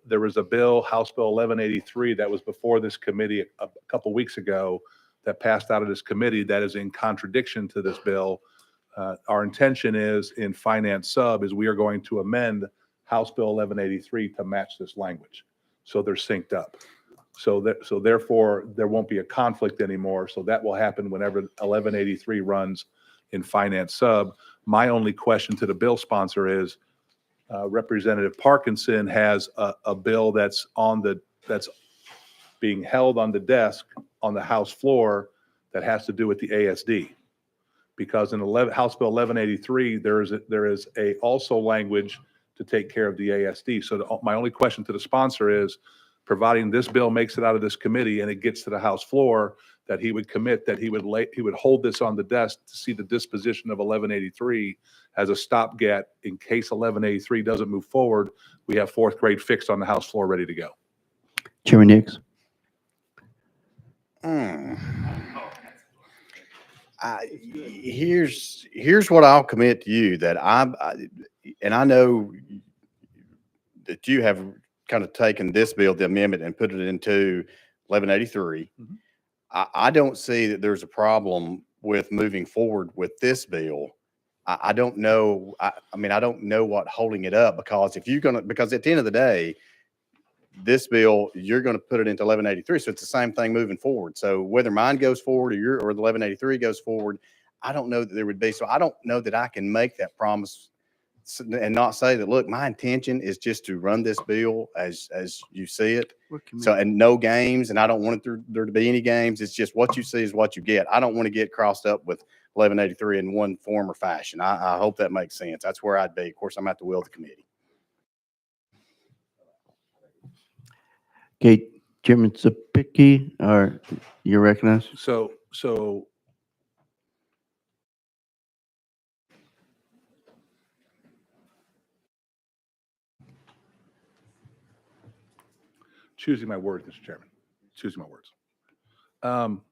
there was a bill, House Bill 1183, that was before this committee a couple weeks ago that passed out of this committee that is in contradiction to this bill. Our intention is in Finance Sub is we are going to amend House Bill 1183 to match this language. So they're synced up. So therefore, there won't be a conflict anymore. So that will happen whenever 1183 runs in Finance Sub. My only question to the bill sponsor is, Representative Parkinson has a bill that's being held on the desk on the House floor that has to do with the ASD. Because in House Bill 1183, there is also language to take care of the ASD. So my only question to the sponsor is, providing this bill makes it out of this committee and it gets to the House floor, that he would commit that he would hold this on the desk to see the disposition of 1183 as a stopgap in case 1183 doesn't move forward. We have fourth grade fixed on the House floor, ready to go. Chairman Hicks. Here's what I'll commit to you that and I know that you have kind of taken this bill, the amendment, and put it into 1183. I don't see that there's a problem with moving forward with this bill. I don't know. I mean, I don't know what holding it up, because because at the end of the day, this bill, you're going to put it into 1183. So it's the same thing moving forward. So whether mine goes forward or the 1183 goes forward, I don't know that there would be. So I don't know that I can make that promise and not say that, look, my intention is just to run this bill as you see it. So, and no games, and I don't want there to be any games. It's just what you see is what you get. I don't want to get crossed up with 1183 in one form or fashion. I hope that makes sense. That's where I'd be. Of course, I'm at the will of the committee. Okay, Chairman Sapicki, or you recognize? So choosing my words, Mr. Chairman, choosing my words. Um,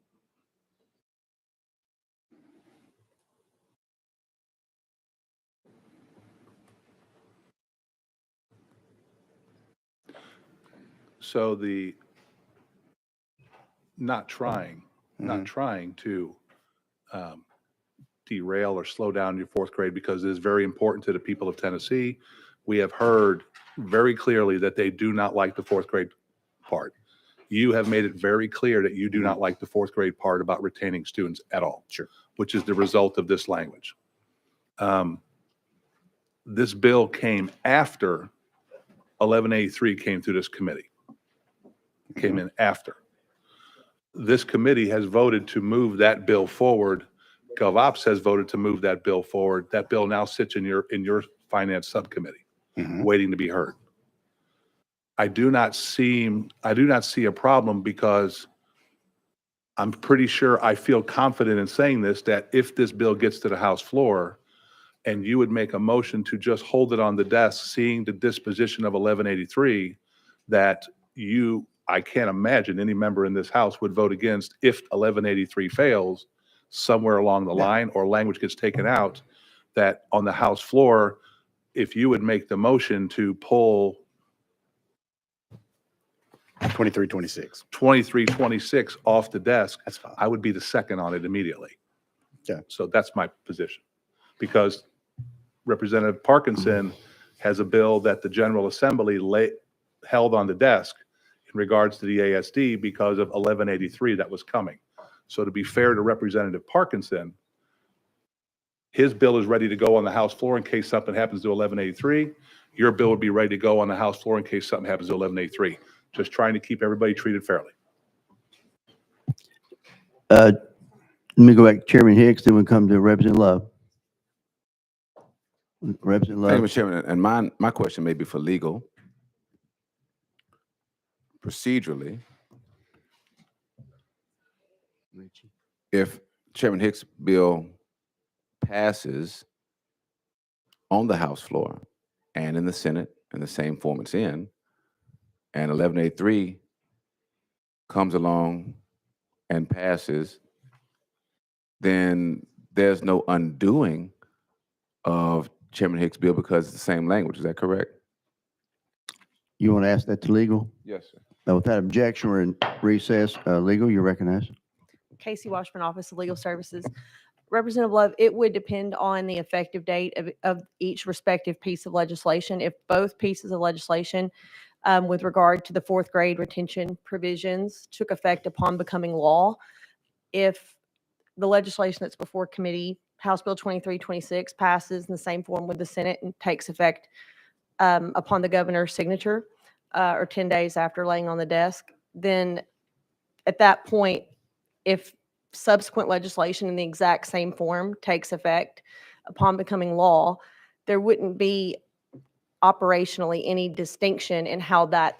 So the not trying to derail or slow down your fourth grade because it is very important to the people of Tennessee. We have heard very clearly that they do not like the fourth grade part. You have made it very clear that you do not like the fourth grade part about retaining students at all. Sure. Which is the result of this language. This bill came after 1183 came through this committee. It came in after. This committee has voted to move that bill forward. GovOps has voted to move that bill forward. That bill now sits in your finance subcommittee, waiting to be heard. I do not see a problem because I'm pretty sure I feel confident in saying this, that if this bill gets to the House floor and you would make a motion to just hold it on the desk, seeing the disposition of 1183, that I can't imagine any member in this House would vote against if 1183 fails somewhere along the line or language gets taken out, that on the House floor, if you would make the motion to pull 2326 off the desk, That's fine. I would be the second on it immediately. Yeah. So that's my position. Because Representative Parkinson has a bill that the General Assembly held on the desk in regards to the ASD because of 1183 that was coming. So to be fair to Representative Parkinson, his bill is ready to go on the House floor in case something happens to 1183. Your bill would be ready to go on the House floor in case something happens to 1183. Just trying to keep everybody treated fairly. Let me go back to Chairman Hicks, then we'll come to Representative Love. Representative Thank you, Love. Mr. Chairman. And my question may be for legal. Procedurally, if Chairman Hicks' bill passes on the House floor and in the Senate in the same form it's in, and 1183 comes along and passes, then there's no undoing of Chairman Hicks' bill because it's the same language. Is that correct? You want to ask that to legal? Yes, sir. Without objection, we're in recess. Legal, you're recognized. Casey Washburn, Office of Legal Services. Representative Love, it would depend on the effective date of each respective piece of legislation. If both pieces of legislation with regard to the fourth grade retention provisions took effect upon becoming law, if the legislation that's before committee, House Bill 2326, passes in the same form with the Senate and takes effect upon the governor's signature or 10 days after laying on the desk, then at that point, if subsequent legislation in the exact same form takes effect upon becoming law, there wouldn't be operationally any distinction in how that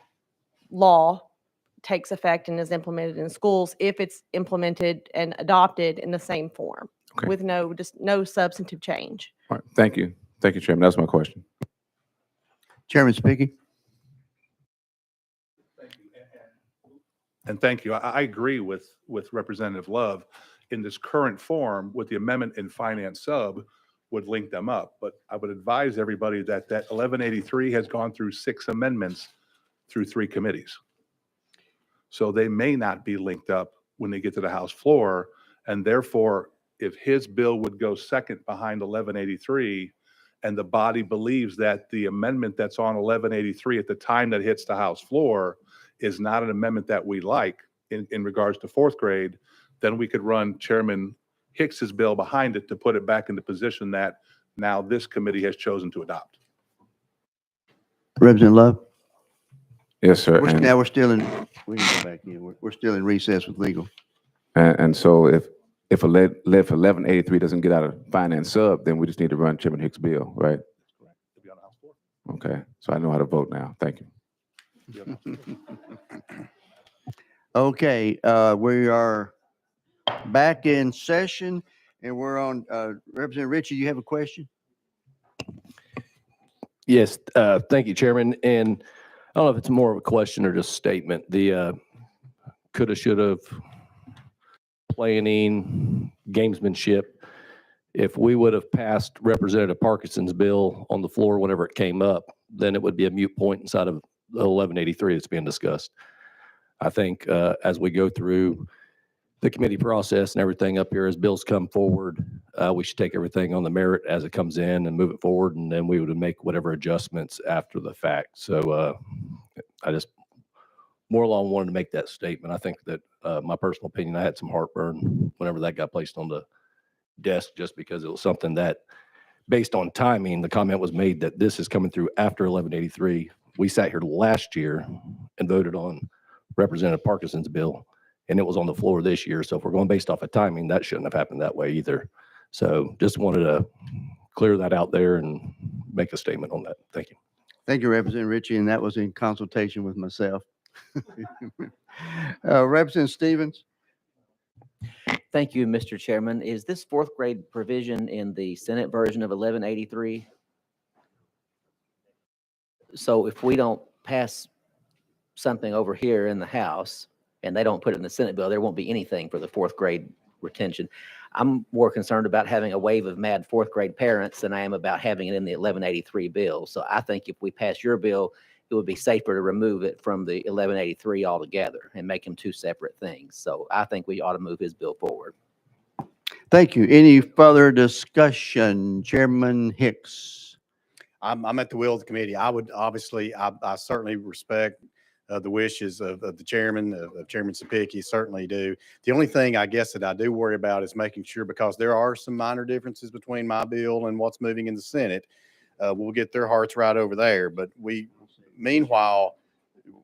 law takes effect and is implemented in schools if it's implemented and adopted in the same form with no substantive change. All right. Thank you. Thank you, Chairman. That's my question. Chairman Speaking. And thank you. I agree with Representative Love. In this current form, with the amendment in Finance Sub, would link them up. But I would advise everybody that 1183 has gone through 6 amendments through 3 committees. So they may not be linked up when they get to the House floor. And therefore, if his bill would go second behind 1183, and the body believes that the amendment that's on 1183 at the time that hits the House floor is not an amendment that we like in regards to fourth grade, then we could run Chairman Hicks's bill behind it to put it back in the position that now this committee has chosen to adopt. Representative Love. Yes, sir. Now we're still in, we can go back in. We're still in recess with legal. And so if 1183 doesn't get out of Finance Sub, then we just need to run Chairman Hicks' bill, right? Okay. So I know how to vote now. Thank you. Okay, we are back in session and we're on, Representative Ritchie, you have a question? Yes, thank you, Chairman. And I don't know if it's more of a question or just statement. The coulda, shoulda, planning, gamesmanship. If we would have passed Representative Parkinson's bill on the floor whenever it came up, then it would be a moot point inside of the 1183 that's being discussed. I think as we go through the committee process and everything up here, as bills come forward, we should take everything on the merit as it comes in and move it forward, and then we would make whatever adjustments after the fact. So I just more along wanted to make that statement. I think that my personal opinion, I had some heartburn whenever that got placed on the desk, just because it was something that, based on timing, the comment was made that this is coming through after 1183. We sat here last year and voted on Representative Parkinson's bill, and it was on the floor this year. So if we're going based off of timing, that shouldn't have happened that way either. So just wanted to clear that out there and make a statement on that. Thank you. Thank you, Representative Ritchie, and that was in consultation with myself. Representative Stevens. Thank you, Mr. Chairman. Is this fourth grade provision in the Senate version of 1183? So if we don't pass something over here in the House and they don't put it in the Senate bill, there won't be anything for the fourth grade retention. I'm more concerned about having a wave of mad fourth grade parents than I am about having it in the 1183 bill. So I think if we pass your bill, it would be safer to remove it from the 1183 altogether and make them two separate things. So I think we ought to move his bill forward. Thank you. Any further discussion? Chairman Hicks. I'm at the will of the committee. I would obviously, I certainly respect the wishes of the chairman, of Chairman Sapicki, certainly do. The only thing I guess that I do worry about is making sure, because there are some minor differences between my bill and what's moving in the Senate. We'll get their hearts right over there. But meanwhile,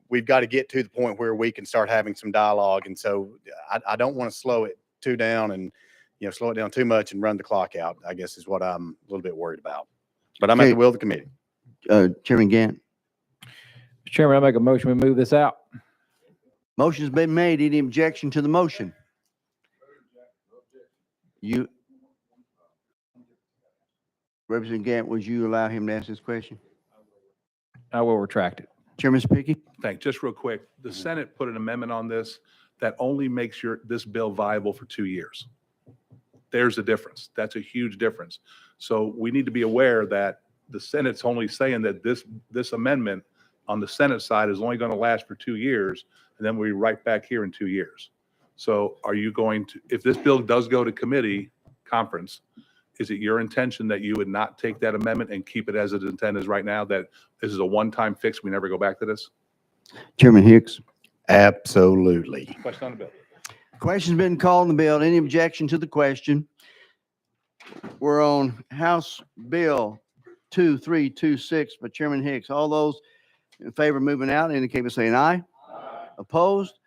we've got to get to the point where we can start having some dialogue. And so I don't want to slow it too down and, slow it down too much and run the clock out, I guess is what I'm a little bit worried about. But I'm at the will of the committee. Chairman Gant. Mr. Chairman, I make a motion, we move this out. Motion's been made. Any objection to the motion? Representative Gant, would you allow him to ask this question? I will retract it. Chairman Sapicki? Thanks. Just real quick, the Senate put an amendment on this that only makes this bill viable for 2 years. There's a difference. That's a huge difference. So we need to be aware that the Senate's only saying that this amendment on the Senate side is only going to last for 2 years, and then we'll be right back here in 2 years. So are you going to, if this bill does go to committee conference, is it your intention that you would not take that amendment and keep it as its intent is right now, that this is a one-time fix, we never go back to this? Chairman Hicks. Absolutely. Question on the bill. Question's been called on the bill. Any objection to the question? We're on House Bill 2326 by Chairman Hicks. All those in favor of moving out indicate by saying aye. Opposed?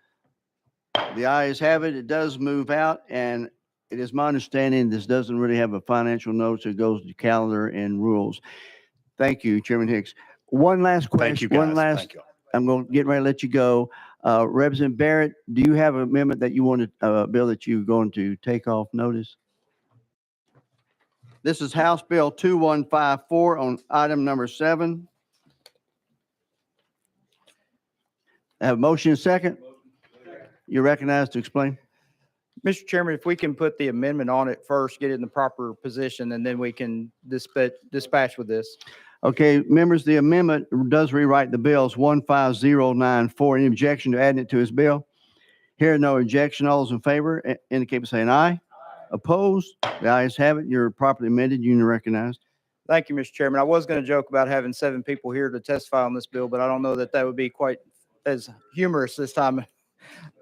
The ayes have it. It does move out, and it is my understanding this doesn't really have a financial note, so it goes to calendar and rules. Thank you, Chairman Hicks. One last question. Thank you, guys. Thank you. I'm going to get ready to let you go. Representative Barrett, do you have an amendment that you wanted, bill that you're going to take off notice? This is House Bill 2154 on item number 7. I have a motion and second. You're recognized to explain. Mr. Chairman, if we can put the amendment on it first, get it in the proper position, and then we can dispatch with this. Okay, members, the amendment does rewrite the bills 15094. Any objection to adding it to his bill? Here, no objection. All those in favor indicate by saying aye. Opposed? The ayes have it. You're properly amended. You're recognized. Thank you, Mr. Chairman. I was going to joke about having 7 people here to testify on this bill, but I don't know that that would be quite as humorous this time.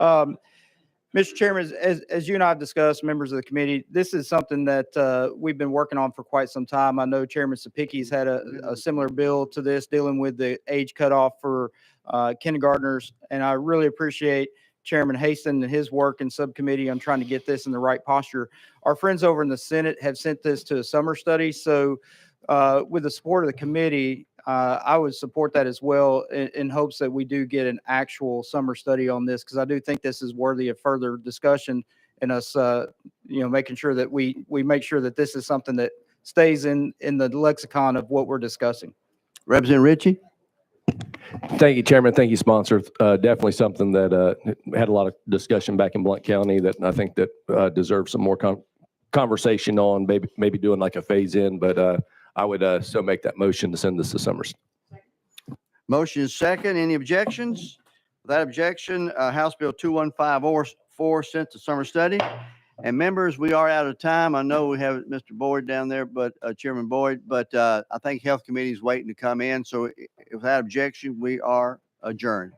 Mr. Chairman, as you and I have discussed, members of the committee, this is something that we've been working on for quite some time. I know Chairman Sapicki's had a similar bill to this dealing with the age cutoff for kindergartners, and I really appreciate Chairman Haston and his work in subcommittee on trying to get this in the right posture. Our friends over in the Senate have sent this to a summer study, so with the support of the committee, I would support that as well in hopes that we do get an actual summer study on this, because I do think this is worthy of further discussion and us, making sure that we make sure that this is something that stays in the lexicon of what we're discussing. Representative Ritchie. Thank you, Chairman. Thank you, sponsor. Definitely something that had a lot of discussion back in Blount County that I think that deserves some more conversation on, maybe doing like a phase in, but I would so make that motion to send this to Summers. Motion is second. Any objections? Without objection, House Bill 2154 sent to summer study. And members, we are out of time. I know we have Mr. Boyd down there, but Chairman Boyd, but I think Health Committee is waiting to come in. So without objection, we are adjourned.